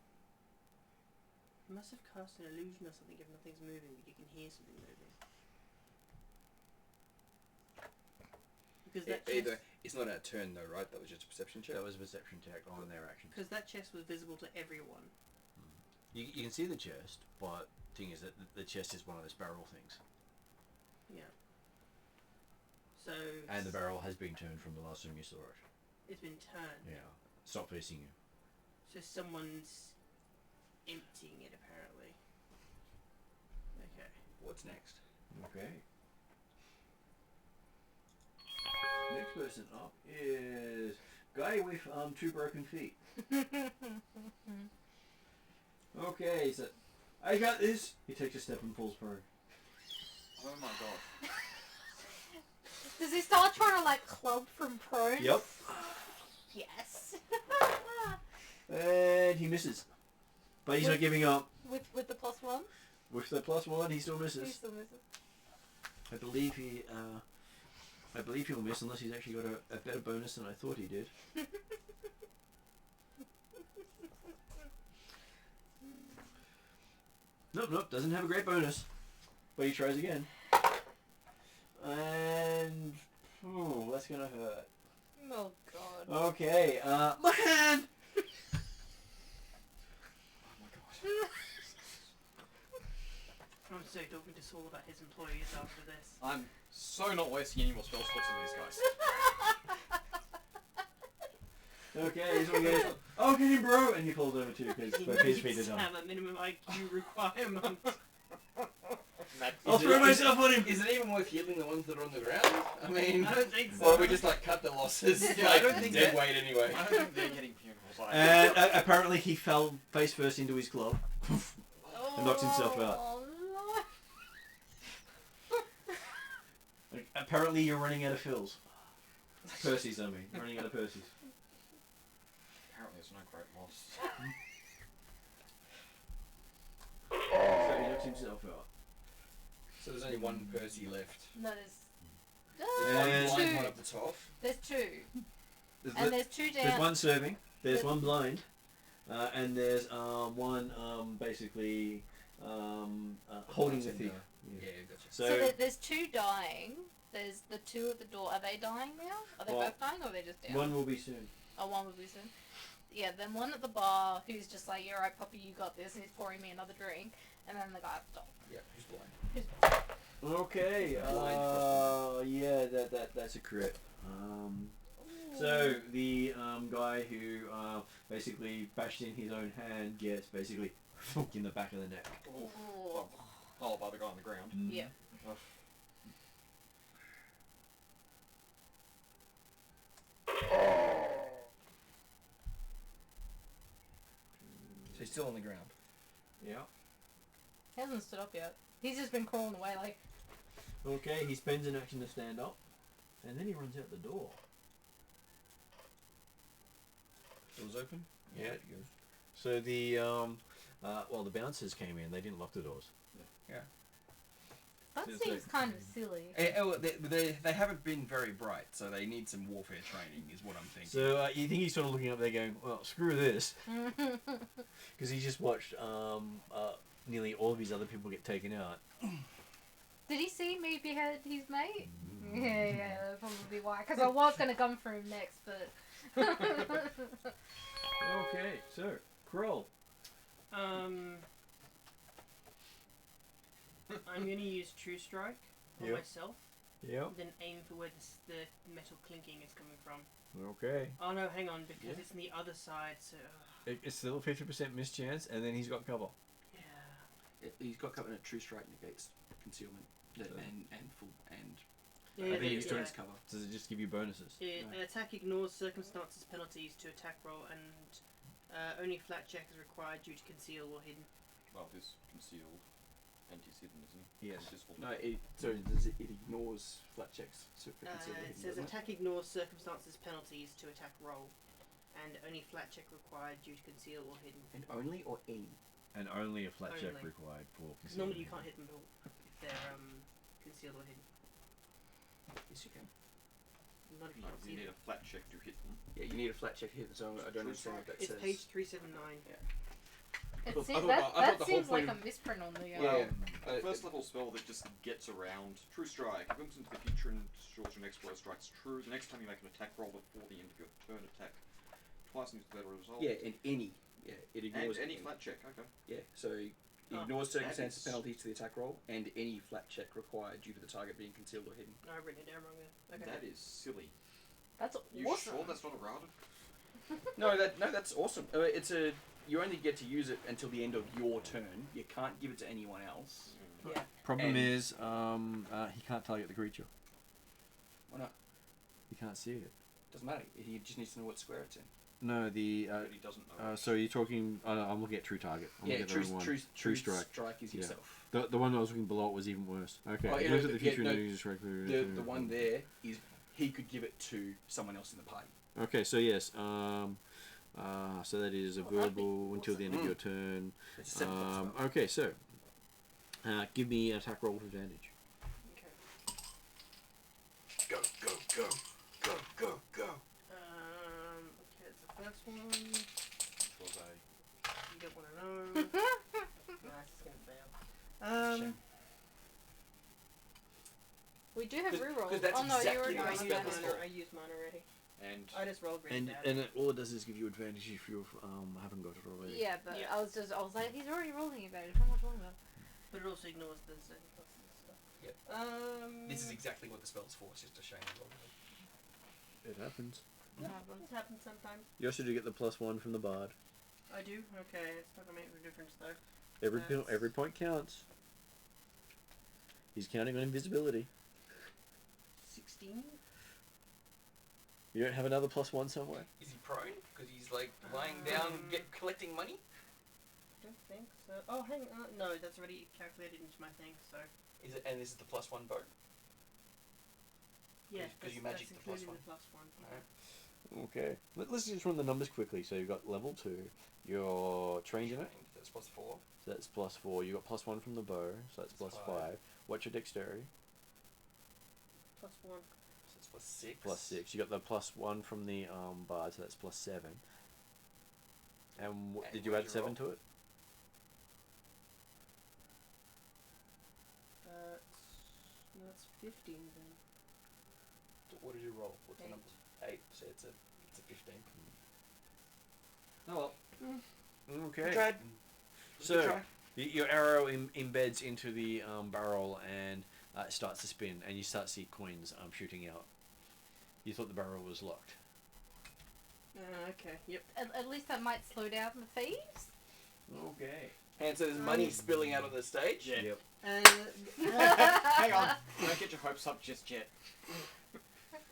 S6: You must have cast an illusion or something if nothing's moving, but you can hear something moving. Because that
S4: Either
S6: chest...
S4: it's not our turn though, right? That was just a perception check.
S7: That was a perception check on their actions.
S6: Because that chest was visible to everyone.
S7: You can see the chest, but the thing is that the chest is one of those barrel things.
S6: Yeah. So...
S7: And the barrel has been turned from the last time you saw it.
S6: It's been turned.
S7: Yeah. Stop facing you.
S6: So someone's emptying it, apparently. Okay.
S4: What's next?
S7: Okay. Next person up is guy with 2 broken feet. Okay, so I got this. He takes a step and falls prone.
S5: Oh my god.
S3: Does he start trying to like club from prone?
S7: Yep.
S3: Yes.
S7: And he misses. But he's not giving up.
S3: with the +1?
S7: With the +1, he still
S3: He
S7: misses.
S3: still misses.
S7: I believe he'll miss unless he's actually got a better bonus than I thought he did. Nope, doesn't have a great bonus. But he tries again. And... oh, that's gonna hurt.
S3: Oh god.
S7: Okay, my hand!
S5: Oh my god.
S6: I'm so talking to Saul about his employees after this.
S5: I'm so not wasting any more spell slots on these guys.
S7: Okay, he's one goes, okay bro! And he falls over too, because both his feet are
S6: needs to
S7: done.
S6: have a minimum IQ requirement.
S7: I'll throw myself on him!
S4: Is it even worth healing the ones that are on the ground? I mean,
S6: I don't think so.
S4: or we just like cut the losses.
S5: Yeah, I
S4: like,
S5: don't think
S4: dead
S5: that-
S4: weight anyway.
S5: I don't think they're getting funerals.
S7: And apparently he fell face first into his glove. And knocked himself out.
S3: Oh,
S7: Like, apparently you're running out of fills. Percy's, I mean. Running out of Percy's.
S5: Apparently it's no great loss.
S7: So he knocks himself out.
S4: So there's only one Percy left.
S3: no,
S4: There's one
S7: And-
S4: blind
S3: two.
S4: one up the top.
S3: There's 2.
S7: There's,
S3: And there's 2 down.
S7: there's one serving, there's one blind, and there's one basically holding the thief.
S4: Yeah, gotcha.
S3: So there's 2 dying. There's the 2 at the door. Are they dying now? Are they
S7: Well,
S3: both dying or are they just down?
S7: One will be soon.
S3: Oh, one will be soon. Yeah, then one at the bar who's just like, yeah, right, Poppy, you got this, and he's pouring me another drink. And then the guy at the top.
S4: Yeah, who's blind?
S7: Okay,
S4: Blind
S7: yeah, that's a crit. So the guy who basically bashed in his own hand, gets basically in the back of the neck.
S5: Oh, by the guy on the ground.
S3: Yeah.
S5: Oh.
S4: So he's still on the ground.
S7: Yeah.
S3: He hasn't stood up yet. He's just been crawling away like.
S7: Okay, he spends an action to stand up, and then he runs out the door.
S4: Doors open?
S7: Yeah, it goes. So the the bouncers came in. They didn't lock the doors.
S3: That
S7: Feels
S3: seems
S7: like-
S3: kind of silly.
S4: They haven't been very bright, so they need some warfare training, is what I'm thinking.
S7: So you think he's sort of looking up there, going, "Well, screw this," because he just watched nearly all of his other people get taken out.
S3: Did he see me behead his mate? Yeah, that's probably why. Because I was going to come for him next, but.
S7: Okay, so Kroll.
S6: I'm going to use True Strike on
S7: Yep.
S6: myself,
S7: Yep.
S6: then aim for where the metal clinking is coming from.
S7: Okay.
S6: Oh no, hang on, because
S4: Yeah.
S6: it's on the other side, so...
S7: It's still a 50% mischance, and then he's got cover.
S6: yeah.
S4: He's got cover, and a true strike negates concealment and full and.
S6: Yeah,
S4: I think
S6: yeah,
S4: he's doing
S6: yeah.
S4: his cover.
S7: Does it just give you bonuses?
S6: An
S4: No.
S6: attack ignores circumstances penalties to attack roll, and only flat check is required due to conceal or hidden.
S5: Well, he's concealed, and he's hidden, isn't he?
S7: Yes.
S5: Invisible.
S4: No, it ignores flat checks. So for concealed or
S6: It
S4: hidden,
S6: says
S4: doesn't it?
S6: attack ignores circumstances penalties to attack roll, and only flat check required due to conceal or hidden.
S4: And only or any.
S7: And only a flat check
S6: Only.
S7: required for.
S6: Because normally you can't hit them if they're concealed or hidden.
S4: Yes, you can.
S6: Not if you
S5: No,
S6: can
S5: you
S6: see
S5: need
S6: them.
S5: a flat check to hit them.
S4: Yeah, you need a flat check here, so I don't understand what that
S6: It's
S4: says.
S6: page 379.
S4: I
S3: It
S4: thought-
S3: seems,
S4: I
S3: that
S4: thought the whole
S3: seems like a
S4: point
S3: misprint on the.
S4: Yeah.
S5: First level spell that just gets around True Strike. It moves into the future and shorts your next blow strikes true. The next time you make an attack roll before the end of your turn, attack twice and use the better result.
S4: Yeah, and any. Yeah, it
S5: And
S4: ignores
S5: any flat check. Okay.
S4: Yeah, so it
S6: Oh,
S4: ignores circumstances
S5: that is-
S4: penalties to the attack roll and any flat check required due to the target being concealed or hidden.
S6: No, I've written it down wrong there. Okay.
S5: That is silly.
S3: That's
S5: You
S3: awesome.
S5: sure that's not errata?
S4: No, that's awesome. You only get to use it until the end of your turn. You can't give it to anyone else.
S6: Yeah.
S7: Problem
S4: And-
S7: is, he can't target the creature.
S4: Why not?
S7: He can't see it.
S4: Doesn't matter. He just needs to know what square it's in.
S7: No, the
S5: But he doesn't know.
S7: so you're talking. Oh, no, I'm looking at True Target. I'm
S4: Yeah,
S7: looking at the
S4: true,
S7: wrong one.
S4: true,
S7: True Strike.
S4: Strike is
S7: Yeah.
S4: yourself.
S7: The one I was looking below it was even worse. Okay.
S4: Oh,
S7: He
S4: yeah,
S7: looks
S4: no,
S7: at the
S4: yeah,
S7: future
S4: no,
S7: and uses directly.
S4: The one there is he could give it to someone else in the party.
S7: Okay, so yes. So that is a
S6: Oh, that'd be
S7: verbal until the end of
S4: awesome.
S7: your turn.
S4: It's a 7 foot spell.
S7: Okay, so give me an attack roll with advantage.
S6: Okay.
S4: Go, go, go, go, go, go.
S6: Okay, it's the first one.
S5: Which was a
S6: You don't want to know. Nah, it's just gonna fail.
S4: Shame.
S3: We do have
S4: 'Cause-
S3: rerolls.
S4: 'cause that's
S3: Oh no, you
S4: exactly
S3: already
S4: what
S6: I
S4: I
S3: rolled
S6: used
S4: spelled
S3: that.
S4: this
S6: mine.
S4: for.
S6: I used mine already.
S5: and
S6: I just rolled really
S7: And
S6: bad.
S7: all it does is give you advantage if you haven't got it already.
S3: Yeah, but
S6: Yeah.
S3: I was like, he's already rolling advantage. How much longer?
S6: But it also ignores the circumstances and stuff.
S4: Yep. This is exactly what the spell's for. It's just a shame.
S7: It happens.
S6: It happens sometimes.
S7: You also do get the +1 from the bard.
S6: I do? Okay, it's not gonna make a difference though.
S7: Every point counts. He's counting on invisibility.
S6: 16?
S7: You don't have another +1 somewhere?
S4: Is he prone? Because he's like lying down, collecting money.
S6: I don't think so. Oh, hang on. No, that's already calculated into my thing, so.
S4: Is it? And this is the +1 bow.
S6: Yeah,
S4: 'Cause you
S6: that's
S4: magic the
S6: included
S4: +1.
S6: in the +1.
S4: Alright.
S7: Okay. Let's just run the numbers quickly. So you've got level 2. You're trained in it.
S4: That's +4.
S7: So that's +4. You got +1 from the bow. So that's
S4: That's
S7: +5. What's your dexterity?
S6: +1.
S4: So it's +6.
S7: +6. You got the +1 from the bard. So that's +7. And
S4: And
S7: did you
S4: what
S7: add
S4: did you
S7: 7
S4: roll?
S7: to it?
S6: That's 15 then.
S4: What did you roll? What's the
S6: 8.
S4: number? 8. So it's a 15. Oh well.
S7: Okay.
S4: Tried.
S7: So-
S4: Try.
S7: Your arrow embeds into the barrel and it starts to spin, and you start to see coins shooting out. You thought the barrel was locked.
S6: Okay. Yep.
S3: At least that might slow down the thieves.
S7: Okay.
S4: And so there's money spilling out on the stage.
S5: Yeah.
S7: Yep.
S5: Hang on. Don't get your hopes up just yet.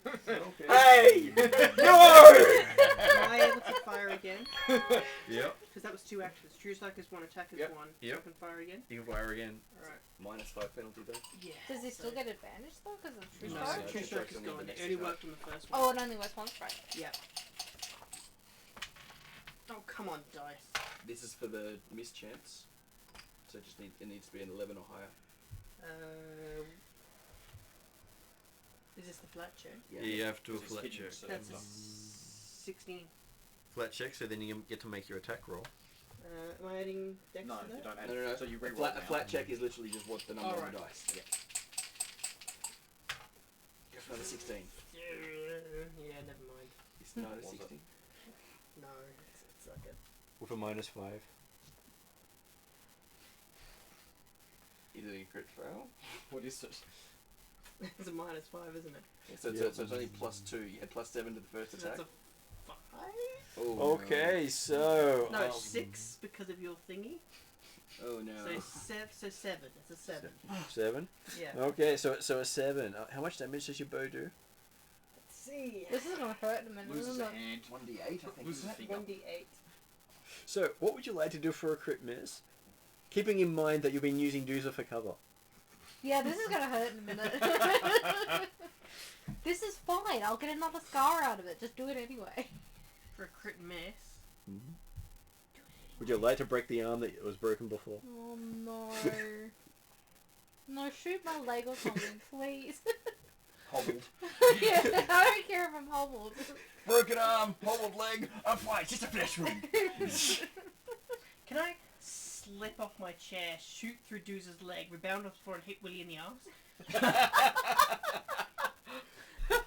S7: Okay.
S4: Hey! No!
S6: Am I able to fire again?
S7: Yep.
S6: Because that was 2 actions. Choose like is 1, attack is
S7: Yep.
S6: 1.
S7: Yep.
S6: So I can fire again.
S7: You can fire again.
S6: Alright.
S4: -5 penalty though.
S6: Yeah.
S3: Does he still get advantage though? Because of true
S6: No,
S3: strike?
S4: no.
S6: True
S4: True
S6: strike
S4: strike's
S6: is
S4: only on
S6: gone.
S4: the
S6: It
S4: next
S6: only
S4: strike.
S6: worked on the first one.
S3: Oh, it only works one strike.
S6: Yeah. Oh, come on, dice.
S4: This is for the mischance. So it needs to be an 11 or higher.
S6: Is this the flat check?
S7: Yeah, you have to do a
S5: Because it's
S7: flat
S5: hidden,
S7: check.
S5: so
S6: That's a
S5: it's
S6: 16.
S7: Flat check, so then you get to make your attack roll.
S6: Am I adding dex
S5: no,
S6: to
S5: you
S6: that?
S5: don't add
S4: No, no, no.
S5: So you
S4: A
S5: reroll
S4: flat,
S5: now.
S4: a flat check is literally just what the number on the
S6: Alright.
S4: dice. Yeah. Go for another 16.
S6: Yeah, never mind.
S4: It's not a
S5: Was it?
S4: 16.
S6: No, it's okay.
S7: With a -5.
S4: Is it a crit fail?
S5: What is it?
S6: It's a -5, isn't it?
S4: Yeah, so,
S7: Yeah.
S4: so it's only +2. You had +7 to the first
S6: So
S4: attack.
S6: that's a 5?
S4: Oh,
S7: Okay, so
S6: No, 6 because of your thingy.
S4: No. Oh no.
S6: So 7. It's a 7.
S7: 7.
S6: Yeah.
S7: Okay, so a 7. How much damage does your bow do?
S6: Let's see.
S3: This is gonna hurt in a minute,
S5: Loses
S3: isn't
S5: a
S3: it?
S5: hand.
S4: 1d8, I think.
S5: Loses a
S4: isn't it?
S5: finger.
S6: 1d8.
S7: So, what would you like to do for a crit miss? Keeping in mind that you've been using Doozer for cover.
S3: Yeah, this is gonna hurt in a minute. This is fine. I'll get another scar out of it. Just do it anyway.
S6: For a crit miss.
S7: Would you like to break the arm that was broken before?
S3: Oh no. No, shoot my leg or something, please.
S4: Hobbled.
S3: Yeah, I don't care if I'm hobbled.
S4: Broken arm, hobbled leg. I'm fine. It's just a flesh wound.
S6: Can I slip off my chair, shoot through Doozer's leg, rebound off the floor, and hit Willie in the arse?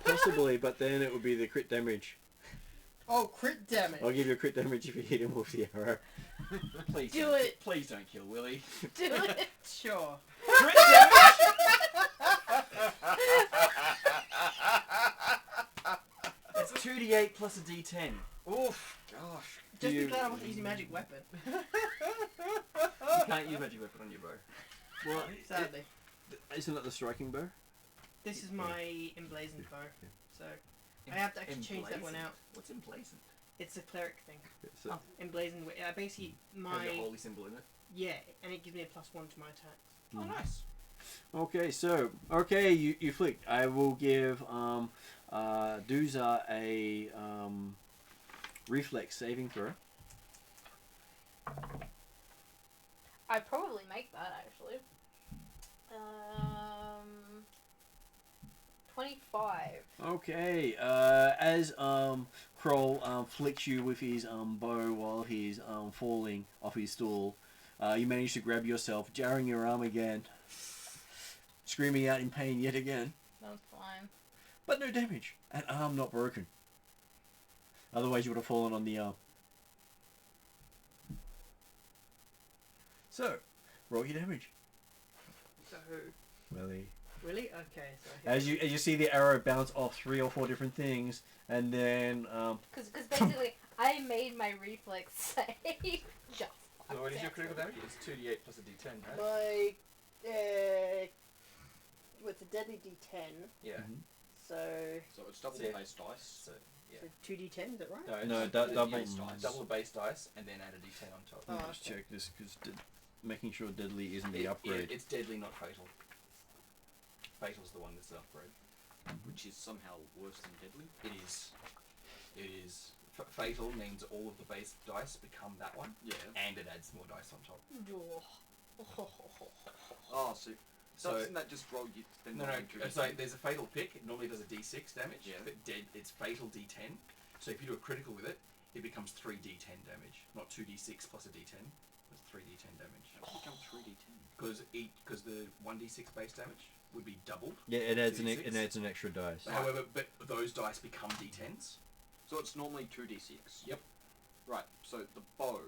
S7: Possibly, but then it would be the crit damage.
S6: Oh, crit damage!
S7: I'll give you a crit damage if you hit him with the arrow.
S4: Please
S3: Do
S4: don't,
S3: it.
S4: Please don't kill Willie.
S3: Do it.
S6: Sure.
S4: Crit damage. That's 2d8 plus a d10. Oof. Gosh.
S6: Just
S7: You-
S6: be glad I wasn't using magic weapon.
S4: You can't use magic weapon on your bow.
S7: Well,
S6: Sadly.
S7: isn't that the striking bow?
S6: This is my emblazoned bow, so I have to actually change that one
S4: Emblazoned?
S6: out.
S4: What's emblazoned?
S6: It's a cleric thing.
S7: So,
S6: Emblazoned. Basically,
S4: Has
S6: my
S4: a holy symbol in it.
S6: yeah, and it gives me a +1 to my attacks.
S4: Oh, nice.
S7: Okay, so you flicked. I will give Doozer a reflex saving throw.
S3: I'd probably make that actually. 25.
S7: Okay, as Kroll flicks you with his bow while he's falling off his stool, you manage to grab yourself, jarring your arm again, screaming out in pain yet again,
S3: That's fine.
S7: but no damage, and arm not broken. Otherwise you would have fallen on the arm. So, roll your damage.
S6: So,
S7: Really?
S6: really? Okay, so I hit
S7: As you see the arrow bounce off 3 or 4 different things, and then
S3: Because basically, I made my reflex save. Just
S2: So what is your
S3: like
S2: critical
S3: that.
S2: damage? It's 2d8 plus a d10, right?
S6: my what's a deadly D10?
S2: Yeah.
S6: So,
S5: So it's double
S2: Yeah.
S5: base dice.
S2: So, yeah.
S6: so 2D10, is that right?
S7: No,
S2: it's
S7: double-
S2: base dice. Double the base dice and then add a d10 on top.
S6: Oh,
S7: let me just
S6: okay.
S7: check this because making sure deadly isn't the
S2: Yeah,
S7: upgrade.
S2: it's deadly, not fatal. Fatal's the one that's the upgrade.
S5: Which is somehow worse than deadly.
S2: It is. It is. Fatal means all of the base dice become that one,
S5: Yeah.
S2: and it adds more dice on top.
S5: Oh, so
S2: So-
S5: doesn't that just roll you? Then
S2: No,
S5: roll
S2: no.
S5: you through
S2: So
S5: the-
S2: there's a fatal pick. It normally does a d6 damage.
S5: Yeah.
S2: But it's fatal d10. So if you do a critical with it, it becomes 3d10 damage, not 2d6 plus a d10. It's 3d10 damage.
S5: How does it become 3d10?
S2: Because the 1d6 base damage would be doubled.
S7: Yeah, it adds
S2: D6.
S7: an extra dice.
S2: However, but those dice become d10s.
S5: So it's normally 2d6.
S2: Yep.
S5: Right. So the bow,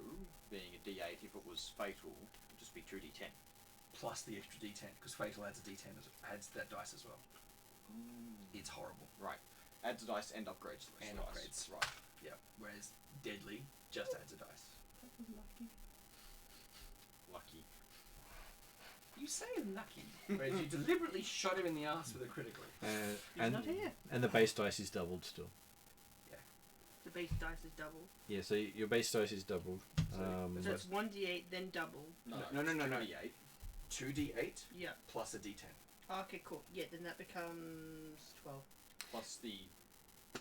S5: being a d8, if it was fatal, would just be 2d10.
S2: Plus the extra d10, because fatal adds a d10, adds that dice as well. It's horrible.
S5: Right. Adds dice and upgrades.
S2: And
S5: dice.
S2: upgrades.
S5: Right.
S2: Yeah.
S4: deadly, just adds a dice.
S5: Lucky.
S4: You say lucky, whereas you deliberately shot him in the ass with a critical.
S7: And
S6: not here.
S7: and the base dice is doubled still.
S6: The base dice is double.
S7: Yeah, so your base dice is doubled.
S6: So it's 1d8 then double.
S4: No.
S5: 28.
S4: 2d8
S6: Yeah.
S4: plus a d10.
S6: Okay, cool. Yeah, then that becomes 12.
S5: Plus the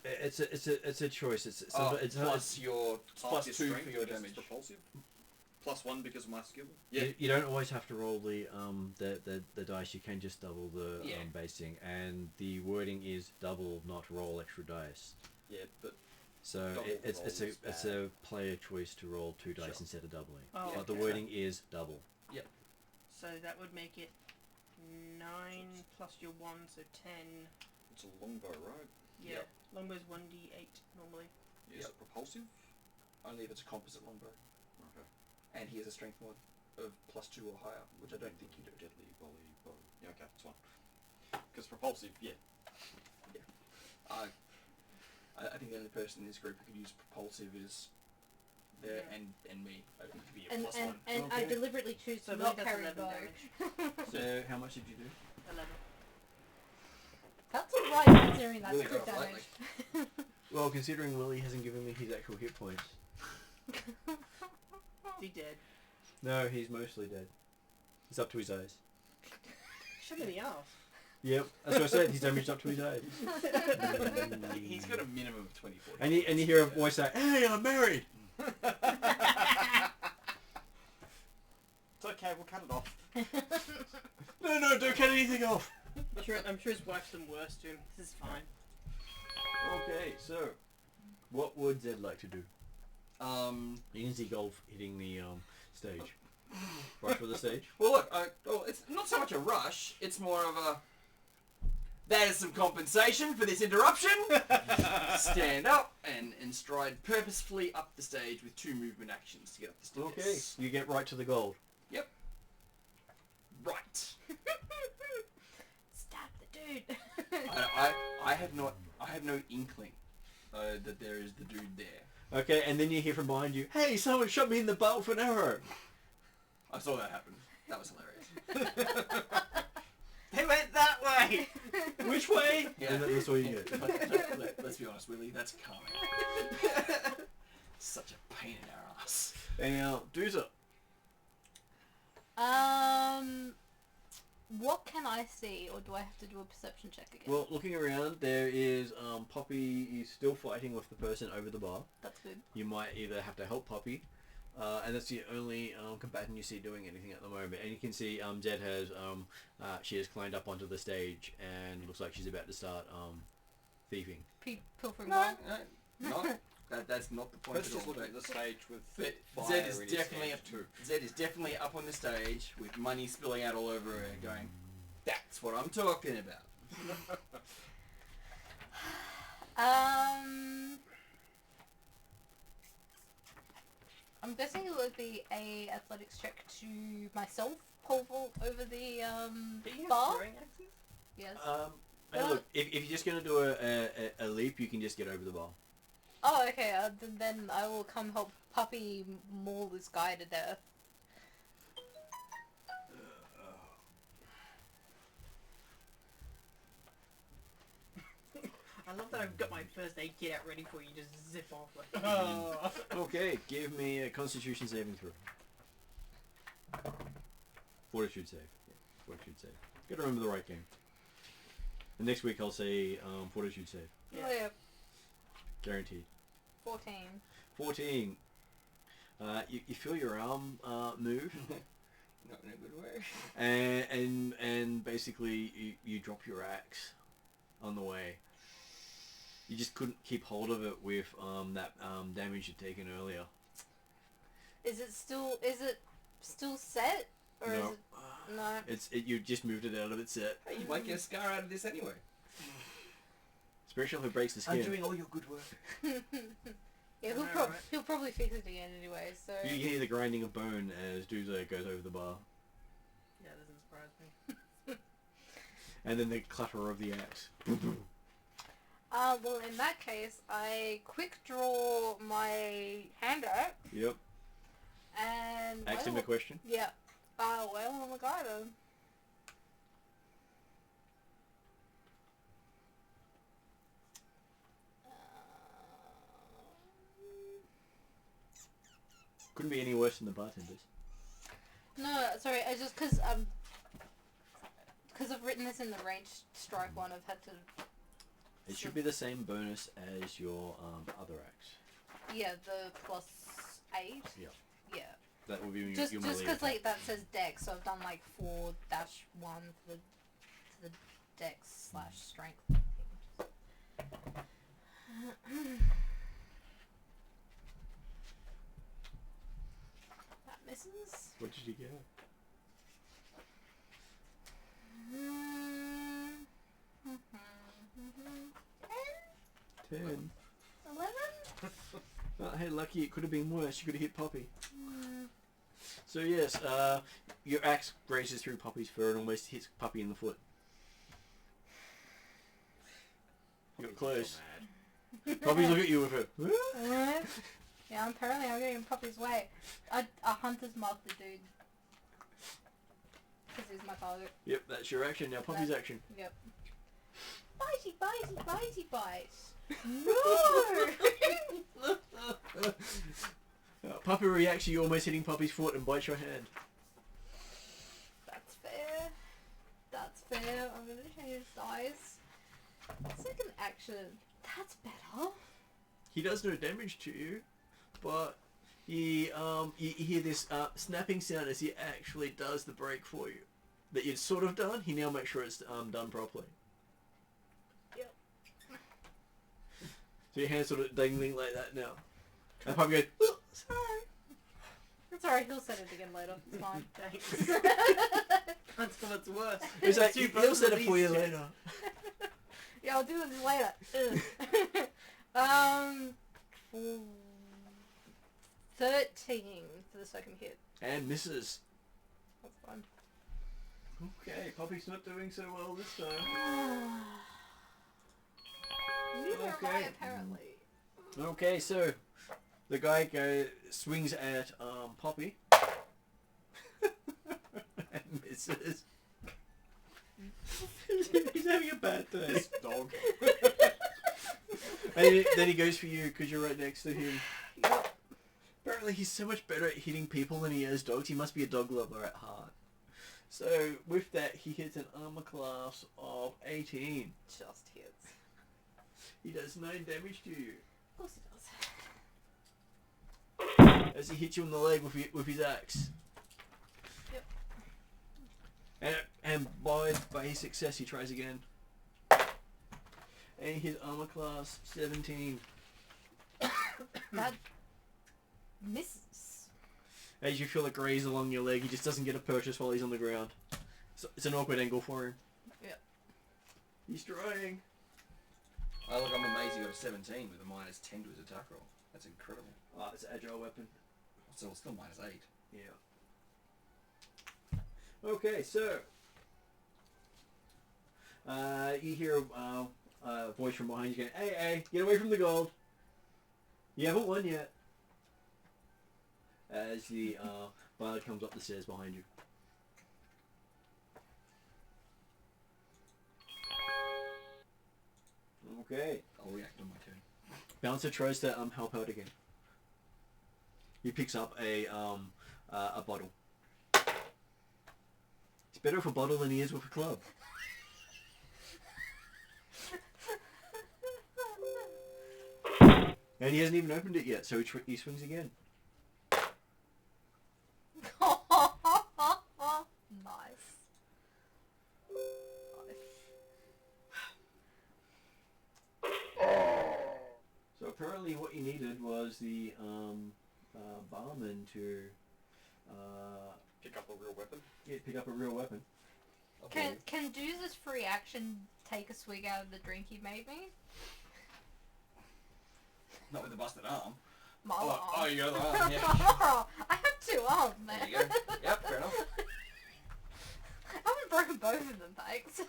S7: it's a choice. It's
S4: plus your plus
S5: half
S4: 2
S5: strength
S4: for your
S5: because it's
S4: damage.
S5: propulsive. Plus 1 because of my skill.
S7: You don't always have to roll the dice. You can just double the
S4: Yeah.
S7: basing, and the wording is double, not roll extra dice.
S5: Yeah, but
S7: So
S5: Double
S7: it's
S5: roll is
S7: it's
S5: bad.
S7: a player choice to roll 2 dice
S4: Sure.
S7: instead of doubling.
S6: Oh,
S7: But the
S6: okay.
S7: wording is double.
S6: So that would make it 9 plus your 1, so 10.
S5: it's a longbow, right?
S6: Yeah.
S4: Yep.
S6: Longbow's 1d8 normally.
S5: Is it propulsive?
S4: Only if it's a composite longbow.
S5: Okay.
S4: And he has a strength mod of plus 2 or higher, which I don't think you do.
S5: Deadly volley bow. Yeah, okay, that's fine. Because propulsive, yeah.
S4: I think the only person in this group who could use propulsive is there
S6: Yeah.
S4: and me. I think to be a
S3: And
S4: plus
S3: and,
S4: 1.
S3: and I
S7: Okay.
S3: deliberately choose
S6: So
S3: to
S6: I
S3: not
S6: believe that's
S3: carry
S6: 11
S3: bow.
S6: damage.
S7: So how much did you do?
S6: 11.
S3: That's alright considering that's
S4: Really
S3: crit
S4: got off
S3: damage.
S7: Well, considering Willie hasn't given me his actual hit points.
S6: Is he dead?
S7: No, he's mostly dead. He's up to his eyes.
S6: Shut me in the arse.
S7: Yep, that's what I said. He's damaged up to his eyes.
S4: He's got a minimum of 24.
S7: And you hear a voice say, "Hey, I'm married."
S5: It's okay, we'll cut it off.
S7: No, don't cut anything off.
S6: I'm sure his wife's done worse to him. This is fine.
S7: Okay, so what would Zed like to do?
S4: You
S7: You can see golf hitting the stage. Rush for the stage.
S4: Well, look, it's not so much a rush. It's more of a. That is some compensation for this interruption. Stand up and stride purposefully up the stage with 2 movement actions to get up the stairs.
S7: Okay, you get right to the gold.
S4: Right.
S3: Stab the dude.
S4: I have no inkling that there is the dude there.
S7: Okay, and then you hear from behind you, "Hey, someone shot me in the butt with an arrow."
S4: I saw that happen. That was hilarious.
S6: They went that way!
S7: Which way?
S4: Yeah.
S7: And that's all you get.
S4: Let's be honest, Willie, that's coming. Such a pain in our ass.
S7: And now, Doozer.
S3: What can I see, or do I have to do a perception check again?
S7: Well, looking around, there is Poppy is still fighting with the person over the bar.
S3: That's good.
S7: You might either have to help Poppy, and that's the only combatant you see doing anything at the moment. And you can see Zed has she has climbed up onto the stage and looks like she's about to start thieving.
S3: Pilfering
S4: No,
S3: well.
S4: not. That's not the point
S5: Let's
S4: at
S5: just
S4: all.
S5: look at the stage with
S4: But
S5: fire
S4: Zed is
S5: in his
S4: definitely
S5: hand
S4: up
S5: too.
S4: Zed is definitely up on the stage with money spilling out all over her, going, "That's what I'm talking about."
S3: I'm guessing it would be a athletics check to myself, pole vault over the
S6: Do you have
S3: bar.
S6: throwing axes?
S3: Yes.
S7: Hey, look, if you're just going to do a leap, you can just get over the bar.
S3: Oh, okay. Then I will come help Puppy maul this guy to death.
S6: I love that I've got my first aid kit out ready for you. Just zip off like. Oh.
S7: Okay, give me a Constitution saving throw. Fortitude save. Yeah, Fortitude save. Gotta remember the right game. And next week I'll say Fortitude save.
S6: Yeah.
S3: Oh yeah.
S7: Guaranteed.
S3: 14.
S7: 14. You feel your arm move,
S4: Not in a good way.
S7: and basically you drop your axe on the way. You just couldn't keep hold of it with that damage you'd taken earlier.
S3: Is it still set? Or is
S7: No.
S3: it no?
S7: You just moved it out of its set.
S4: Hey, you might get a scar out of this anyway.
S7: Especially if it breaks the skin.
S4: I'm doing all your good work.
S3: Yeah,
S6: I know, right?
S3: he'll probably fix it again anyway, so
S7: You hear the grinding of bone as Doomsday goes over the bar.
S6: Yeah, that doesn't surprise me.
S7: And then the clatter of the axe.
S3: Well, in that case, I quick draw my hand out
S7: Yep.
S3: and...
S7: Ask him a question.
S3: Yeah. Well, on the garden.
S7: Couldn't be any worse than the bartenders.
S3: No, sorry, I just, because I've written this in the range strike one, I've had to...
S7: It should be the same bonus as your other axe.
S3: Yeah, the plus 8.
S7: Yeah.
S3: Yeah.
S7: That will be your
S3: Just
S7: melee
S3: because
S7: attack.
S3: like that says dex, so I've done like 4-1 to the dex / strength. That misses.
S7: What did you get? 10.
S3: 11?
S7: Oh, hey, lucky, it could have been worse. You could have hit Poppy. So yes, your axe grazes through Poppy's fur and almost hits Poppy in the foot. You got close. Poppy's look at you with her.
S3: Yeah, apparently I'm getting Poppy's way. A hunter's mark the dude. Because he's my target.
S7: Yep, that's your action. Now Poppy's action.
S3: Yep. Bitey, bitey, bitey, bite. No!
S7: Poppy reacts to you almost hitting Poppy's foot and bites your hand.
S3: That's fair. That's fair. I'm gonna change dice. Second action. That's better.
S7: He does no damage to you, but he you hear this snapping sound as he actually does the break for you. That you'd sort of done. He now makes sure it's done properly.
S3: Yep.
S7: So your hand's sort of dangling like that now. And Poppy goes, "Oh, sorry."
S3: It's alright, he'll set it again later. It's fine.
S6: Thanks. That's what's worse.
S7: It's like,
S6: Two
S7: he'll set it
S6: both
S7: for you
S6: of these
S7: later.
S3: Yeah, I'll do this later. 13 for the second hit.
S7: And misses.
S3: That's fine.
S7: Okay, Poppy's not doing so well this time.
S3: Neither am I,
S7: Okay.
S3: apparently.
S7: Okay, so the guy swings at Poppy and misses. He's having a bad day.
S5: This dog.
S7: And then he goes for you because you're right next to him.
S3: Yep.
S7: Apparently he's so much better at hitting people than he is dogs. He must be a dog lover at heart. So with that, he hits an armor class of 18.
S3: Just hits.
S7: He does 9 damage to you
S3: Of course he does.
S7: as he hits you in the leg with his axe.
S3: Yep.
S7: And by his success, he tries again. And his armor class 17.
S3: That misses.
S7: As you feel it graze along your leg, he just doesn't get a purchase while he's on the ground. So it's an awkward angle for him.
S3: Yep.
S7: He's trying.
S4: Oh look, I'm amazed he got a 17 with a minus 10 to his attack roll. That's incredible.
S7: Oh, it's an agile weapon.
S4: So it's still minus 8.
S7: Yeah. Okay, so you hear a voice from behind you going, "Hey, hey, get away from the gold. You haven't won yet." As the bard comes up the stairs behind you. Okay.
S4: I'll react on my turn.
S7: Bouncer tries to help out again. He picks up a bottle. He's better with a bottle than he is with a club. And he hasn't even opened it yet, so he swings again.
S3: Nice.
S7: So apparently what you needed was the barman to
S5: Pick up a real weapon.
S7: pick up a real weapon.
S3: Can Dooz's free action take a swig out of the drink he made me?
S4: Not with a busted arm.
S3: My
S4: Oh,
S3: arm.
S4: you got the arm, yeah.
S3: I have 2 arms, man.
S4: There you go. Yep, fair enough.
S3: I haven't broken both of them, thanks.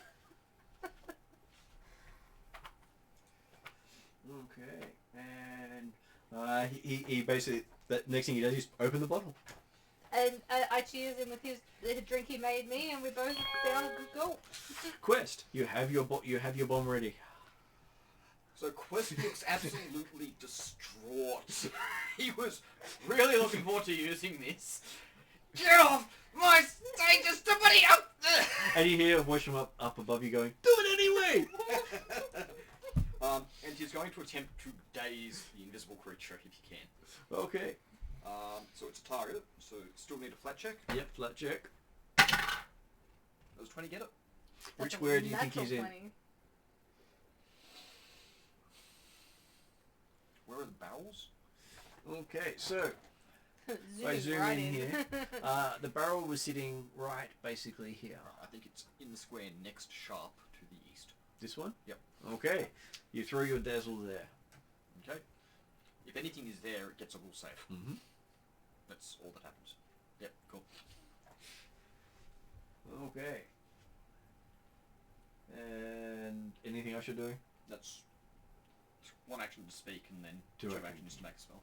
S7: Okay. And he basically, the next thing he does is open the bottle.
S3: And I cheers him with the drink he made me, and we both down a good gulp.
S7: Quest, you have your bomb ready.
S5: So Quest looks absolutely distraught. He was really looking forward to using this. Get off my stage, somebody up there!
S7: And you hear a voice from up above you going, "Do it anyway!"
S5: And he's going to attempt to daze the invisible creature if he can.
S7: Okay.
S5: So it's a target, so still need a flat check.
S7: Yep, flat check.
S5: Does 20 get it?
S7: Which
S3: That's a
S7: where do you think
S3: natural
S7: he's in?
S3: 20.
S5: Where are the barrels?
S7: Okay, so if I
S3: Zooming
S7: zoom
S3: right
S7: in here, the barrel was sitting right basically here.
S5: I think it's in the square next sharp to the east.
S7: This one?
S5: Yep.
S7: Okay. You throw your dazzle there.
S5: Okay. If anything is there, it gets a will save.
S7: Mm-hmm.
S5: That's all that happens. Yep, cool.
S7: Okay. And anything else you're doing?
S5: That's one action to speak and then
S7: Two
S5: two
S7: actions.
S5: actions to make a spell.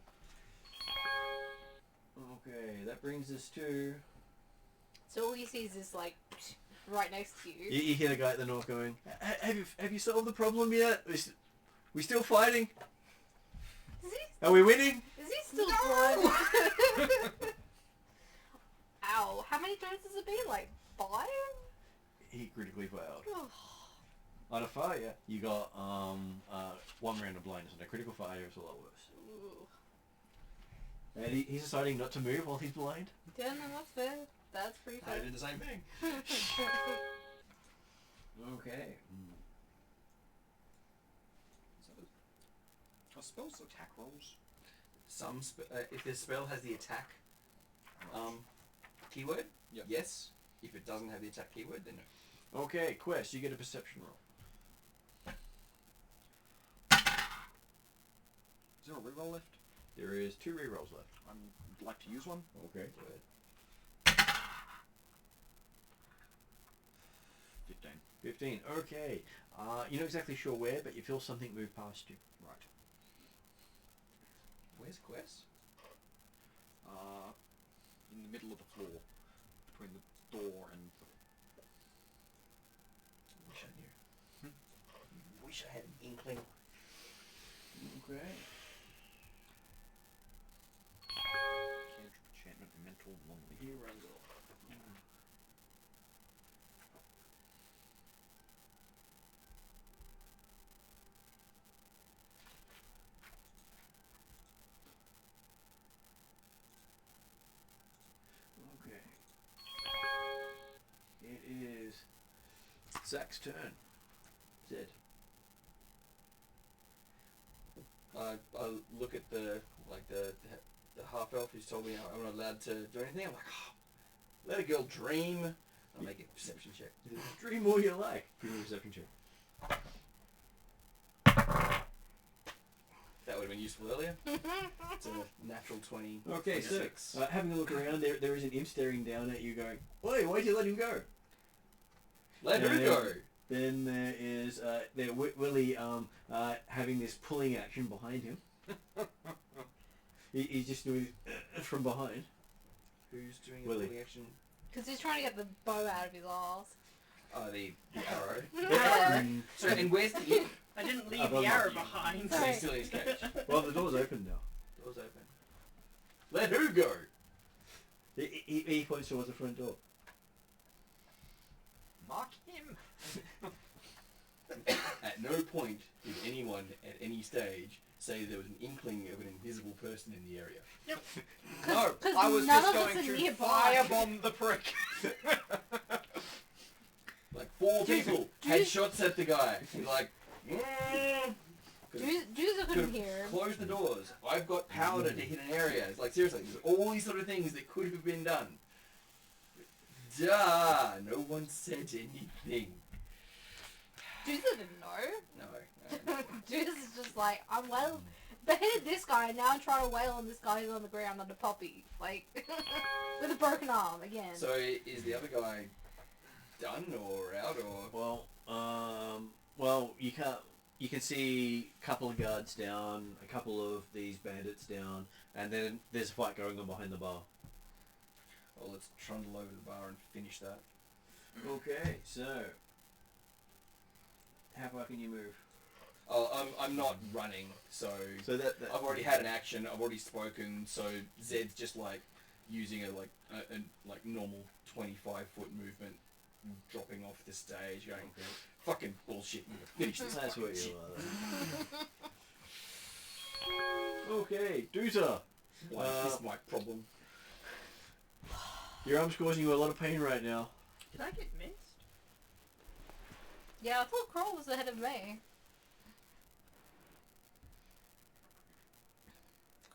S7: Okay, that brings us to...
S3: So all he sees is like right next to you.
S7: You hear the guy at the north going, have you solved the problem yet? We still fighting? Are we winning?
S3: Is he still blind? Ow! How many times has it been? Like 5?
S7: He critically failed.
S3: Oh.
S7: On a failure, you got 1 round of blindness, and a critical failure is a lot worse.
S3: Ooh.
S7: And he's deciding not to move while he's blind.
S3: Yeah, no, that's fair. That's pretty
S4: I
S3: fair.
S4: did the same thing.
S7: Okay.
S5: Are spells attack rolls?
S4: If the spell has the attack keyword,
S5: Yep.
S4: yes. If it doesn't have the attack keyword, then no.
S7: Okay, Quest, you get a perception roll.
S5: Is there a reroll left?
S7: There is 2 rerolls left.
S5: I'd like to use one.
S7: Okay.
S5: 15.
S7: 15. Okay. You're not exactly sure where, but you feel something move past you.
S5: Right.
S4: Where's Quest?
S5: In the middle of the floor, between the door and the...
S4: Wish I knew. Wish I had an inkling.
S7: Okay.
S5: Cantrip, enchantment, mental, non-lethal.
S7: He runs off. Okay. It is Zach's turn. Zed.
S4: I look at the half elf who's told me I'm not allowed to do anything. I'm like, oh, let a girl dream. I'll make a perception check.
S7: Dream all you like. Give me a perception check.
S4: That would have been useful earlier. It's a natural 20.
S7: Okay, so
S4: 26.
S7: having a look around, there is an imp staring down at you going, "Oi, why'd you let him go?"
S4: Let her go.
S7: Then there is Willie having this pulling action behind him. He's just doing it from behind.
S4: Who's doing a
S7: Willie.
S4: pulling action?
S3: Because he's trying to get the bow out of his arse.
S4: Oh, the arrow.
S7: Mm,
S4: So, and where's the imp?
S6: I didn't leave
S7: Above
S6: the arrow
S7: you.
S6: behind.
S4: So he's still in his cage.
S7: well, the door's open now.
S4: Door's open. Let her go.
S7: He points towards the front door.
S5: Mark him!
S4: At no point did anyone at any stage say there was an inkling of an invisible person in the area.
S5: No,
S3: 'Cause
S5: I was
S3: none
S5: just
S3: of us
S5: going
S3: are
S5: to
S3: nearby.
S5: firebomb the prick.
S4: Like 4 people had shots at the guy. You're like,
S3: Juicer couldn't hear him.
S4: close the doors. I've got powder to hit an area. It's like, seriously, there's all these sort of things that could have been done. Duh! No one said anything.
S3: Juicer didn't know.
S4: No.
S3: Juicer's just like, I'm well beheaded this guy, and now I'm trying to wail on this guy who's on the ground under Poppy. Like, with a broken arm again.
S4: So is the other guy done or out or?
S7: Well, you can't. you can see a couple of guards down, a couple of these bandits down, and then there's a fight going on behind the bar.
S4: Well, let's trundle over to the bar and finish that.
S7: Okay, so how far can you move?
S4: Oh, I'm not running, so
S7: So that
S4: I've already had an action. I've already spoken. So Zed's just like using a normal 25-foot movement, dropping off the stage, going fucking bullshit. Finish this.
S7: That's
S4: fucking
S7: what you
S4: shit.
S7: are. Okay, Doota.
S4: Why is this my problem?
S7: Your arm's causing you a lot of pain right now.
S6: Did I get missed?
S3: Yeah, I thought Kroll was ahead of me.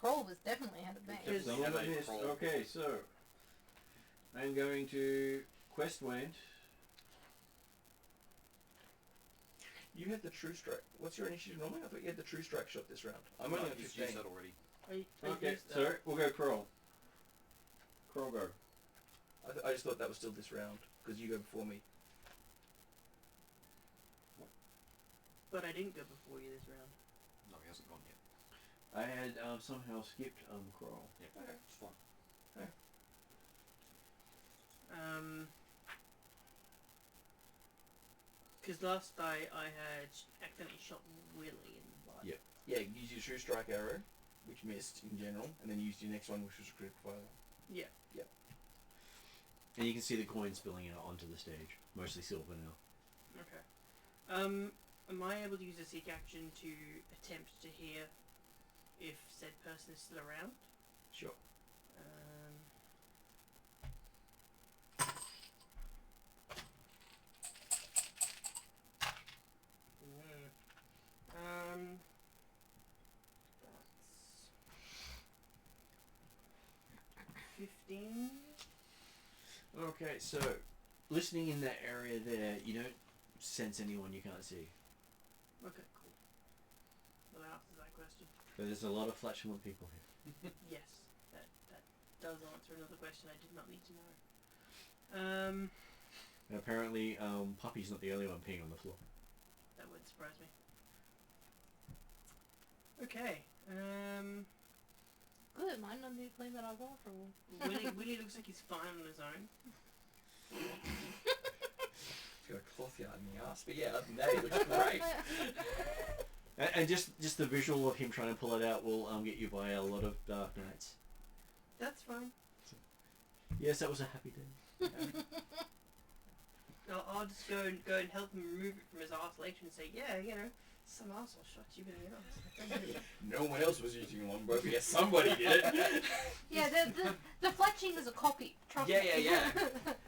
S3: Kroll was definitely ahead of me.
S6: Yes.
S7: You haven't missed. Okay, so I'm going to quest went.
S4: You had the true strike. What's your initiative normally? I thought you had the true strike shot this round. I'm only on
S5: He's
S4: 15.
S5: used that already.
S6: I
S7: Okay,
S6: used that.
S7: so we'll go Kroll. Kroll go.
S4: I just thought that was still this round because you go before me.
S6: But I didn't go before you this round.
S5: No, he hasn't gone yet.
S7: I had somehow skipped Kroll.
S5: Yeah,
S4: Okay.
S5: it's fine.
S6: Because last I had accidentally shot Willie in the butt.
S7: Yeah.
S4: Yeah, use your true strike arrow, which missed in general, and then use your next one, which was a critical failure.
S6: Yeah.
S7: And you can see the coin spilling out onto the stage. Mostly silver now.
S6: Okay. Am I able to use a seek action to attempt to hear if said person is still around?
S4: Sure.
S6: That's 15.
S7: Okay, so listening in that area there, you don't sense anyone you can't see.
S6: Okay, cool. Well, that answers that question.
S7: But there's a lot of flatulent people here.
S6: Yes, that does answer another question I did not need to know.
S7: And apparently, Puppy's not the only one peeing on the floor.
S6: That would surprise me. Okay.
S3: Good, might not be a claim that I'll go for.
S6: Willie looks like he's fine on his own.
S4: He's got a cloth yard in the ass, but yeah, other than that, he looks great.
S7: And just the visual of him trying to pull it out will get you by a lot of dark nights.
S6: That's fine.
S7: Yes, that was a happy day.
S6: I'll just go and help him remove it from his isolation and say, yeah, you know, some arsehole shot you in the ass.
S4: No one else was using a longbow, but yes, somebody did it.
S3: Yeah, the fletching is a copy. Trust me.
S4: Yeah.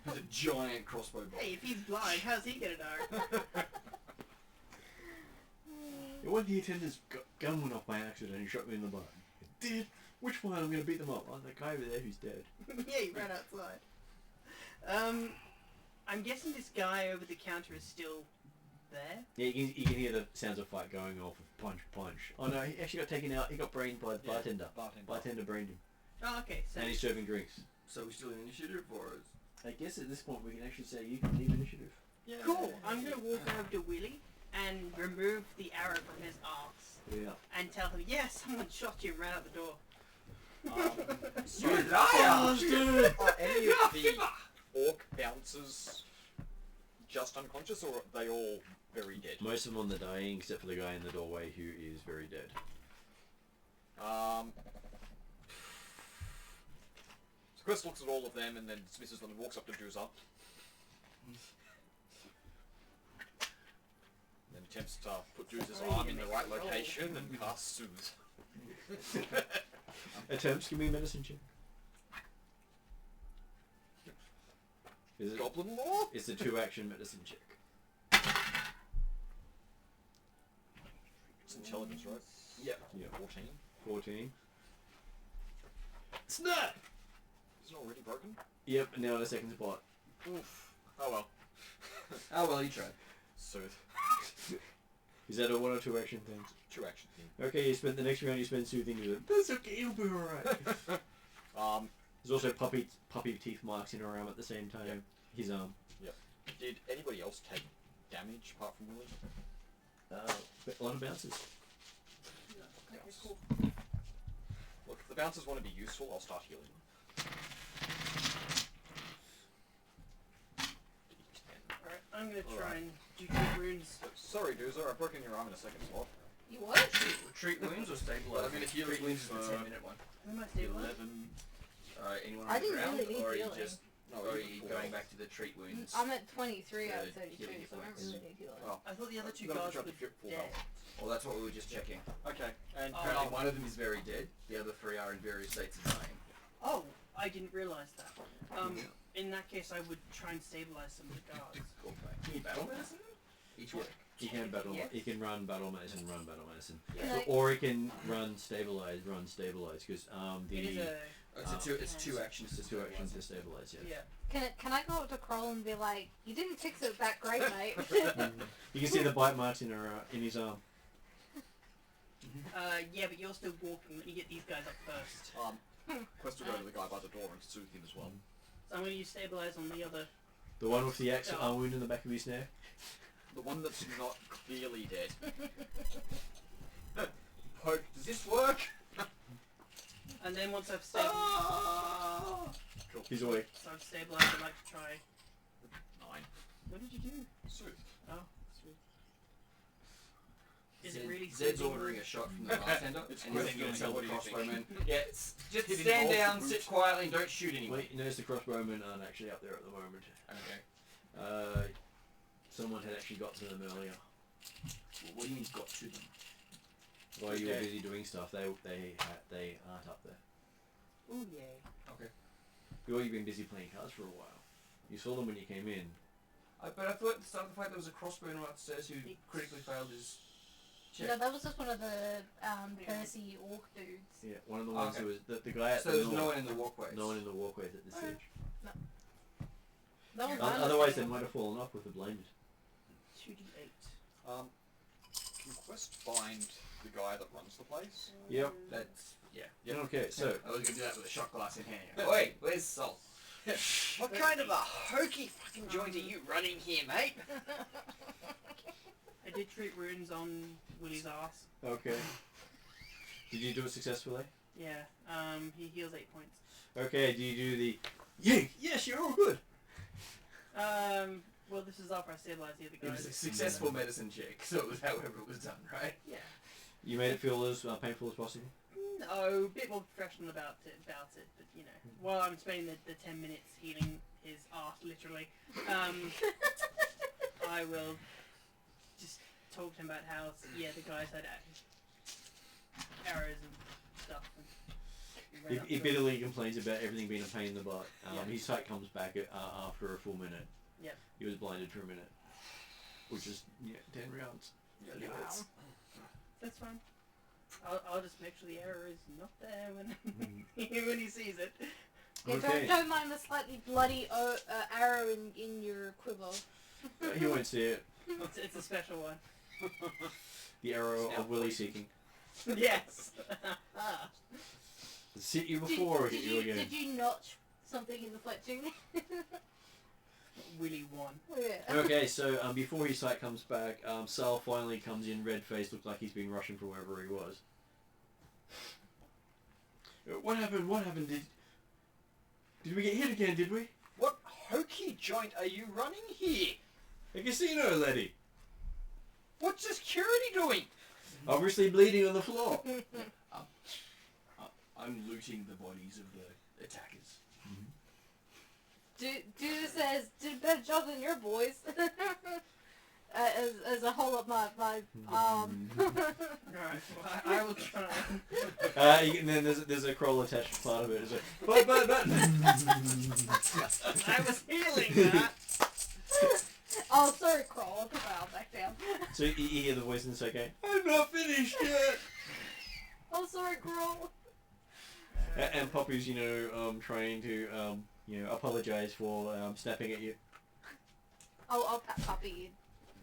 S4: There's a giant crossbow bolt.
S6: Hey, if he's blind, how's he gonna know?
S7: One of the attendants' gun went off by accident and shot me in the butt. It did? Which one? I'm going to beat them up. Oh, the guy over there who's dead.
S6: Yeah, he ran outside. I'm guessing this guy over the counter is still there.
S7: Yeah, you can hear the sounds of fight going off. Punch, punch. Oh no, he actually got taken out. He got brained by the bartender. Bartender brained him.
S6: Oh, okay. So
S7: And he's serving drinks.
S4: So we're still in initiative, or is...
S7: I guess at this point we can actually say you can leave initiative.
S5: Yeah.
S6: cool. I'm gonna walk over to Willie and remove the arrow from his arse
S7: Yeah.
S6: and tell him, yeah, someone shot you and ran out the door.
S5: So,
S7: Bastard!
S5: are any of the orc bouncers just unconscious, or are they all very dead?
S7: Most of them on the dying, except for the guy in the doorway who is very dead.
S5: So Quest looks at all of them and then dismisses them and walks up to Juza. Then attempts to put Juza's arm in the right location and casts Soothe.
S7: Attempts, give me a medicine check. Is it,
S5: Goblin law?
S7: it's a 2-action medicine check.
S5: It's intelligence, right?
S4: Yep.
S7: Yeah.
S5: 14.
S7: 14. Snap!
S5: Isn't it already broken?
S7: Yep, and now in a second spot.
S5: Oof. Oh well.
S4: Oh well, you tried.
S5: Soothe.
S7: Is that a 1 or 2 action thing?
S5: 2 action thing.
S7: Okay, you spend the next round you spend soothing. You're like, that's okay, you'll be alright. There's also puppy teeth marks in her arm at the same time.
S5: Yep.
S7: His arm.
S5: Did anybody else take damage apart from Willie?
S7: A lot of bounces.
S6: Okay, cool.
S5: Look, if the bouncers want to be useful, I'll start healing them. D10.
S6: Alright, I'm gonna try
S5: Alright.
S6: and do 2 runes.
S5: Sorry, Doozer, I've broken your arm in a second slot.
S3: You what?
S2: Treat wounds or stabilize?
S4: Well, I'm gonna heal
S2: Treat wounds is
S4: wounds
S2: the
S4: for
S2: 10-minute one.
S6: Who am I stabilized?
S5: 11.
S2: Anyone
S3: I
S2: on the
S3: didn't
S2: ground,
S3: really need
S2: or are you
S3: healing.
S2: just,
S5: No,
S2: or are
S5: we
S2: you
S5: did
S2: going
S5: full
S2: back to the treat wounds?
S3: I'm at 23 out of
S2: The
S3: 32,
S2: healing
S3: so I don't
S2: points.
S3: really need healing.
S5: Oh,
S6: I thought the other 2
S5: No,
S6: guards
S5: drop
S6: were
S5: the full
S6: dead.
S5: health.
S2: Well, that's what we were just checking.
S5: Okay, and
S2: Apparently one of them is very dead. The other 3 are in various states of dying.
S6: Oh, I didn't realise that. In that case, I would try and stabilize some of the guards.
S2: Cool. Can you battle medicine? Each one.
S7: He can battle.
S6: Yes.
S7: He can run battle medicine.
S3: Yeah.
S7: So, or he can run stabilize. Because
S6: It is
S7: the
S6: a
S2: It's two actions to
S7: two actions
S2: stabilize
S7: to
S2: it.
S7: stabilize.
S6: yeah.
S3: Can I go up to Kroll and be like, you didn't fix it that great, mate?
S7: You can see the bite marks in his arm.
S6: Yeah, but you're still walking. Let me get these guys up first.
S5: Quest will go to the guy by the door and soothe him as well.
S6: So I'm going to use stabilize on the other.
S7: The one with the axe
S6: Yeah.
S7: arm wound in the back of his neck.
S5: The one that's not clearly dead.
S2: Poke, does this work?
S6: And then once I've stabilized,
S5: Cool.
S7: He's awake.
S6: so I've stabilized, I'd like to try.
S5: 9.
S6: What did you do?
S5: Soothe.
S6: Oh, sweet. Is it really
S2: Zed's
S6: soothing?
S2: ordering a shot from the bartender,
S5: It's
S2: and he's
S5: quick
S2: going to
S5: healing,
S2: tell
S5: what
S2: the
S5: do you think?
S2: crossbowman, yeah, just
S5: Hit him
S2: stand
S5: both
S2: down,
S5: the
S2: sit
S5: boots.
S2: quietly, and don't shoot anyone.
S7: Wait, you notice the crossbowmen aren't actually up there at the moment.
S2: Okay.
S7: Someone had actually got to them earlier.
S2: Well, what do you mean got to them?
S7: While you were
S5: Okay.
S7: busy doing stuff, they aren't up there.
S6: Ooh, yay.
S7: You've been busy playing cards for a while. You saw them when you came in.
S2: But I thought at the start of the fight there was a crossbowman upstairs who critically failed his check.
S3: No, that was just one of the Percy orc dudes.
S7: Yeah, one of the ones
S2: Okay.
S7: who was the guy at
S2: So
S7: the
S2: there's
S7: north.
S2: no one in the walkways.
S7: No one in the walkways at this
S3: Okay.
S7: stage.
S3: That was
S7: Otherwise, they might have fallen off with the blinded.
S6: 2d8.
S5: Can Quest find the guy that runs the place?
S7: Yep.
S2: That's, yeah.
S7: Okay, so
S2: I was going to do that with a shot glass in hand. But wait, where's Sol?
S8: What kind of a hokey fucking joint are you running here, mate?
S6: I did treat runes on Willie's ass.
S7: okay. Did you do it successfully?
S6: Yeah, he heals 8 points.
S7: Okay. Do you do the? Yeah. Yes, you're all good.
S6: Well, this is after I stabilized the other
S2: It was a
S6: guys.
S2: successful medicine check, so it was however it was done, right?
S6: Yeah.
S7: You made it feel as painful as possible.
S6: No, a bit more professional about it, but you know, while I'm spending the 10 minutes healing his ass, literally, I will just talk to him about how, yeah, the guys had arrows and stuff. And ran up
S7: He
S6: to him.
S7: bitterly complains about everything being a pain in the butt.
S6: Yeah.
S7: His sight comes back after a full minute.
S6: Yep.
S7: He was blinded for a minute, which is 10 rounds.
S2: Yeah,
S3: Wow.
S6: That's fine. I'll just make sure the arrow is not there when when he sees it.
S3: Yeah,
S7: Okay.
S3: don't mind the slightly bloody arrow in your quiver.
S7: He won't see it.
S6: It's a special one.
S7: The arrow
S2: Snap
S7: of Willy
S2: point.
S7: seeking.
S6: Yes.
S7: Sit you before or hit you again.
S3: Did you notch something in the fletching?
S6: Willie won.
S3: Yeah.
S7: Okay, so before his sight comes back, Sal finally comes in red-faced, looks like he's been rushing from wherever he was. What happened? What happened? Did we get hit again, did we?
S8: What hokey joint are you running here?
S7: A casino, laddie.
S8: What's the security doing?
S7: Obviously bleeding on the floor.
S2: I'm looting the bodies of the attackers.
S3: Dude says, did a better job than your boys. As I hold up my arm.
S6: Alright, well, I will try.
S7: And then there's a Kroll attached part of it. It's like, but.
S6: I was healing that.
S3: Oh, sorry, Kroll. I'll put my arm back down.
S7: So you hear the voice and it's okay. I'm not finished yet.
S3: Oh, sorry, Kroll.
S7: And Poppy's, trying to, apologize for snapping at you.
S3: I'll pat Puppy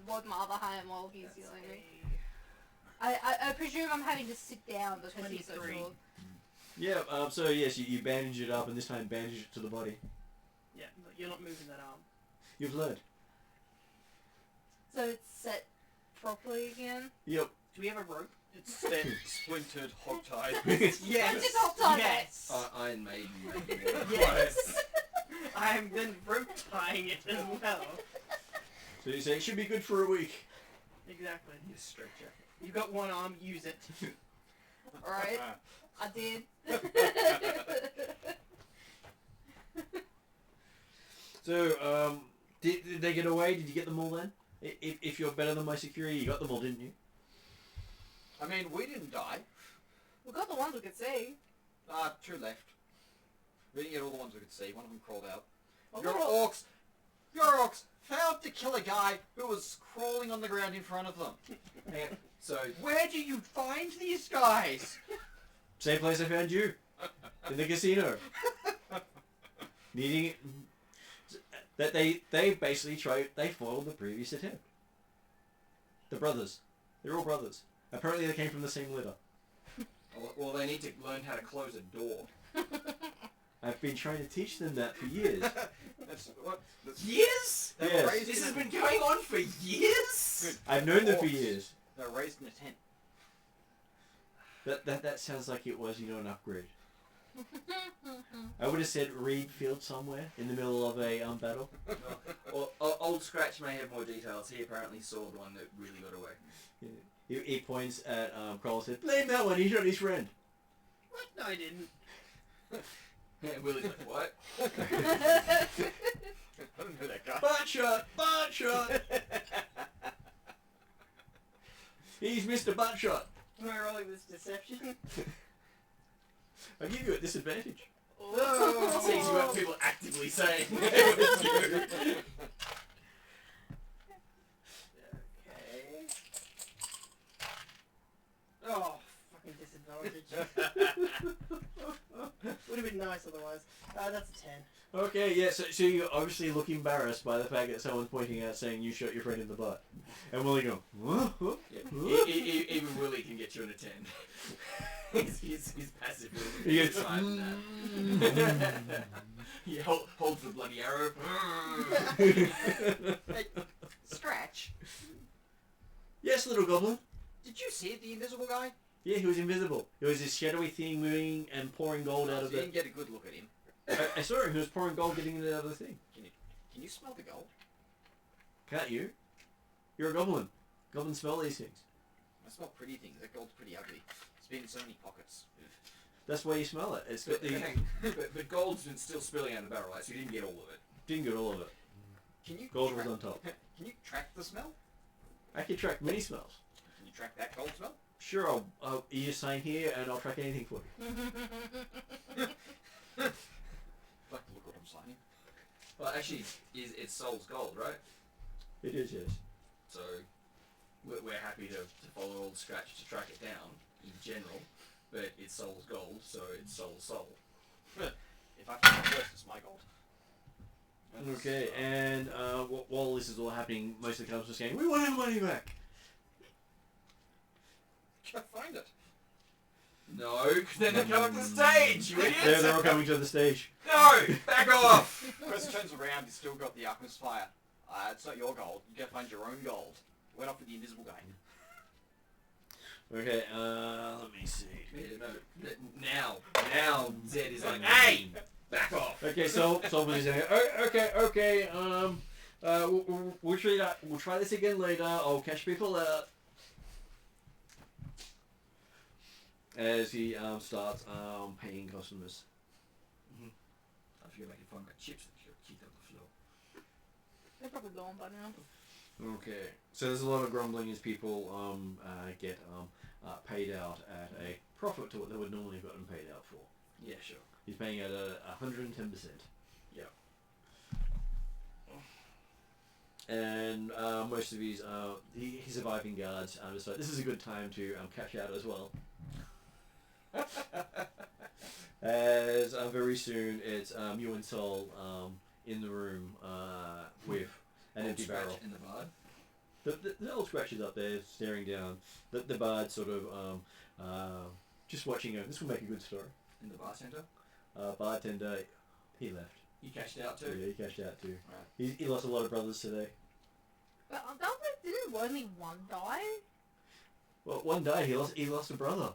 S3: with my other hand while he's healing me. I presume I'm having to sit down because he's so
S6: 23.
S3: short.
S7: Yeah, so yes, you bandage it up and this time bandage it to the body.
S6: Yeah, but you're not moving that arm.
S7: You've learned.
S3: So it's set properly again.
S7: Yep.
S6: Do we have a rope?
S5: It's splintered, hogtied.
S6: Yes.
S3: Hogtie.
S6: Yes.
S4: Iron Maiden. Maybe.
S6: Yes. I'm then rope tying it as well.
S7: So you say it should be good for a week.
S6: Exactly.
S4: Need a straight jacket.
S6: You got one arm, use it.
S3: Alright, I did.
S7: So, did they get away? Did you get them all then? If you're better than my security, you got them all, didn't you?
S5: I mean, we didn't die.
S3: We got the ones we could see.
S5: 2 left. We didn't get all the ones we could see. One of them crawled out.
S3: Oh,
S5: Your
S3: well,
S5: orcs failed to kill a guy who was crawling on the ground in front of them.
S4: And so
S5: Where do you find these guys?
S7: Same place I found you. In the casino. Needing that they basically they foiled the previous attempt. The brothers. They're all brothers. Apparently they came from the same litter.
S4: well, they need to learn how to close a door.
S7: I've been trying to teach them that for years.
S5: That's what? That's,
S4: Years?
S5: they were
S7: Yes.
S5: raised
S4: This
S5: in
S4: has
S5: a-
S4: been going on for years.
S5: Good.
S7: I've known them for
S5: Orcs.
S7: years.
S5: They were raised in a tent.
S7: That sounds like it was, an upgrade. I would have said Reed Field somewhere in the middle of a battle.
S4: Well, Old Scratch may have more details. He apparently saw the one that really got away.
S7: He points at Kroll and said, "Blame that one. He shot his friend."
S6: What? No, I didn't.
S4: And Willie's like, what?
S5: I don't know that guy.
S7: Butt shot! Butt shot! He's Mr. Butt shot.
S6: Am I rolling this deception?
S7: I give you a disadvantage.
S6: Oh.
S4: Seems you have people actively saying it was you.
S6: Okay. Oh, fucking disadvantage. Would have been nice otherwise. That's a 10.
S7: Okay, yeah, so you obviously look embarrassed by the fact that someone's pointing out saying you shot your friend in the butt. And Willie go, "What? Huh?
S4: Yeah. Even Willie can get you in a 10. he's passive.
S7: He gets,
S4: He's higher than that. He holds the bloody arrow.
S5: Hey, Scratch,
S7: Yes, little goblin.
S5: did you see the invisible guy?
S7: Yeah, he was invisible. There was this shadowy thing moving and pouring gold out
S5: So
S7: of
S5: you
S7: it.
S5: didn't get a good look at him.
S7: I saw him. He was pouring gold getting it out of the thing.
S5: Can you smell the gold?
S7: Can't you? You're a goblin. Goblins smell these things.
S5: I smell pretty things. That gold's pretty ugly. It's been in so many pockets.
S7: That's why you smell it. It's got
S4: But,
S7: the...
S4: but gold's been still spilling out of the barrel, right? So you didn't get all of it.
S7: Didn't get all of it.
S5: Can you
S7: Gold
S5: track,
S7: was on top.
S5: Can you track the smell?
S7: I can track many smells.
S5: Can you track that gold smell?
S7: Sure, you just sign here and I'll track anything for you.
S5: I'd like to look what I'm signing.
S4: Well, actually, it's Soul's gold, right?
S7: It is, yes.
S4: So we're happy to follow Old Scratch to track it down in general, but it's Soul's gold, so it's Soul's soul.
S5: If I find it first, it's my gold. That's,
S7: Okay, and while this is all happening, most of the customers are saying, "We want our money back."
S5: Go find it.
S4: No, because then they come up to the stage, you idiots!
S7: They're all coming to the stage.
S4: No! Back off!
S5: Chris turns around, he's still got the alchemist's fire. It's not your gold. You gotta find your own gold. Went off with the invisible guy.
S7: Okay, let me see.
S4: Yeah, no, now Zed is like, hey! Back off!
S7: Okay, so somebody's saying, okay, we'll try this again later. I'll catch people out. As he starts paying customers.
S4: I feel like if I find my chips that should keep on the floor.
S3: They're probably gone by now.
S7: Okay, so there's a lot of grumbling as people get paid out at a profit to what they would normally have gotten paid out for.
S4: Yeah, sure.
S7: He's paying at 110%.
S4: Yeah.
S7: And most of his surviving guards decide this is a good time to cash out as well. As very soon it's you and Sol in the room with an
S4: Old
S7: empty
S4: Scratch
S7: barrel.
S4: and the bard.
S7: The old Scratch is up there staring down. The bard sort of just watching him. This will make a good story.
S4: And the bartender.
S7: Bartender, he left.
S4: You cashed out
S7: Yeah,
S4: too.
S7: he cashed out too.
S4: Right.
S7: He lost a lot of brothers today.
S3: But didn't only one die?
S7: Well, one day he lost a brother.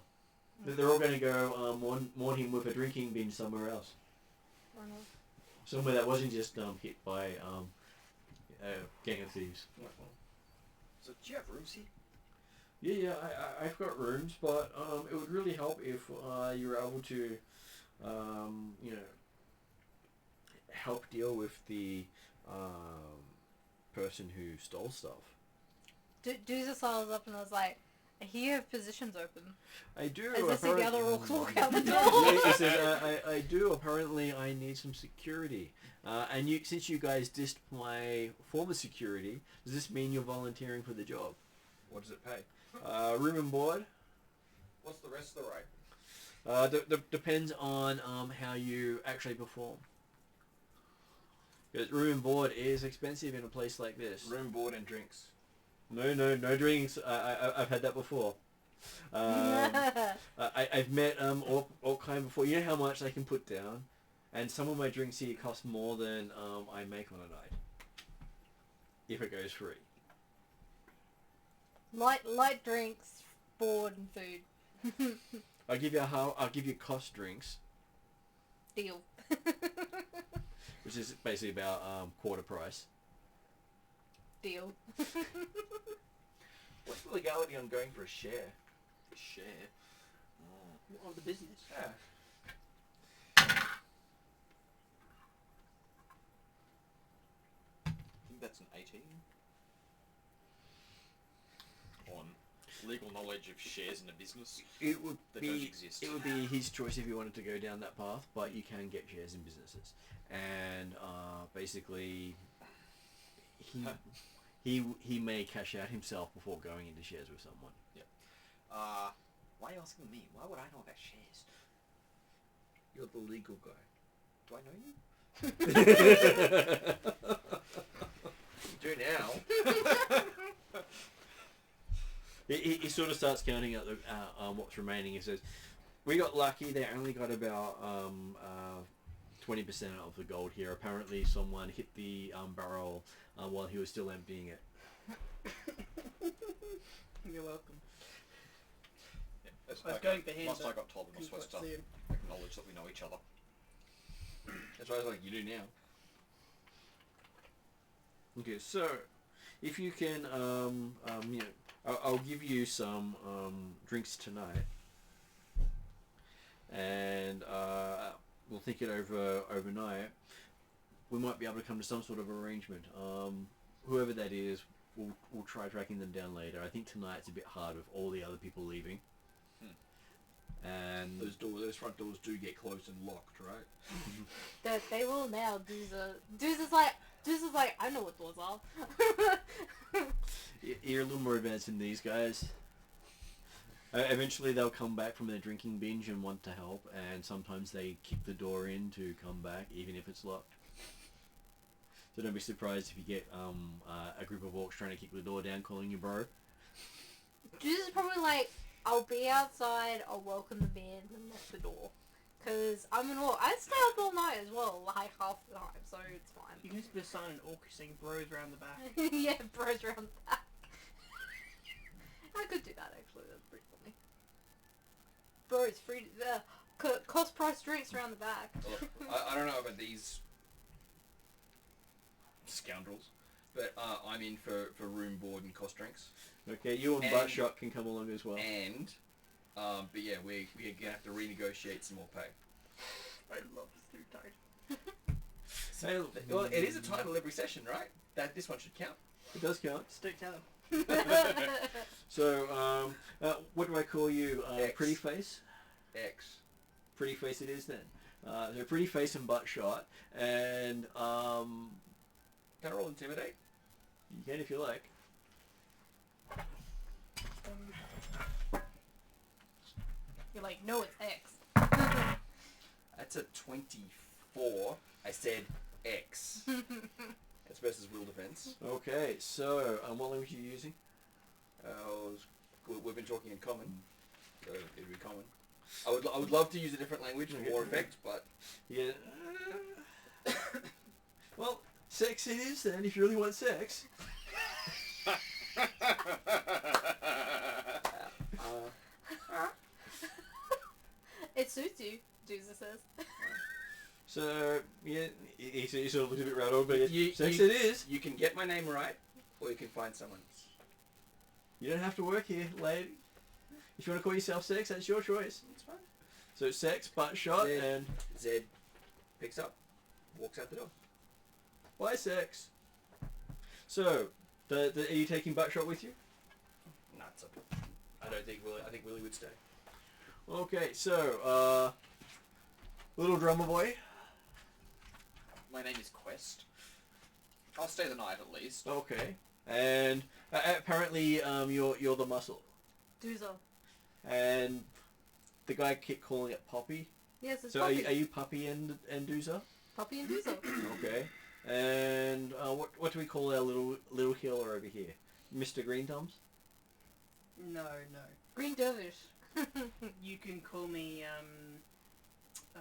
S7: They're all going to go mourn him with a drinking binge somewhere else. Somewhere that wasn't just hit by a gang of thieves.
S5: So do you have rooms here?
S7: Yeah, I've got rooms, but it would really help if you were able to, you know, help deal with the person who stole stuff.
S3: Jesus was up and was like, I hear you have positions open.
S7: I do.
S3: As I see the other orcs walk out the door.
S7: Yeah, he says, I do. Apparently, I need some security. And since you guys dissed my former security, does this mean you're volunteering for the job?
S2: What does it pay?
S7: Room and board.
S2: What's the rest of the rate?
S7: Depends on how you actually perform. Because room and board is expensive in a place like this.
S2: Room, board, and drinks.
S7: No drinks. I've had that before. I've met all kind before. You know how much I can put down, and some of my drinks here cost more than I make on a night. If it goes free.
S3: Light drinks, board, and food.
S7: I'll give you cost drinks,
S3: Deal.
S7: which is basically about quarter price.
S3: Deal.
S2: What's the legality on going for a share?
S5: Share. Oh,
S6: Of the business.
S2: Yeah.
S5: I think that's an 18. On legal knowledge of shares in a business
S7: It would
S5: that
S7: be
S5: don't exist.
S7: It would be his choice if he wanted to go down that path, but you can get shares in businesses, and basically, he may cash out himself before going into shares with someone.
S5: Why are you asking me? Why would I know about shares?
S2: You're the legal guy.
S5: Do I know you?
S2: You do now.
S7: He sort of starts counting out what's remaining. He says, "We got lucky. They only got about 20% of the gold here. Apparently, someone hit the barrel while he was still emptying it."
S6: You're welcome.
S5: Yeah, that's
S6: I was
S5: like
S6: going for him,
S5: last
S6: but
S5: I got told, we're not supposed to
S6: couldn't see him.
S5: acknowledge that we know each other.
S2: That's why I was like, you do now.
S7: Okay, so if you can, you know, I'll give you some drinks tonight, and we'll think it over overnight. We might be able to come to some sort of arrangement. Whoever that is, we'll try tracking them down later. I think tonight's a bit hard with all the other people leaving. And
S2: Those front doors do get closed and locked, right?
S3: That they will now. Deuce is like, I know what doors are.
S7: you're a little more advanced than these guys. Eventually they'll come back from their drinking binge and want to help, and sometimes they kick the door in to come back, even if it's locked. So don't be surprised if you get a group of orcs trying to kick the door down, calling you bro.
S3: Deuce is probably like, I'll be outside, I'll welcome the band and lock the door. Because I'm an orc. I stay up all night as well, like half the time, so it's fine.
S6: You can just assign an orc saying bros around the back.
S3: Yeah, bros around the back. I could do that actually, that's pretty funny. Bros, free, cost price drinks around the back.
S2: Well, I don't know about these scoundrels, but I'm in for room, board, and cost drinks.
S7: Okay, you and Buttshot can come along as well.
S2: And, but yeah, we're gonna have to renegotiate some more pay.
S6: I love this new title.
S2: Well, it is a title every session, right? This one should count.
S7: It does count.
S6: Stick to them.
S7: So, what do I call you?
S2: X.
S7: Pretty face?
S2: X.
S7: Pretty face it is then. So pretty face and Buttshot, and
S2: Can I roll intimidate?
S7: you can if you like.
S3: You're like, no, it's X.
S2: That's a 24. I said X. That's versus will defense.
S7: Okay, so what language are you using?
S2: We've been talking in common, so it'd be common. I would love to use a different language for more effect, but
S7: Yeah. Well, sex it is then, if you really want sex.
S3: suits you, Jesus says.
S7: So yeah, he sort of looks a bit rattled, but
S4: You-
S7: sex
S4: you-
S7: it is.
S4: You can get my name right, or you can find someone else.
S7: You don't have to work here, lady. If you want to call yourself sex, that's your choice.
S4: It's fine.
S7: So sex, butt shot,
S4: Zed.
S7: and
S4: Zed picks up, walks out the door.
S7: why sex? So, are you taking butt shot with you?
S4: Nah, it's okay. I don't think Willie. I think Willie would stay.
S7: Okay, so little drummer boy.
S5: My name is Quest. I'll stay the night at least.
S7: Okay, and apparently you're the muscle,
S3: Doozer.
S7: and the guy kept calling it Poppy.
S3: Yes, it's
S7: So
S3: Poppy.
S7: are you Puppy and Doozer?
S3: Poppy and Doozer.
S7: Okay, and what do we call our little healer over here, Mr. Green Thumbs?
S6: No.
S3: Green Dervish.
S6: You can call me, I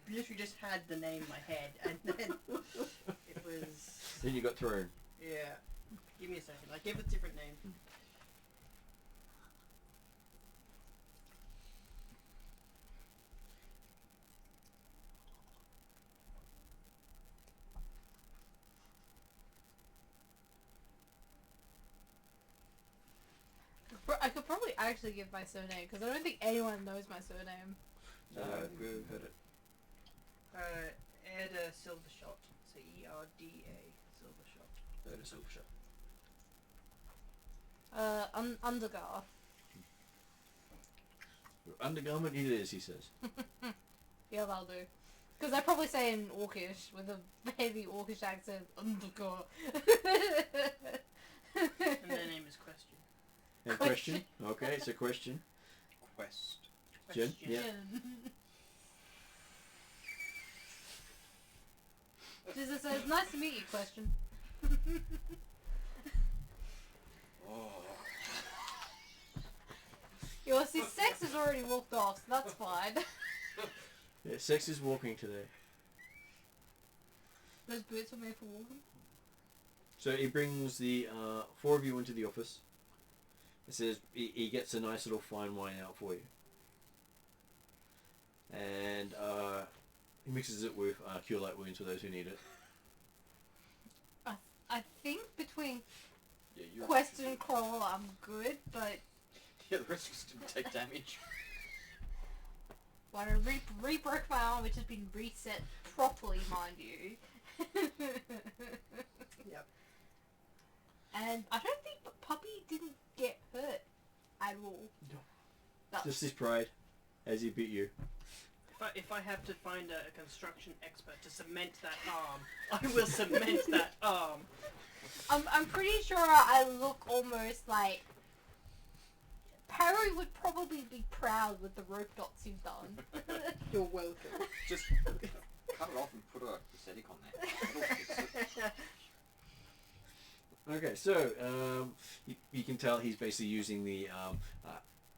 S6: literally just had the name in my head, and then it was...
S7: Then you got thrown.
S6: Yeah. Give me a second. I gave it a different name.
S3: I could probably actually give my surname, because I don't think anyone knows my surname.
S4: No, we've heard it.
S6: Erda Silvershot. So E-R-D-A Silvershot.
S4: Heard a silver shot.
S3: Undergar.
S7: Undergarment it is, he says.
S3: Yeah, that'll do. Because I probably say in Orcish, with a heavy Orcish accent, Undergar.
S6: And their name is Question.
S7: And question? Okay, it's a question.
S5: Quest.
S7: Jen?
S6: Question.
S7: Yeah.
S3: Jesus says, nice to meet you, Question.
S5: Oh.
S3: You see, Sex has already walked off, so that's fine.
S7: Yeah, sex is walking today.
S3: Those boots are made for walking.
S7: So he brings the four of you into the office. It says he gets a nice little fine wine out for you. And he mixes it with cure light wounds for those who need it.
S3: I think between
S5: Yeah, you.
S3: Quest and Crawl, I'm good, but
S5: Yeah, the rest of us didn't take damage.
S3: when I re-broke my arm, which has been reset properly, mind you.
S6: Yep.
S3: And I don't think Puppy didn't get hurt at all.
S7: No.
S3: That's
S7: Just his pride as he beat you.
S6: If I have to find a construction expert to cement that arm, I will cement that arm.
S3: I'm pretty sure I look almost like... Perry would probably be proud with the rope dots you've done.
S6: You're welcome.
S5: Just cut it off and put a prosthetic on there. It'll fix it.
S7: Okay, so you can tell he's basically using the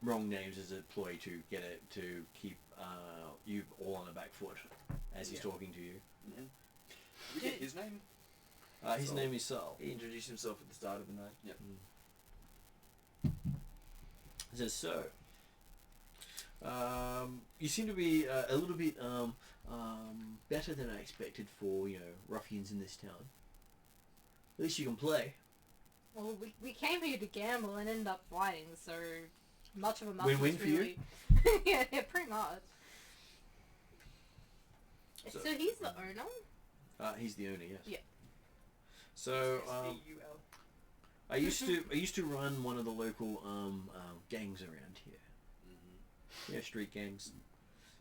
S7: wrong names as a ploy to get it to keep you all on the back foot as he's talking to you.
S5: Mhm. Did we get his name?
S7: His
S4: Saul.
S7: name is Saul.
S4: He introduced himself at the start of the night.
S5: Yep.
S7: He says, so, you seem to be a little bit better than I expected for, ruffians in this town. At least you can play.
S3: Well, we came here to gamble and ended up fighting, so much of a
S7: Win-win for you?
S3: really... yeah, pretty much.
S7: So-
S3: So he's the owner?
S7: He's the owner, yes.
S3: Yeah.
S7: So,
S6: S-A-U-L.
S7: I used to run one of the local gangs around here.
S5: Mm-hmm.
S7: Yeah, street gangs.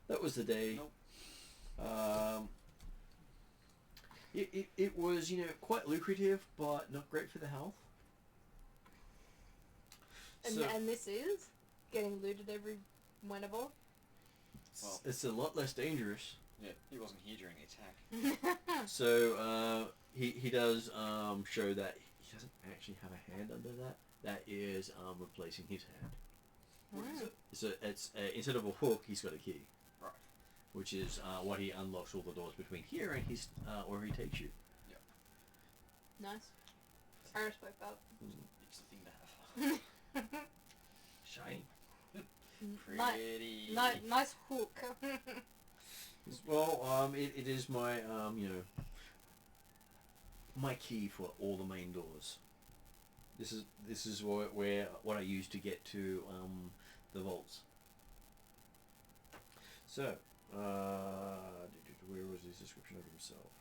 S7: That was the day.
S5: Nope.
S7: It was, quite lucrative, but not great for the health.
S3: And this is getting looted every whenever.
S5: Well.
S7: It's a lot less dangerous.
S5: Yeah, he wasn't here during the attack.
S7: So he does show that he doesn't actually have a hand under that. That is replacing his hand.
S5: What is it?
S7: So it's instead of a hook, he's got a key.
S5: Right.
S7: Which is what he unlocks all the doors between here and his where he takes you.
S3: Nice. I respect that.
S5: It's a thing to have.
S4: Shiny.
S5: Pretty.
S3: Nice hook.
S7: Well, it is my my key for all the main doors. This is what I use to get to the vaults. So, where was his description of himself?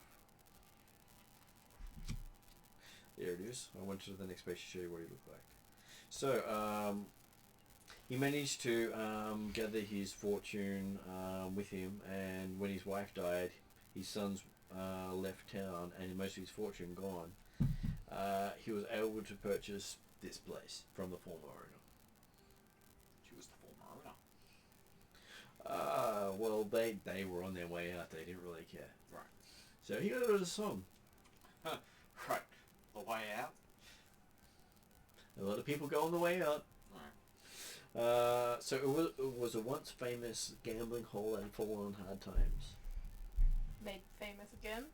S7: There it is. I went to the next page to show you what he looked like. So, he managed to gather his fortune with him, and when his wife died, his sons left town, and most of his fortune gone. He was able to purchase this place from the former owner.
S5: She was the former owner.
S7: Well, they were on their way out. They didn't really care.
S5: Right.
S7: So he got it as a song.
S5: Right. The way out.
S7: A lot of people go on the way out.
S5: Right.
S7: So it was a once famous gambling hole and fallen on hard times.
S3: Made famous again.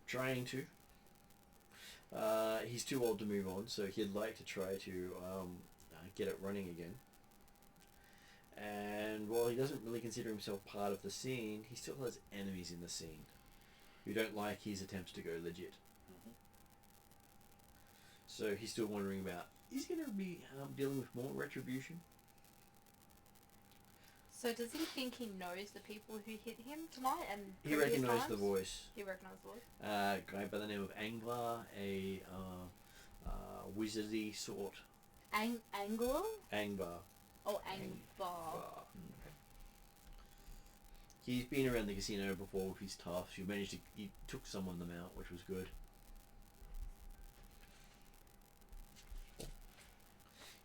S7: Trying to. He's too old to move on, so he'd like to try to get it running again. And while he doesn't really consider himself part of the scene, he still has enemies in the scene who don't like his attempts to go legit.
S5: Mm-hmm.
S7: So he's still wondering about, is he going to be dealing with more retribution?
S3: So does he think he knows the people who hit him tonight and
S7: He
S3: previous
S7: recognised the
S3: times?
S7: voice.
S3: He recognised the voice.
S7: Guy by the name of Angvar, a wizardy sort.
S3: Anglo?
S7: Angvar.
S3: Oh, Angvar.
S7: He's been around the casino before with his tasks. He took some of them out, which was good.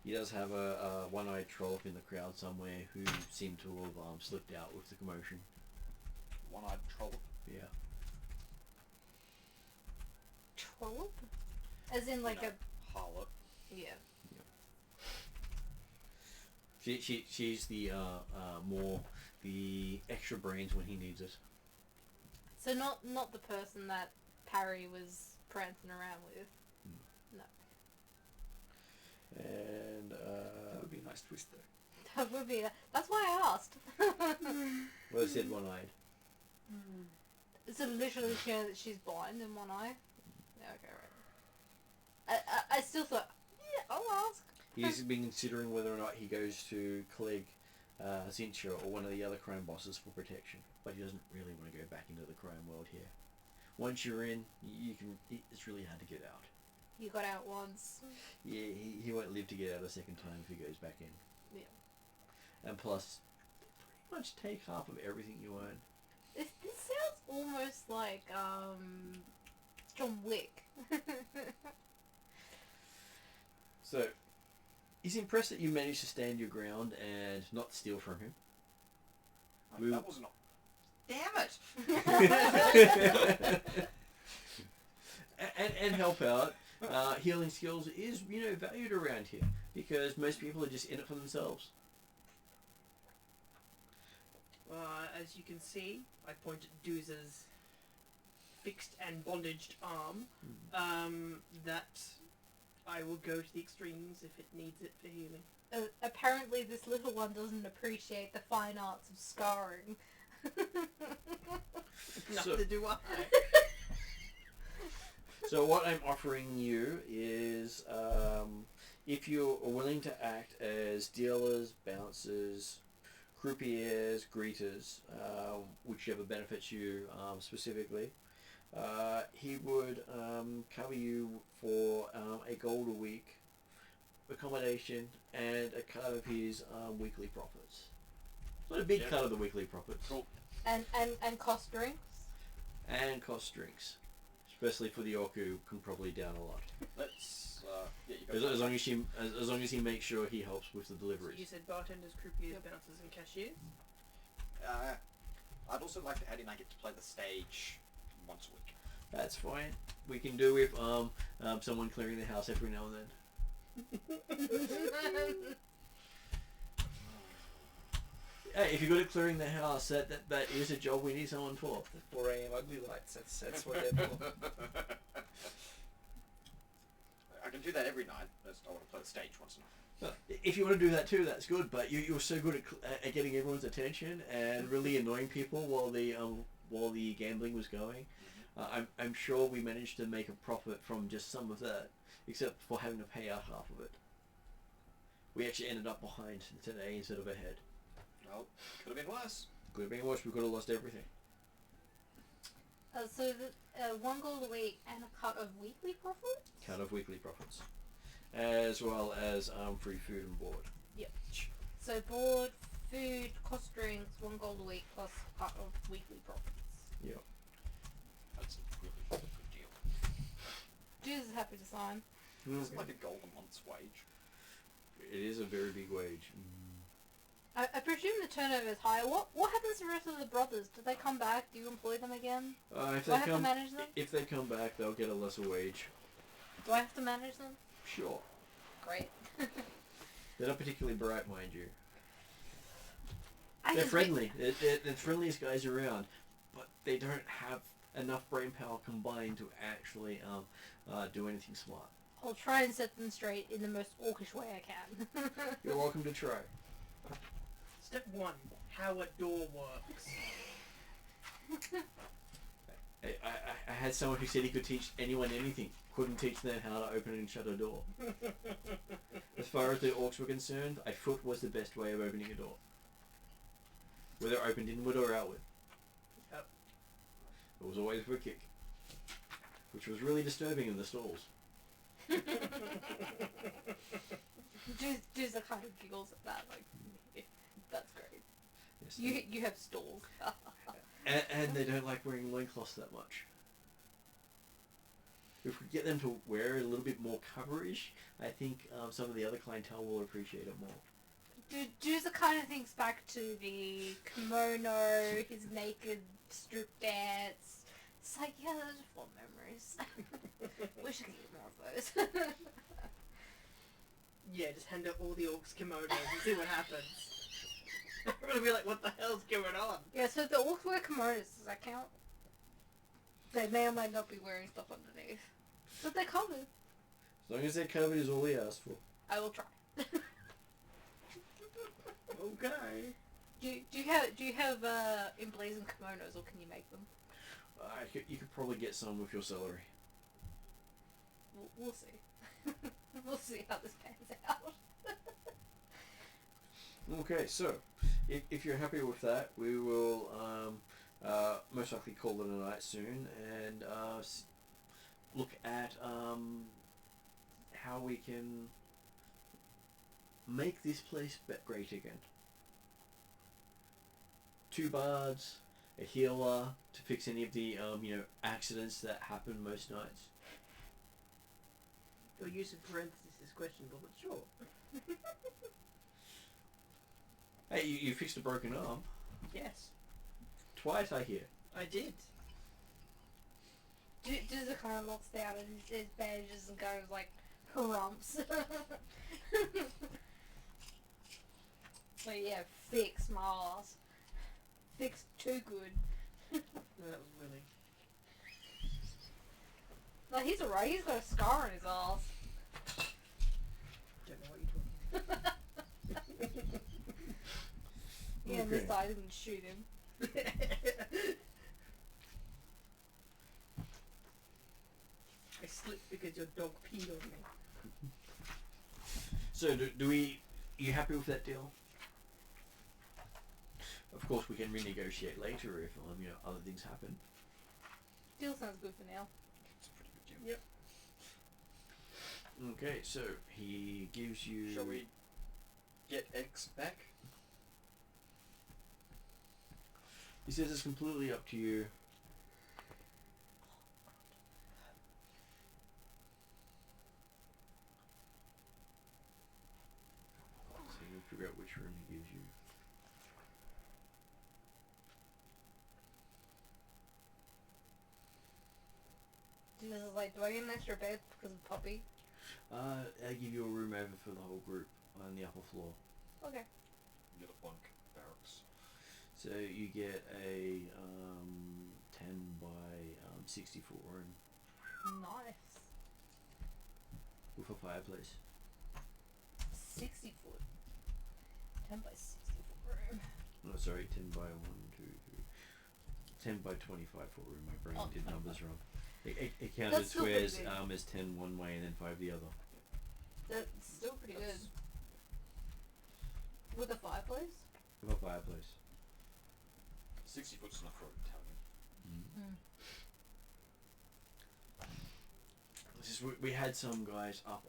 S7: He does have a one-eyed troll up in the crowd somewhere who seemed to have slipped out with the commotion.
S5: One-eyed troll.
S7: Yeah.
S3: Trollop? As in like a...
S5: harlot.
S3: Yeah.
S7: She's the more the extra brains when he needs it.
S3: So not the person that Parry was prancing around with. No.
S7: And
S5: That would be a nice twist, though.
S3: That would be... That's why I asked.
S7: well, I said one-eyed.
S3: So literally clear that she's blind in one eye? Yeah, okay, right. I still thought, yeah, I'll ask.
S7: He's been considering whether or not he goes to Clegg, Zintia, or one of the other crime bosses for protection, but he doesn't really want to go back into the crime world here. Once you're in, it's really hard to get out.
S3: You got out once.
S7: Yeah, he won't live to get out a second time if he goes back in.
S3: Yeah.
S7: And plus, they pretty much take half of everything you own.
S3: This sounds almost like John Wick.
S7: So, he's impressed that you managed to stand your ground and not steal from him.
S5: That was not... Damn it!
S7: and help out. Healing skills is, valued around here because most people are just in it for themselves.
S6: As you can see, I point at Dooza's fixed and bondaged arm. That I will go to the extremes if it needs it for healing.
S3: Apparently this little one doesn't appreciate the fine arts of scarring.
S6: Neither do I.
S7: So what I'm offering you is, if you're willing to act as dealers, bouncers, croupiers, greeters, whichever benefits you specifically, he would cover you for a gold a week, accommodation, and a cut of his weekly profits. Not a big cut of the weekly profits.
S5: Cool.
S3: And cost drinks.
S7: And cost drinks. Especially for the orc who can probably down a lot.
S5: Let's get you
S7: As
S5: guys.
S7: long as he makes sure he helps with the
S6: So
S7: deliveries.
S6: you said bartenders, croupiers, bouncers, and cashiers.
S5: I'd also like to add in I get to play the stage once a week.
S7: That's fine. We can do with someone clearing the house every now and then. Hey, if you're good at clearing the house, that is a job we need someone for.
S4: The 4 a.m. ugly lights. That's what they're for.
S5: I can do that every night. I just don't want to play the stage once a night.
S7: If you want to do that too, that's good. But you're so good at getting everyone's attention and really annoying people while the gambling was going. I'm sure we managed to make a profit from just some of that, except for having to pay out half of it. We actually ended up behind today instead of ahead.
S5: Well, could have been worse.
S7: Could have been worse. We could have lost everything.
S3: So the 1 gold a week and a cut of weekly profit?
S7: Cut of weekly profits, as well as free food and board.
S3: Yep. So board, food, cost drinks, 1 gold a week plus a cut of weekly profits.
S7: Yep.
S5: That's a really good deal.
S3: Juice is happy to sign.
S5: It's like a gold a month's wage.
S7: It is a very big wage.
S3: I presume the turnover is higher. What happens to the rest of the brothers? Do they come back? Do you employ them again?
S7: If
S3: Do
S7: they
S3: I have to
S7: come,
S3: manage them?
S7: if they come back, they'll get a lesser wage.
S3: Do I have to manage them?
S7: Sure.
S3: Great.
S7: They're not particularly bright, mind you.
S3: I
S7: They're
S3: just
S7: friendly. They're the friendliest guys around, but they don't have enough brain power combined to actually do anything smart.
S3: I'll try and set them straight in the most orcish way I can.
S7: You're welcome to try.
S6: Step 1. How a door works.
S7: I had someone who said he could teach anyone anything. Couldn't teach them how to open and shut a door. As far as the orcs were concerned, a foot was the best way of opening a door. Whether opened inward or outward.
S6: Yep.
S7: It was always for a kick. Which was really disturbing in the stalls.
S3: Juice kind of giggles at that, like, that's great.
S7: Yes,
S3: You have stalls.
S7: and they don't like wearing loincloths that much. If we get them to wear a little bit more coverage, I think some of the other clientele will appreciate it more.
S3: Juice kind of thinks back to the kimono, his naked strip dance. It's like, yeah, those are fond memories. We should get more of those.
S6: Yeah, just hand out all the orcs kimonos and see what happens. We're gonna be like, what the hell's going on?
S3: Yeah, so if the orcs wear kimonos, does that count? They may or may not be wearing stuff underneath. But they're covered.
S7: As long as they're covered is all they ask for.
S3: I will try.
S6: Okay.
S3: Do you have emblazoned kimonos, or can you make them?
S7: You could probably get some with your celery.
S3: We'll see. We'll see how this pans out.
S7: Okay, so if you're happy with that, we will most likely call it a night soon and look at how we can make this place great again. 2 bards, a healer to fix any of the accidents that happen most nights.
S6: Your use of parentheses is questionable, but sure.
S7: Hey, you fixed a broken arm.
S6: Yes,
S7: Twice, I hear.
S6: I did.
S3: Juice kind of looks down at his bandages and goes like, "Rumps." So yeah, fix my ass. Fix too good.
S6: That was Willie.
S3: No, he's alright. He's got a scar on his ass.
S6: Don't know what you're talking about.
S3: Yeah,
S7: Okay.
S3: this guy didn't shoot him.
S6: I slipped because your dog peed on me.
S7: So you happy with that deal? Of course, we can renegotiate later if other things happen.
S3: Deal sounds good for now.
S5: It's a pretty good deal.
S6: Yep.
S7: Okay, so he gives you.
S5: Shall we get X back?
S7: He says it's completely up to you. So you'll figure out which room he gives you.
S3: Juice is like, do I get an extra bed because of Puppy?
S7: I give you a room over for the whole group on the upper floor.
S3: Okay.
S5: Little bunk barracks.
S7: So you get a 10 by 60 foot room
S3: Nice.
S7: with a fireplace.
S3: 60 foot. 10 by 60 foot room.
S7: No, sorry, 10 by 1, 2, 3. 10 by 25 foot room. My brain did numbers wrong. It counted
S3: That's still pretty
S7: squares
S3: big.
S7: as 10 one way and then 5 the other.
S3: That's still pretty good. With a fireplace?
S7: With a fireplace.
S5: 60 foot's enough for a battalion.
S7: We had some guys up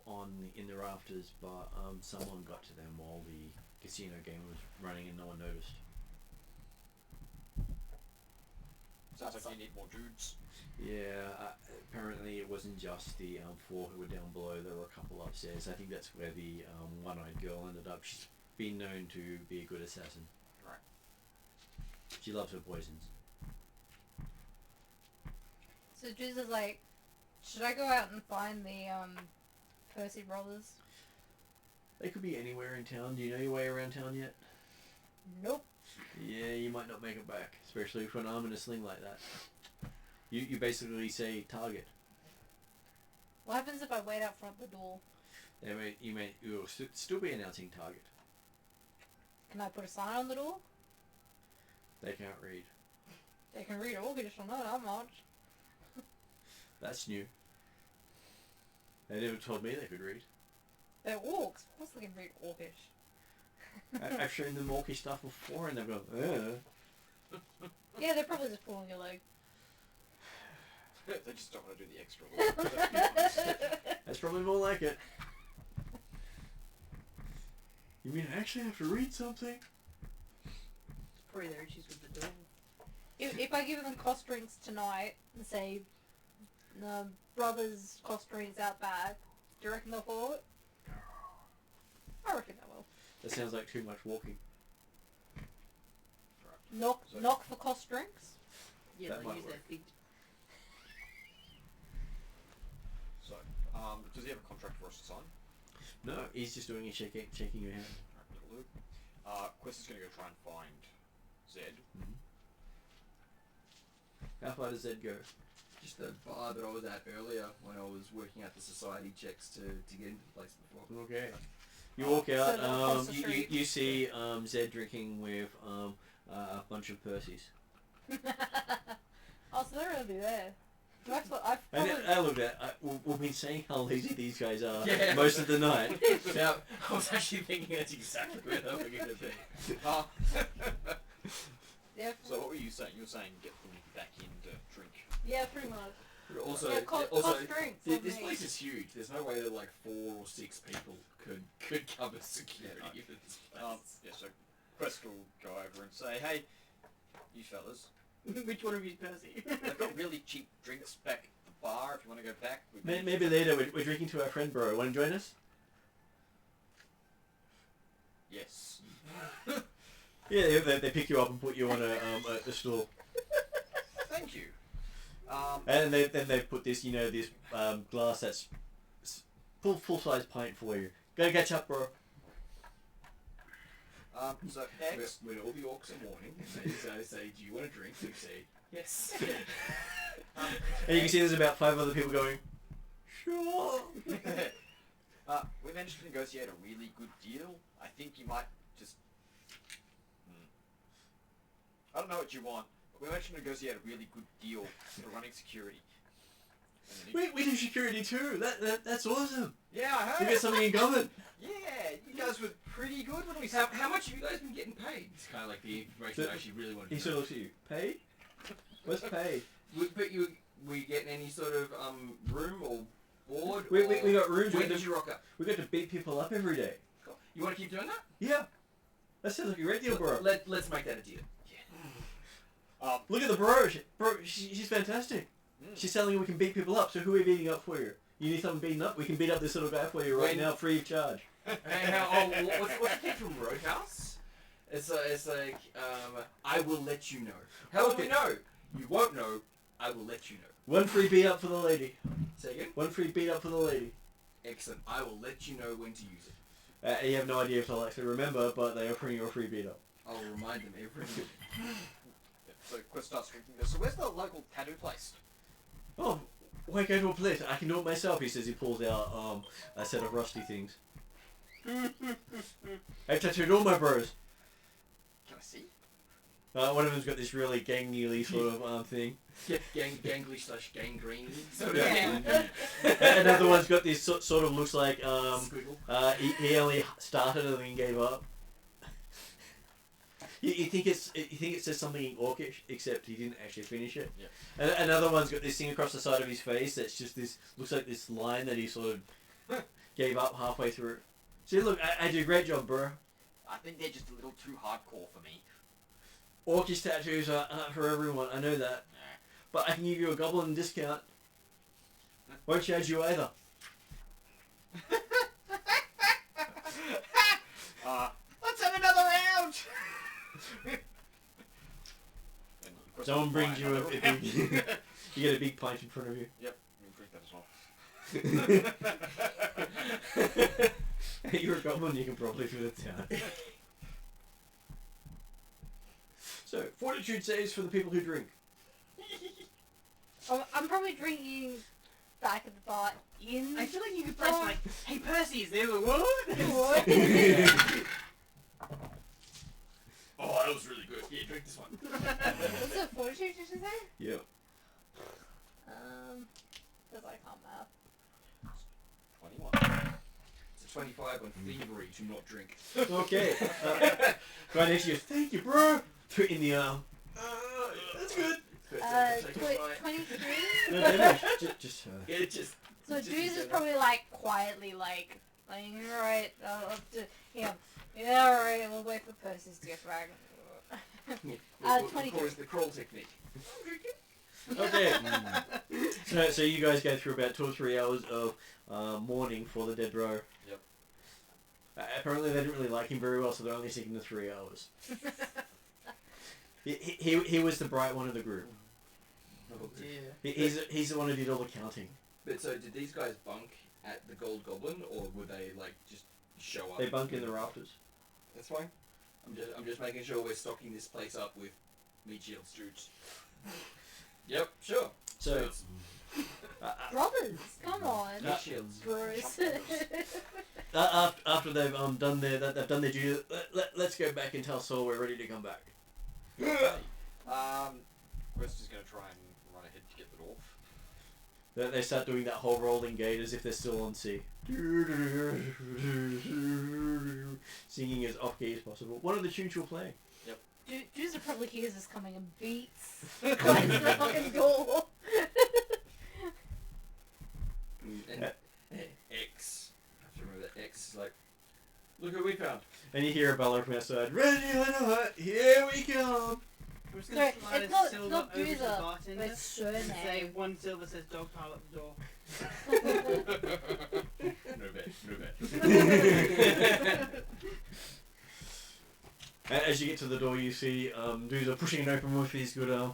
S7: in the rafters, but someone got to them while the casino game was running and no one noticed.
S5: Sounds like you need more dudes.
S7: Yeah, apparently it wasn't just the 4 who were down below. There were a couple upstairs. I think that's where the one-eyed girl ended up. She's been known to be a good assassin.
S5: Right.
S7: She loves her poisons.
S3: So Juice is like, should I go out and find the Percy brothers?
S7: They could be anywhere in town. Do you know your way around town yet?
S3: Nope.
S7: Yeah, you might not make it back, especially with an arm and a sling like that. You basically say target.
S3: What happens if I wait out front the door?
S7: You'll still be announcing target.
S3: Can I put a sign on the door?
S7: They can't read.
S3: They can read Orcish or not, that much.
S7: That's new. They never told me they could read.
S3: They're orcs. Of course they can read Orcish.
S7: I've shown them orcish stuff before and they've gone,
S3: Yeah, they're probably just pulling your leg.
S5: They just don't want to do the extra work. Let's be honest.
S7: That's probably more like it. You mean I actually have to read something?
S6: Probably their issues with the door.
S3: If I give them cost drinks tonight and say, the brothers' cost drinks out back, do you reckon they'll follow it? I reckon they will.
S7: That sounds like too much walking.
S3: Knock for cost drinks?
S6: Yeah,
S7: That
S6: they
S7: might
S6: use their
S7: work.
S6: feet.
S5: So, does he have a contract for us to sign?
S7: No, he's just doing a shaking your hand.
S5: Right, that'll do. Quest is going to go try and find Zed.
S7: How far does Zed go?
S4: Just the bar that I was at earlier when I was working out the society checks to get into the place before.
S7: Okay. You walk out,
S3: So across the
S7: you
S3: street.
S7: see Zed drinking with a bunch of Percys.
S3: Oh, so they're really there. I've
S7: And
S3: probably...
S7: I looked at, we've been saying how lazy these guys are
S4: Yeah.
S7: most of the night.
S4: Now, I was actually thinking that's exactly where they were going to be.
S3: Yeah,
S5: So what were you saying? You were saying get them back in to drink.
S3: yeah, pretty much.
S4: But also,
S3: Yeah, cost drinks.
S4: this
S3: on
S4: place
S3: me.
S4: is huge. There's no way that like 4 or 6 people could cover security for this place.
S5: Yeah, so Quest will go over and say, hey, you fellas,
S6: Which one of you is Percy?
S5: they've got really cheap drinks back at the bar if you want to go back.
S7: Maybe later, we're drinking to our friend bro. Want to join us?
S5: Yes.
S7: Yeah, they pick you up and put you on a stool.
S5: Thank you.
S7: And then they put this, this glass that's full size pint for you. Go catch up, bro.
S5: So X,
S4: When all the orcs are mourning, they say, do you want a drink? We say, yes.
S7: And you can see there's about 5 other people going, sure.
S5: we managed to negotiate a really good deal. I think you might just... I don't know what you want, but we managed to negotiate a really good deal for running security. And then
S7: We do security too. That's awesome.
S5: yeah, I
S7: We
S5: heard.
S7: got something in common.
S5: Yeah, you guys were pretty good when we
S4: How much have you guys been getting paid? It's kind of like the information I actually really want to
S7: He
S4: know.
S7: sort of looks at you. Paid? What's paid?
S4: But we getting any sort of room or board?
S7: We
S4: or
S7: got rooms.
S4: When did you rock up?
S7: We got to beat people up every day.
S4: You want to keep doing that?
S7: Yeah. That sounds like a great deal, bro.
S4: Let's make that a deal.
S7: Look at the bro. She's fantastic.
S5: Mm.
S7: She's telling you we can beat people up. So who are we beating up for you? You need something beaten up? We can beat up this little guy for you right
S4: When-
S7: now, free of charge.
S4: And what's the kid from Roadhouse? It's like I will let you know. How will
S7: Okay.
S4: you know? You won't know. I will let you know.
S7: One free beat up for the lady.
S4: Say again.
S7: One free beat up for the lady.
S4: Excellent. I will let you know when to use it.
S7: You have no idea if they'll actually remember, but they're offering you a free beat up.
S4: I will remind them every minute.
S5: Yeah, so Quest starts drinking this. So where's the local tattoo place?
S7: Oh, why go to a place? I can do it myself, he says. He pulls out a set of rusty things. I tattooed all my bros.
S5: Can I see?
S7: One of them's got this really gangly sort of thing.
S4: Gangly / gangrene. So
S6: Yeah.
S7: Another one's got this sort of looks like
S4: squiggle.
S7: he only started and then gave up. You think it says something in Orcish, except he didn't actually finish it.
S5: Yeah.
S7: And another one's got this thing across the side of his face that's just this looks like this line that he sort of gave up halfway through. See, look, I did a great job, bro.
S5: I think they're just a little too hardcore for me.
S7: Orcish tattoos aren't for everyone, I know that.
S5: Nah.
S7: But I can give you a goblin discount. Won't charge you either.
S5: Let's have another round! And of course
S7: Someone
S5: I'll
S7: brings
S5: buy
S7: you a
S5: another
S7: big...
S5: round.
S7: You get a big pint in front of you.
S5: Yep, we'll drink that as well.
S7: You're a goblin, you can probably do the town. So, fortitude saves for the people who drink.
S3: I'm probably drinking back at the bar in.
S6: I feel like you could press like, hey Percy, is there a what?
S3: What?
S4: Oh, that was really good. Yeah, drink this one.
S3: What's it, fortitude, did you say?
S7: Yep.
S3: Because I can't math.
S5: 21.
S4: It's a 25 on thievery to not drink.
S7: Okay. Right next to you, thank you, bro. In the arm. That's good.
S4: Take a bite.
S3: 23?
S7: No damage. Just her.
S4: Yeah, just.
S3: So
S4: just
S3: Juice is
S4: together.
S3: probably like quietly like alright, yeah, alright, we'll wait for Persis to get back.
S4: Yeah, we'll
S3: 22.
S4: call it the crawl technique.
S7: Okay. So you guys go through about 2 or 3 hours of mourning for the dead bro.
S5: Yep.
S7: Apparently they didn't really like him very well, so they're only sticking to 3 hours. He was the bright one of the group.
S4: Oh,
S6: Yeah.
S7: He's the one who did all the counting.
S4: But so did these guys bunk at the Gold Goblin, or would they like just show up?
S7: They bunk in the rafters.
S4: That's fine. I'm just making sure we're stocking this place up with meat shields, dudes. Yep, sure.
S7: So
S4: it's
S3: Brothers, come on.
S4: meat shields.
S3: Bruce.
S7: after they've done their duty, let's go back and tell Saul we're ready to come back.
S5: Quest is going to try and run ahead to get the dwarf.
S7: They start doing that whole rolling gait as if they're still on sea. Singing as off key as possible. One of the tunes you're playing.
S3: Juice probably hears us coming and beats like the fucking door.
S4: And X. I have to remember that X is like, look who we found.
S7: And you hear a bellow from outside. Ready, little hut, here we come.
S6: We're just
S3: Sorry,
S6: gonna slide
S3: it's
S6: a
S3: not
S6: silver
S3: not
S6: over to the
S3: Juicer,
S6: bartender.
S3: but it's
S6: Say
S3: surname.
S6: 1 silver says dog pile at the door.
S4: No bet.
S7: And as you get to the door, you see Doozer pushing it open with his good arm.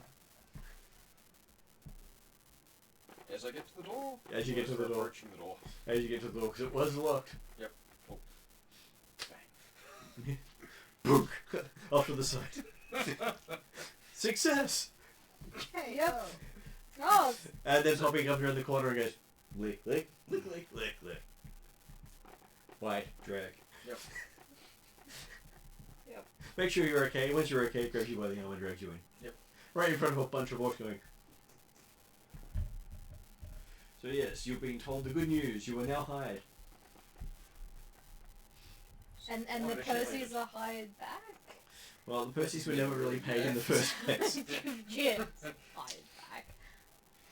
S5: As I get to the door.
S7: As you get to the door.
S5: Approaching the door.
S7: As you get to the door, because it was locked.
S5: Yep. Oh. Bang.
S7: Book! Off to the side. Success!
S3: Yep. Oh,
S7: And then popping up here in the corner and goes, lick, lick, lick, lick, lick, lick. White, drag.
S5: Yep.
S3: Yep.
S7: Make sure you're okay. Once you're okay, grabs you by the arm and drags you in.
S5: Yep.
S7: Right in front of a bunch of orcs going. So yes, you're being told the good news. You are now hired.
S3: and
S5: Oh,
S3: the
S5: they should
S3: Percy's are hired back.
S7: Well, the Percys were never really paid in the first place.
S3: Yes, hired back.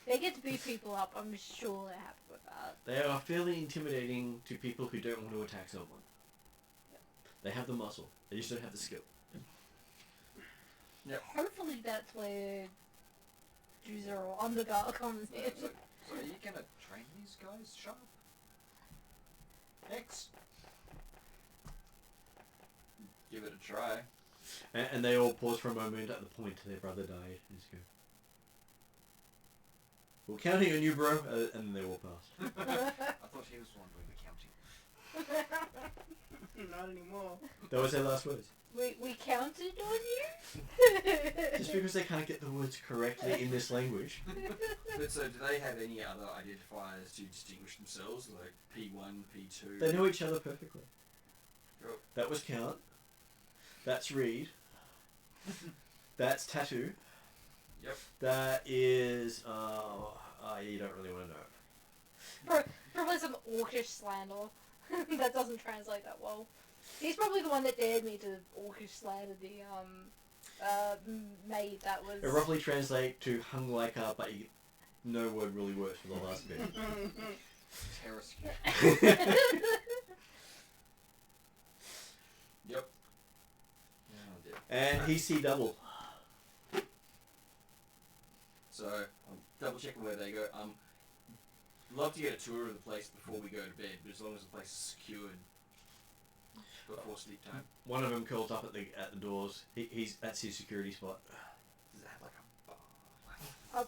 S3: They get to beat people up. I'm sure they're happy with that.
S7: They are fairly intimidating to people who don't want to attack someone. They have the muscle. They just don't have the skill.
S3: Hopefully that's where Juicer or Undergar comes in.
S5: So are you going to train these guys sharp? X.
S4: Give it a try.
S7: And they all pause for a moment at the point their brother died. And just go, we're counting on you, bro. And then they all pass.
S5: I thought he was the one doing the counting.
S6: Not anymore.
S7: That was their last words.
S3: We counted on you?
S7: Just because they can't get the words correctly in this language.
S4: But so do they have any other identifiers to distinguish themselves, like P1, P2?
S7: They know each other perfectly.
S2: Cool.
S7: That was Count. That's Reed. That's Tattoo.
S2: Yep.
S7: That is, you don't really want to know.
S3: Probably some orcish slander. That doesn't translate that well. He's probably the one that dared me to orcish slander the maid that was.
S7: It roughly translates to hung like a, but you, no word really works for the last bit.
S2: Terrace. Yep. Oh dear.
S7: And he's C double.
S4: So I'm double checking where they go. Love to get a tour of the place before we go to bed, but as long as the place is secured before sleep time.
S7: One of them curls up at the doors. That's his security spot.
S4: Does it have like a bar?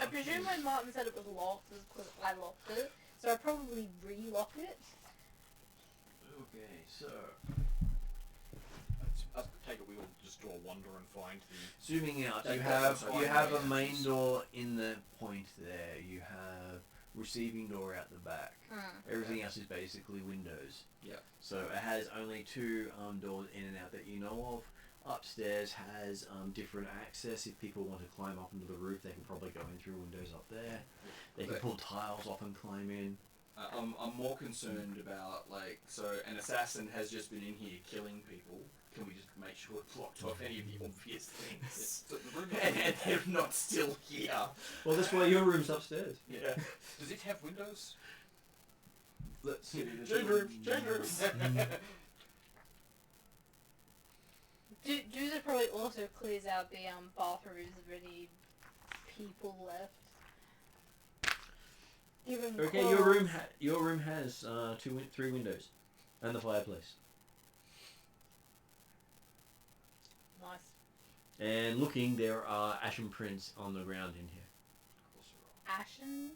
S3: I presume when Martin said it was locked, it was because I locked it. So I probably re-lock it.
S7: Okay, so
S5: I take it we will just do a wander and find the.
S7: zooming out,
S4: That
S7: you
S4: doesn't
S7: have
S4: sound
S7: a
S4: right.
S7: main door in the point there. You have receiving door out the back. Everything else is basically windows.
S4: Yeah.
S7: So it has only two doors in and out that you know of. Upstairs has different access. If people want to climb up into the roof, they can probably go in through windows up there. They can pull tiles off and climb in.
S4: I'm more concerned about, like, so an assassin has just been in here killing people. Can we just make sure it's blocked off any of the obvious things?
S5: So the room.
S4: And they're not still here.
S7: Well, that's why your room's upstairs.
S4: Yeah.
S5: Does it have windows?
S7: Let's see.
S4: Change rooms, change rooms.
S3: Juicer probably also clears out the bathrooms of any people left. Given
S7: Okay, your room has three windows, and the fireplace.
S3: Nice.
S7: And looking, there are ashen prints on the ground in here.
S3: Ashen.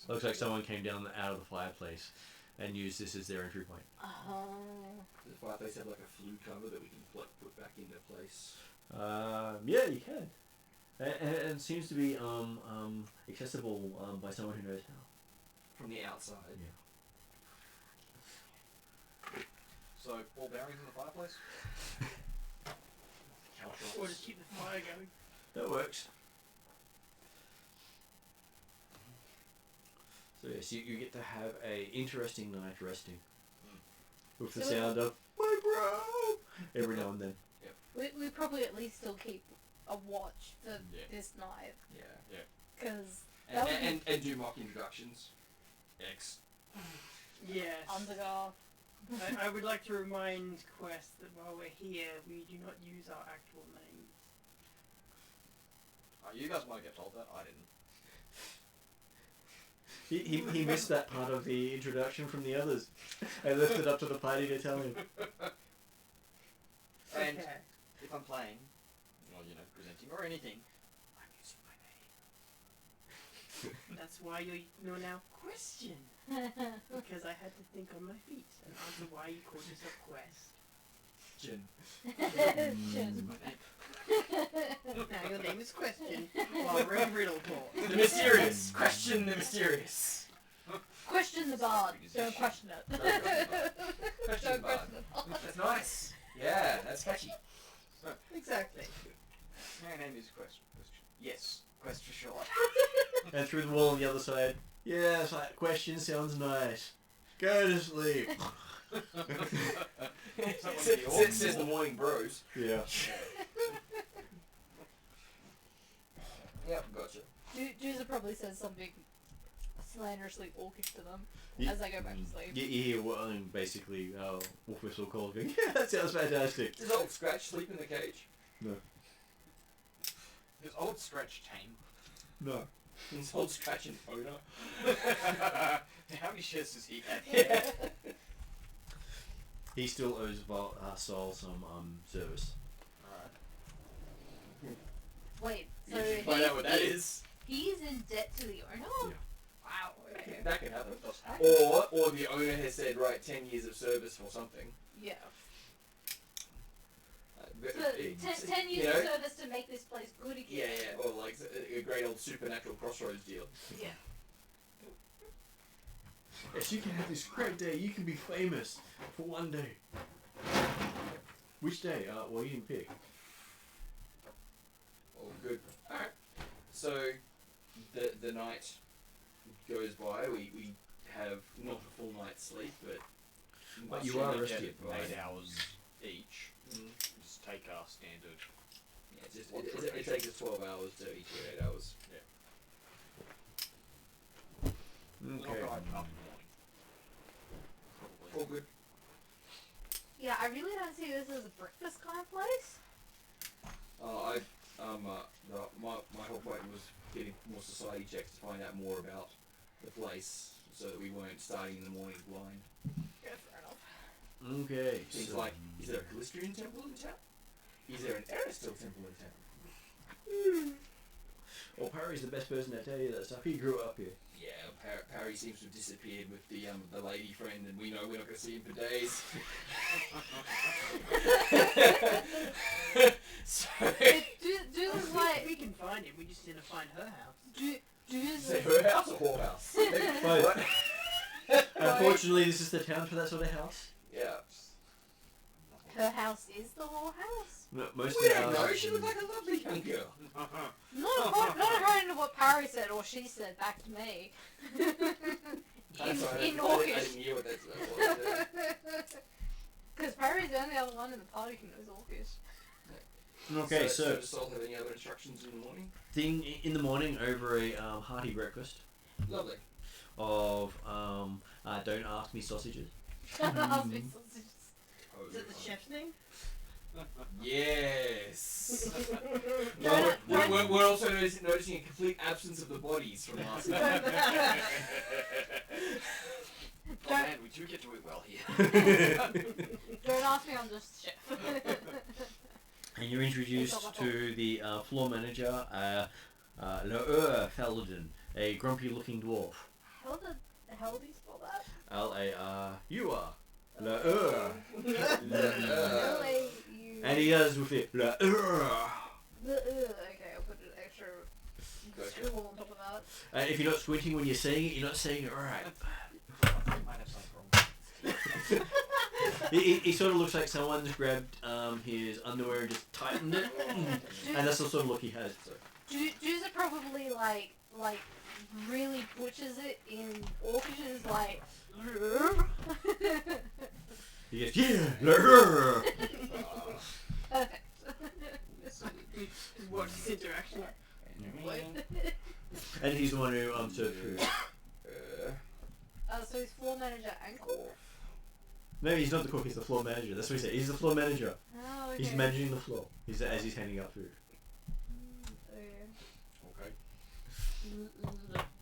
S7: Looks like someone came down out of the fireplace and used this as their entry point.
S4: Does the fireplace have like a flue cover that we can put back into place?
S7: Yeah, you can. And it seems to be accessible by someone who knows how.
S4: From the outside.
S7: Yeah.
S5: So ball bearings in the fireplace.
S6: Or just keep the fire going.
S7: That works. So yes, you get to have a interesting night resting. With the
S3: So-
S7: sound of "My bro" every now and then.
S3: We probably at least still keep a watch for
S5: Yeah.
S3: this night,
S4: Yeah.
S3: because that would be
S4: And do mock introductions. X.
S6: Yes.
S3: Undergar.
S6: I would like to remind Quest that while we're here, we do not use our actual names.
S5: You guys might get told that. I didn't.
S7: He missed that part of the introduction from the others. I left it up to the party to tell him.
S5: And
S6: Okay.
S5: if I'm playing, or presenting or anything, I'm using my name.
S6: That's why you're now Question. Because I had to think on my feet and answer why you called yourself Quest.
S4: Jin.
S6: Now your name is Question while we're in Riddleport.
S4: The mysterious. Question the mysterious.
S3: Question the bard. Don't question it.
S4: Question
S3: Don't
S4: the bard.
S3: question the bard.
S4: That's nice. Yeah, that's catchy.
S6: Exactly.
S5: My name is Quest. Yes, Quest for short.
S7: And through the wall on the other side. Yeah, it's like, question sounds nice. Go to sleep.
S4: Says the morning bros.
S7: Yeah.
S4: Yep, gotcha.
S3: Juicer probably says something slanderously orcish to them
S7: Ye-
S3: as they go back to sleep.
S7: You hear basically Wolf Whistle calls going, yeah, that sounds fantastic.
S4: Does old Scratch sleep in the cage?
S5: Is old Scratch tame?
S7: No.
S4: Is old Scratch an owner?
S5: How many shares does he have?
S4: Yeah.
S7: He still owes Sol some service.
S5: Alright.
S3: Wait,
S4: You
S3: so
S4: should find out what that is.
S3: he's in debt to the owner?
S7: Yeah.
S3: Wow, okay.
S4: That can happen.
S5: Does happen.
S4: Or the owner has said, right, 10 years of service or something.
S3: Yeah.
S4: But
S3: So,
S4: it's-
S3: 10
S4: you
S3: years
S4: know,
S3: of service to make this place good again.
S4: Yeah, or like a great old supernatural crossroads deal.
S3: Yeah.
S7: Yes, you can have this great day. You can be famous for one day. Which day? Well, you didn't pick.
S4: Oh, good. Alright. So, the night goes by. We have not a full night's sleep, but
S7: You
S5: Assume
S7: are
S5: we
S7: rested,
S5: get
S7: right?
S5: 8 hours each. Just take our standard.
S4: yeah, it takes us 12 hours to each get 8 hours.
S5: Not
S7: Okay.
S5: going up in the morning. Probably.
S4: All good.
S3: Yeah, I really don't see this as a breakfast kind of place.
S4: My whole point was getting more society checks to find out more about the place, so that we weren't starting in the morning blind.
S3: Yeah, fair enough.
S7: Okay.
S4: Things
S7: So,
S4: like, is there a Calistrian temple in town? Is there an Aristil temple in town?
S7: well, Parry's the best person to tell you that stuff. He grew up here.
S4: Yeah, Parry seems to have disappeared with the lady friend, and we know we're not going to see him for days. So,
S3: Do's like
S6: We can find him. We just need to find her house.
S3: Do's
S4: say her house or whorehouse?
S7: But unfortunately, this is the town for that sort of house.
S4: Yeah.
S3: her house is the whole house.
S7: No, most
S4: We
S7: of
S4: don't
S7: the
S4: know. She looked like a lovely young girl.
S3: Not according to what Parry said or she said back to me.
S4: I'm sorry,
S3: in
S4: I
S3: Orcish.
S4: didn't hear what that was.
S3: Because Parry's the only other one in the party who knows Orcish.
S7: Okay,
S4: so
S7: so
S4: does Sol have any other instructions in the morning?
S7: thing in the morning over a hearty breakfast
S4: Lovely.
S7: of don't ask me sausages.
S3: Ask me sausages.
S6: Is that the chef's name?
S4: Yes.
S3: Don't-
S4: We're also noticing a complete absence of the bodies from last night.
S5: Oh man, we do get to eat well here.
S3: Don't ask me, I'm just chef.
S7: And you're introduced to the floor manager, Loehr Felden, a grumpy-looking dwarf.
S3: How the hell do you spell that?
S7: L-A-R. You are Loehr.
S3: L-A-U.
S7: And he does with it. Loehr.
S3: Okay, I'll put an extra scribble on top of that.
S7: If you're not squinting when you're saying it, you're not saying it right.
S5: Might have something wrong.
S7: He sort of looks like someone's grabbed his underwear and just tightened it, and that's the sort of look he has. So.
S3: Jews are probably like really butchers it in Orcish like.
S7: He goes, yeah, Loehr.
S3: Perfect.
S6: Watch this interaction.
S7: And he's the one who serves food.
S3: So he's floor manager and cook.
S7: No, he's not the cook. He's the floor manager. That's what he said. He's the floor manager.
S3: Oh, okay.
S7: He's managing the floor. As he's handing out food.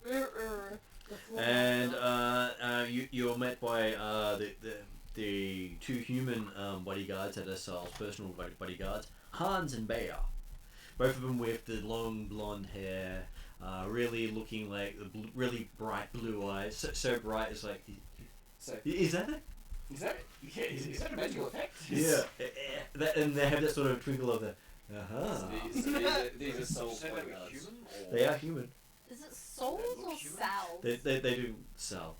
S5: Okay.
S7: And you're met by the two human bodyguards that are Sal's personal bodyguards, Hans and Bayer. Both of them with the long blonde hair, really looking like really bright blue eyes. So bright it's like.
S4: So,
S7: Is that it?
S4: is that a magical effect?
S7: Yeah. And they have that sort of twinkle of the.
S4: These are soul
S5: Say that were
S4: bodyguards.
S5: human or
S7: They are human.
S3: Is it souls or
S5: Human?
S3: Sal?
S7: They do Sal.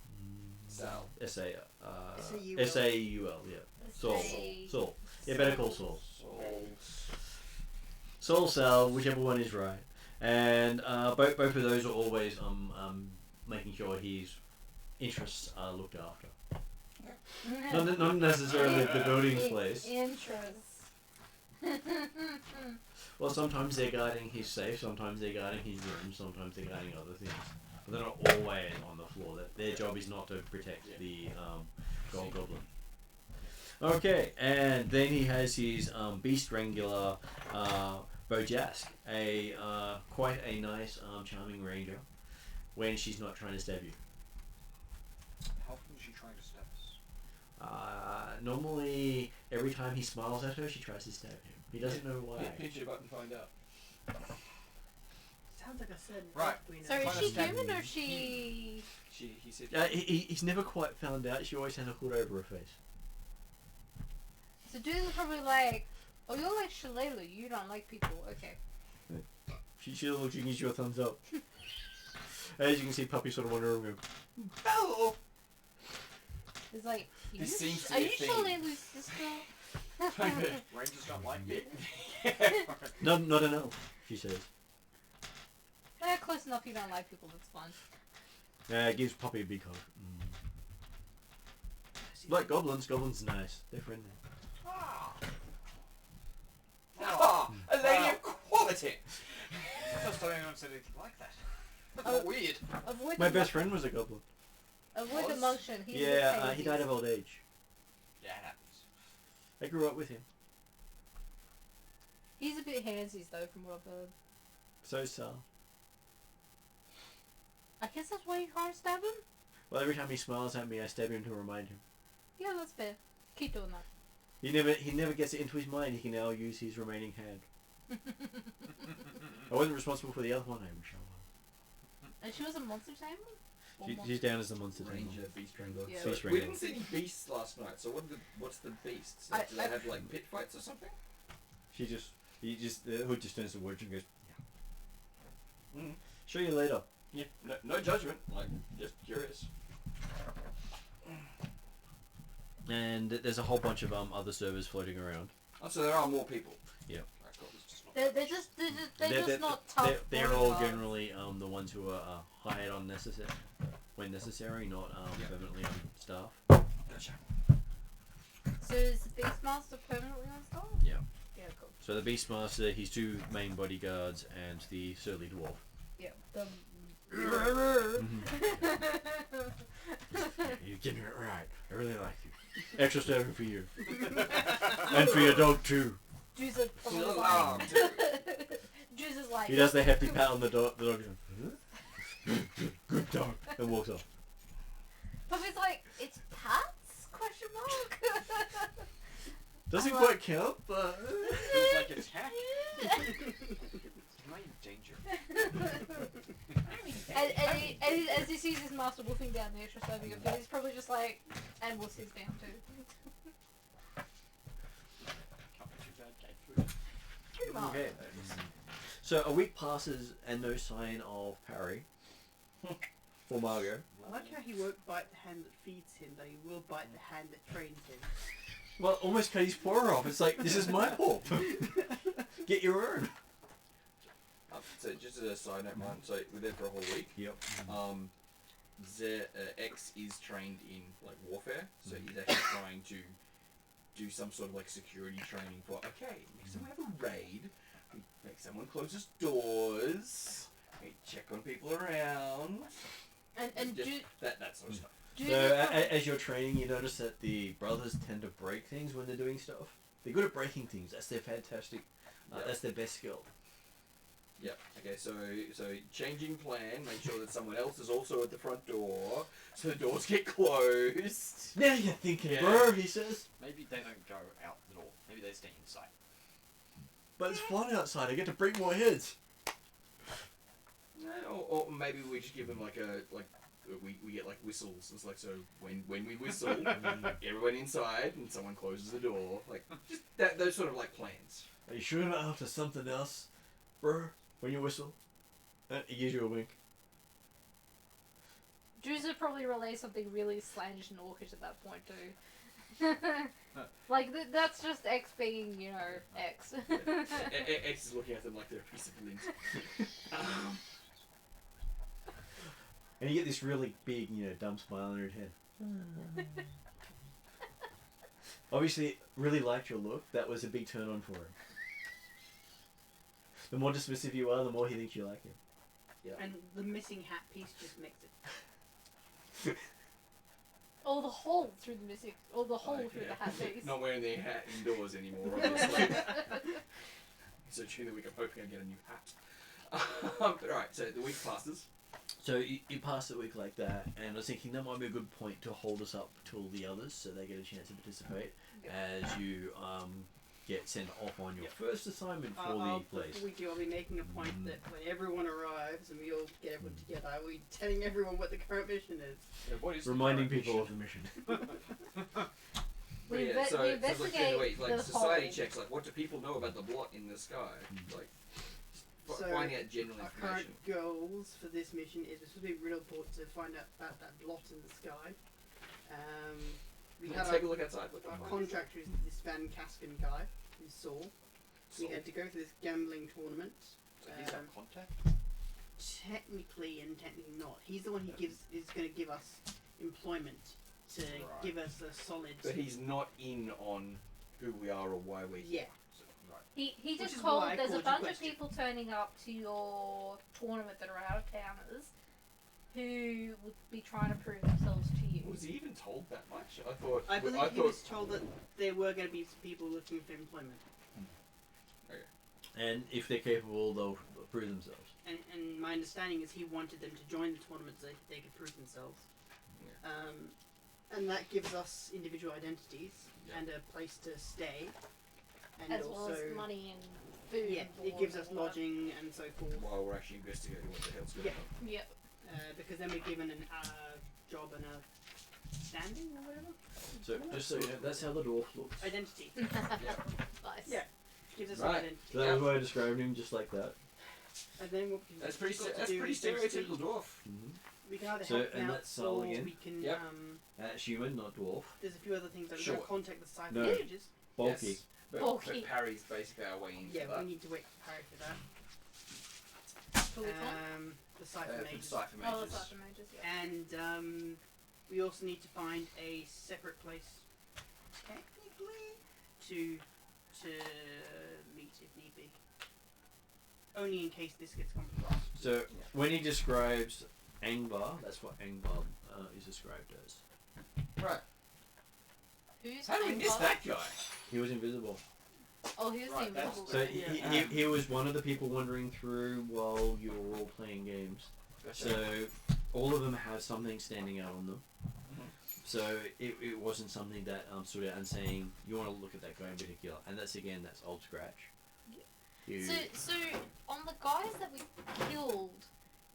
S4: Sal.
S6: S-A-U-L.
S7: S-A-U-L, yeah. Soul. Soul. Yeah, better call Soul.
S4: Souls.
S7: Soul Sal, whichever one is right. And both of those are always making sure his interests are looked after. Not necessarily the building's place.
S3: Interest.
S7: Well, sometimes they're guarding his safe, sometimes they're guarding his room, sometimes they're guarding other things. But they're not always on the floor. Their job is not to protect the Gold Goblin. Okay, and then he has his Beast Wrangler, Bojask, quite a nice, charming ranger, when she's not trying to stab you.
S5: how often is she trying to stab us?
S7: Normally, every time he smiles at her, she tries to stab him. He doesn't know why.
S4: Pinch your button, find out.
S6: Sounds like I said.
S5: Right.
S3: So is
S5: Trying to
S3: she
S5: stab
S3: human
S5: you.
S3: or she?
S4: He said.
S7: He's never quite found out. She always has a hood over her face.
S3: So dudes are probably like, oh, you're like Shalelu, you don't like people. Okay.
S7: She looks and gives you a thumbs up. As you can see, Puppy sort of wander around. Hello.
S3: It's like,
S4: This seems to
S3: are
S4: be a
S3: you
S4: thing.
S3: sure they lose this girl?
S5: Rangers don't like me.
S7: Not an elf, she says.
S3: They're close enough you don't like people, that's fine.
S7: It gives Poppy a big hug. Like goblins, goblins are nice. They're friendly.
S8: Ah, a lady of quality.
S5: First time anyone said anything like that. That's
S3: Oh.
S5: not weird.
S3: Avoid
S7: My
S3: the
S7: best friend was a goblin.
S3: Avoid the
S5: Was?
S3: motion. He's
S7: Yeah, he died of old age.
S5: Yeah, it happens.
S7: I grew up with him.
S3: He's a bit handsies though, from what I've heard.
S7: So Sal.
S3: I guess that's why you can't stab him?
S7: Well, every time he smiles at me, I stab him to remind him.
S3: Yeah, that's fair. Keep doing that.
S7: He never gets it into his mind he can now use his remaining hand. I wasn't responsible for the other one, I'm sure.
S3: And she was a monster tamer? Or monster-
S7: She's down as the monster tamer.
S4: Ranger, Beast Wrangler.
S3: Yeah.
S7: Beast
S4: We
S7: Wrangler.
S4: didn't see any beasts last night, so what's the beasts?
S3: I-
S4: Do they
S3: I-
S4: have like pit fights or something?
S7: The hood just turns to Witch and goes, yeah.
S4: Mm.
S7: Show you later.
S4: Yeah, no judgment, like, just curious.
S7: And there's a whole bunch of other servers floating around.
S4: Oh, so there are more people.
S7: Yeah.
S4: Right, cool.
S5: It's just not
S3: They're just not tough.
S7: They're all
S3: bodyguards.
S7: generally the ones who are hired on when necessary, not permanently on staff.
S4: Gotcha.
S3: So is the Beastmaster permanently on staff?
S7: Yeah.
S3: Yeah, cool.
S7: So the Beastmaster, his two main bodyguards, and the surly dwarf.
S3: Yeah. The...
S7: You're getting it right. I really like you. Extra serving for you. And for your dog too.
S3: Juice is probably
S4: Little
S3: like...
S4: arm,
S3: Juice is like...
S7: He does the hefty pat on the dog. The dog goes, good dog, and walks off.
S3: Puppy's like, it's Pat's? Question mark?
S7: Doesn't
S3: I'm
S7: quite count, but
S5: feels like attack. Am I in danger?
S3: and as he sees his master wolfing down the extra serving of food, he's probably just like, and wolfs his down too.
S5: Can't be too bad. Game food.
S3: Pretty much.
S7: okay. So a week passes and no sign of Parry or Margot.
S6: I like how he won't bite the hand that feeds him, though he will bite the hand that trains him.
S7: Well, almost cut his paw off. It's like, this is my paw. Get your own.
S4: So just as a side note, man. So we're there for a whole week.
S7: Yep.
S4: X is trained in like warfare, so he's actually trying to do some sort of like security training for. Okay, next time we have a raid, we make someone close his doors. We check on people around.
S3: And
S4: Just
S3: do,
S4: that sort of stuff.
S3: do
S7: So as you're training, you notice that the brothers tend to break things when they're doing stuff. They're good at breaking things. That's their fantastic.
S4: Yep.
S7: That's their best skill.
S4: Yep. Okay. So changing plan. Make sure that someone else is also at the front door, so the doors get closed.
S7: Now you're thinking,
S4: Yeah.
S7: bro. He says.
S5: Maybe they don't go out the door. Maybe they stay inside.
S7: But it's fun outside. I get to break more heads.
S4: Or maybe we just give them we get like whistles. It's like, so when we whistle, everyone inside and someone closes the door. Like just those sort of like plans.
S7: Are you sure not after something else, bro? When you whistle, he gives you a wink.
S3: Juice would probably relay something really slangish and orcish at that point too. Like that's just X being, you know, X.
S4: X is looking at them like they're a piece of lint.
S7: And you get this really big, dumb smile on your head. Obviously, really liked your look. That was a big turn on for him. The more dismissive you are, the more he thinks you like him.
S4: Yeah.
S6: And the missing hat piece just makes it.
S3: Or the hole through the missing, or the hole through
S4: Yeah.
S3: the hat piece.
S4: Not wearing their hat indoors anymore, obviously. So during the week, I'm hoping I get a new hat. But alright, so the week passes.
S7: So you pass the week like that, and I was thinking that might be a good point to hold us up till the others, so they get a chance to participate as you get sent off on your first assignment for the place.
S6: Before we do, I'll be making a point that when everyone arrives and we all get everyone together, I will be telling everyone what the current mission is.
S5: Yeah, what is the
S7: Reminding
S5: current
S7: people
S5: mission?
S7: of the mission.
S3: We
S4: Yeah,
S3: inve-
S4: so
S3: we
S4: it's like,
S3: investigate
S4: like
S3: the
S4: society
S3: hole.
S4: checks, like what do people know about the blot in the sky? Like
S6: So,
S4: finding out general
S6: Our current
S4: information.
S6: goals for this mission is we're supposed to be real important to find out about that blot in the sky. We
S4: Can
S6: had
S4: I take a look outside? Look
S6: our
S4: outside.
S6: contractor, is this Van Casken guy, who's Saul. We had to go to this gambling tournament.
S5: So he's our contact.
S6: Technically and technically not. He's the one who is going to give us employment to
S5: Right.
S6: give us a solid.
S4: But he's not in on who we are or why we're here.
S6: Yeah.
S4: So, right.
S3: He
S6: Which
S3: just
S6: is
S3: called.
S6: why I
S3: There's a
S6: called you
S3: bunch of
S6: question.
S3: people turning up to your tournament that are out of towners, who would be trying to prove themselves to you.
S4: Was he even told that much? I thought.
S6: I believe he was told that there were going to be people looking for employment.
S7: And if they're capable, they'll prove themselves.
S6: And my understanding is he wanted them to join the tournament so they could prove themselves. And that gives us individual identities and a place to stay. And
S3: As
S6: also,
S3: well as money and food.
S6: yeah,
S3: and
S6: it gives
S3: board
S6: us
S3: and all that.
S6: lodging and so forth.
S4: While we're actually investigating what the hell's going
S6: Yeah.
S4: on.
S3: Yep.
S6: Because then we're given an job and a standing or whatever.
S7: So just so you know, that's how the dwarf looks.
S6: Identity.
S3: Nice.
S6: Yeah. Gives us
S4: Right.
S6: an identity.
S7: So that was why I described him just like that.
S6: And then what
S4: That's pretty.
S6: we've got to
S4: That's
S6: do
S4: pretty
S6: is basically-
S4: stereotypical dwarf.
S6: We can either
S7: So,
S6: help
S7: and
S6: him out
S7: that's Saul
S6: or
S7: again?
S6: we can.
S4: Yep.
S7: That's human, not dwarf.
S6: There's a few other things like
S4: Sure.
S6: we're going to contact the Cipher
S7: No.
S6: Mages.
S7: Bulky.
S4: Yes, but
S3: Bulky.
S4: Parry's basically our way into
S6: Yeah,
S4: that.
S6: we need to wait for Harry for that.
S3: Who we call?
S6: The Cipher
S4: For the
S6: Mages.
S4: Cipher
S3: Oh,
S4: Mages.
S3: that's the mages. Yeah.
S6: And we also need to find a separate place, technically, to meet if need be. Only in case this gets compromised.
S7: So when he describes Angbar, that's what Angbar is described as.
S4: Right.
S3: Who's
S4: How did we miss
S3: Angbar?
S4: that guy?
S7: He was invisible.
S3: Oh, he was
S5: Right,
S3: the
S5: that's-
S3: invisible
S7: So
S3: guy.
S7: he was one of the people wandering through while you were all playing games. So all of them have something standing out on them. So it wasn't something that stood out and saying you want to look at that guy in particular. And that's Old Scratch. You,
S3: So on the guys that we killed,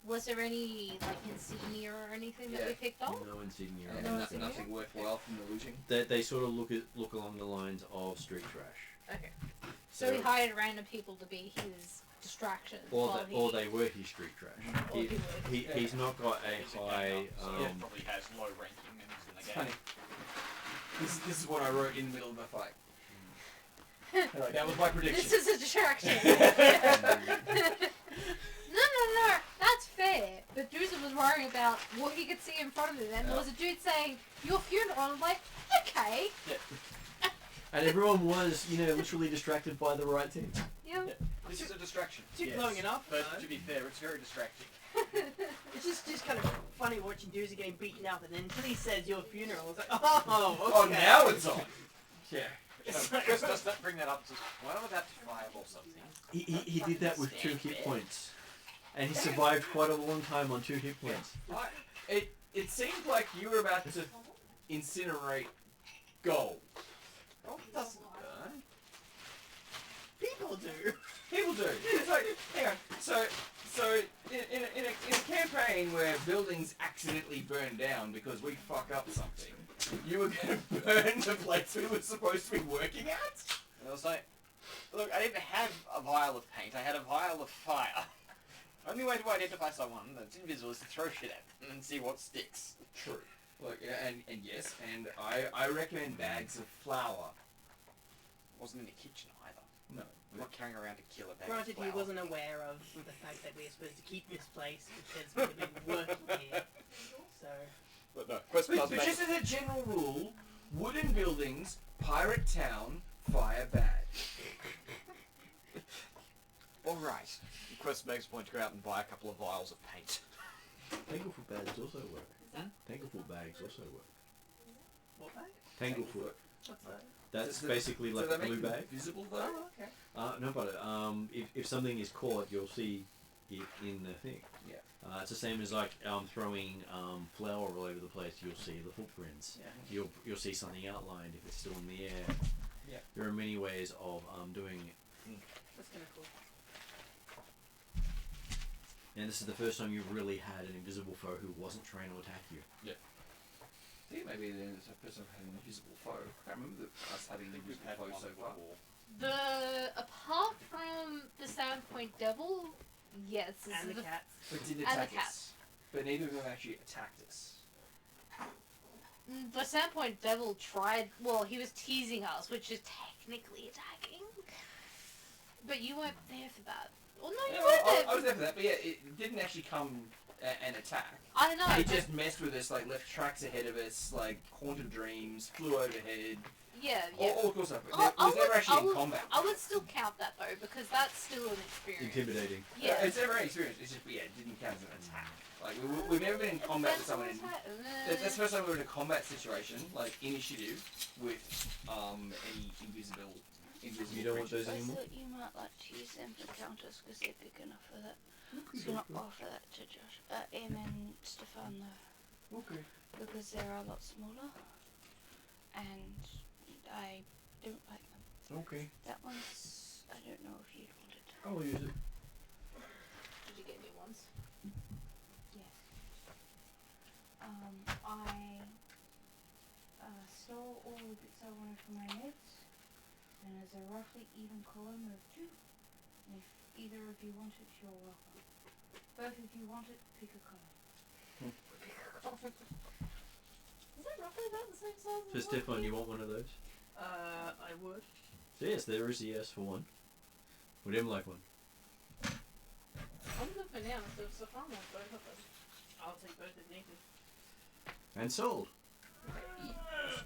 S3: was there any like insignia or anything that we
S4: Yeah.
S3: picked up?
S7: no insignia.
S4: And
S3: No,
S4: nothing,
S3: so
S4: nothing worthwhile from the looting.
S7: They sort of look along the lines of street trash.
S3: Okay. So he hired random people to be his distraction.
S7: Or they were his street trash.
S3: Or he would.
S7: He's not got a high.
S5: So he probably has low ranking members in the
S4: It's
S5: game.
S4: funny. This is what I wrote in the middle of the fight. Alright, that was my prediction.
S3: This is a distraction. No, that's fair. But Druza was worrying about what he could see in front of him, and there was a dude saying, "Your funeral." I'm like, okay.
S7: And everyone was, literally distracted by the right thing.
S3: Yeah.
S5: This is a distraction.
S6: Took
S5: Yes.
S6: long enough.
S5: But
S6: though.
S5: to be fair, it's very distracting.
S6: It's just kind of funny watching Doozy getting beaten up, and then until he says your funeral, it's like, oh,
S4: Oh,
S6: okay.
S4: now it's on. Yeah.
S5: Chris does that bring that up to why would that fireball something?
S7: He did that with 2 hit points. And he survived quite a long time on 2 hit points.
S4: It seemed like you were about to incinerate gold.
S5: Oh, it doesn't burn.
S6: People do.
S4: People do. It's like, hang on. So in a campaign where buildings accidentally burn down because we fuck up something, you were going to burn the place we were supposed to be working at?
S5: And I was like, look, I didn't have a vial of paint. I had a vial of fire. Only way to identify someone that's invisible is to throw shit at them and see what sticks.
S4: True. Look, and yes, and I recommend bags of flour.
S5: Wasn't in the kitchen either.
S4: No.
S5: I'm not carrying around a kilo bag
S6: Granted,
S5: of flour.
S6: he wasn't aware of the fact that we're supposed to keep this place because we've been working here. So,
S5: But no, Quest
S4: But
S5: does make
S4: just as a general rule, wooden buildings, pirate town, fire bad.
S5: Alright. Quest makes a point to go out and buy a couple of vials of paint.
S7: Tanglefoot bags also work. Tanglefoot bags also work.
S6: what bag?
S7: Tanglefoot.
S6: What's that?
S7: That's
S4: Does
S7: basically
S4: Do
S7: like
S4: they
S7: a
S4: make
S7: blue
S4: them
S7: bag.
S4: visible though?
S6: Oh, okay.
S7: No, but if something is caught, you'll see it in the thing.
S4: Yeah.
S7: It's the same as like throwing flour all over the place. You'll see the footprints.
S6: Yeah.
S7: You'll see something outlined if it's still in the air.
S4: Yeah.
S7: There are many ways of doing it.
S6: That's kind of cool.
S7: And this is the first time you've really had an invisible foe who wasn't trying to attack you.
S4: I think maybe there's a person who had an invisible foe. I can't remember us having an invisible
S5: Had
S4: foe
S5: one
S4: so far.
S5: before.
S3: Apart from the Sandpoint Devil, yes. This
S6: And
S3: is
S6: the cats.
S4: But did
S3: And
S4: attack
S3: the
S4: us. But neither of them actually attacked us.
S3: The Sandpoint Devil tried. Well, he was teasing us, which is technically attacking. But you weren't there for that. Well, no, you
S2: Yeah,
S3: weren't
S2: I
S3: there.
S2: was there for that, but yeah, it didn't actually come and attack.
S3: I know.
S2: It
S3: but-
S2: just messed with us, like left tracks ahead of us, like haunted dreams, flew overhead,
S3: Yeah,
S2: all,
S3: yeah.
S2: all cool stuff. It
S3: I
S2: was never
S3: would-
S2: actually
S3: I
S2: in
S3: would-
S2: combat.
S3: I would still count that though, because that's still an experience.
S7: Intimidating.
S3: Yeah.
S2: It's never an experience. It's just yeah, it didn't count as an attack. Like we've never been in combat with someone. That's the first time we were in a combat situation, like initiative, with any invisible.
S7: You don't want those
S9: I
S7: anymore?
S9: thought you might like to use them for counters because they're big enough for that. So not offer that to Josh, Em and Stefan though,
S7: Okay.
S9: because they're a lot smaller, and I don't like them.
S7: Okay.
S9: That one's, I don't know if you'd want it.
S7: I'll use it.
S3: Did you get new ones?
S9: Yes. I stole all the bits I wanted from my meds, and there's a roughly even column of 2. And if either of you want it, you're welcome. Both of you want it, pick a color.
S3: Is that roughly about the same size?
S7: So
S3: as
S7: Stefan,
S3: one?
S7: you want one of those?
S6: I would.
S7: So yes, there is a yes for one. Would him like one?
S3: I'm good for now, so if Stefan wants both of them.
S6: I'll take both if needed.
S7: And sold.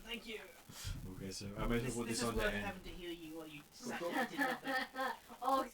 S6: Thank you.
S7: Okay, so I might as well put this on
S6: is
S7: the
S6: worth
S7: end.
S6: having to heal you while you sat there and did nothing.
S3: Oh,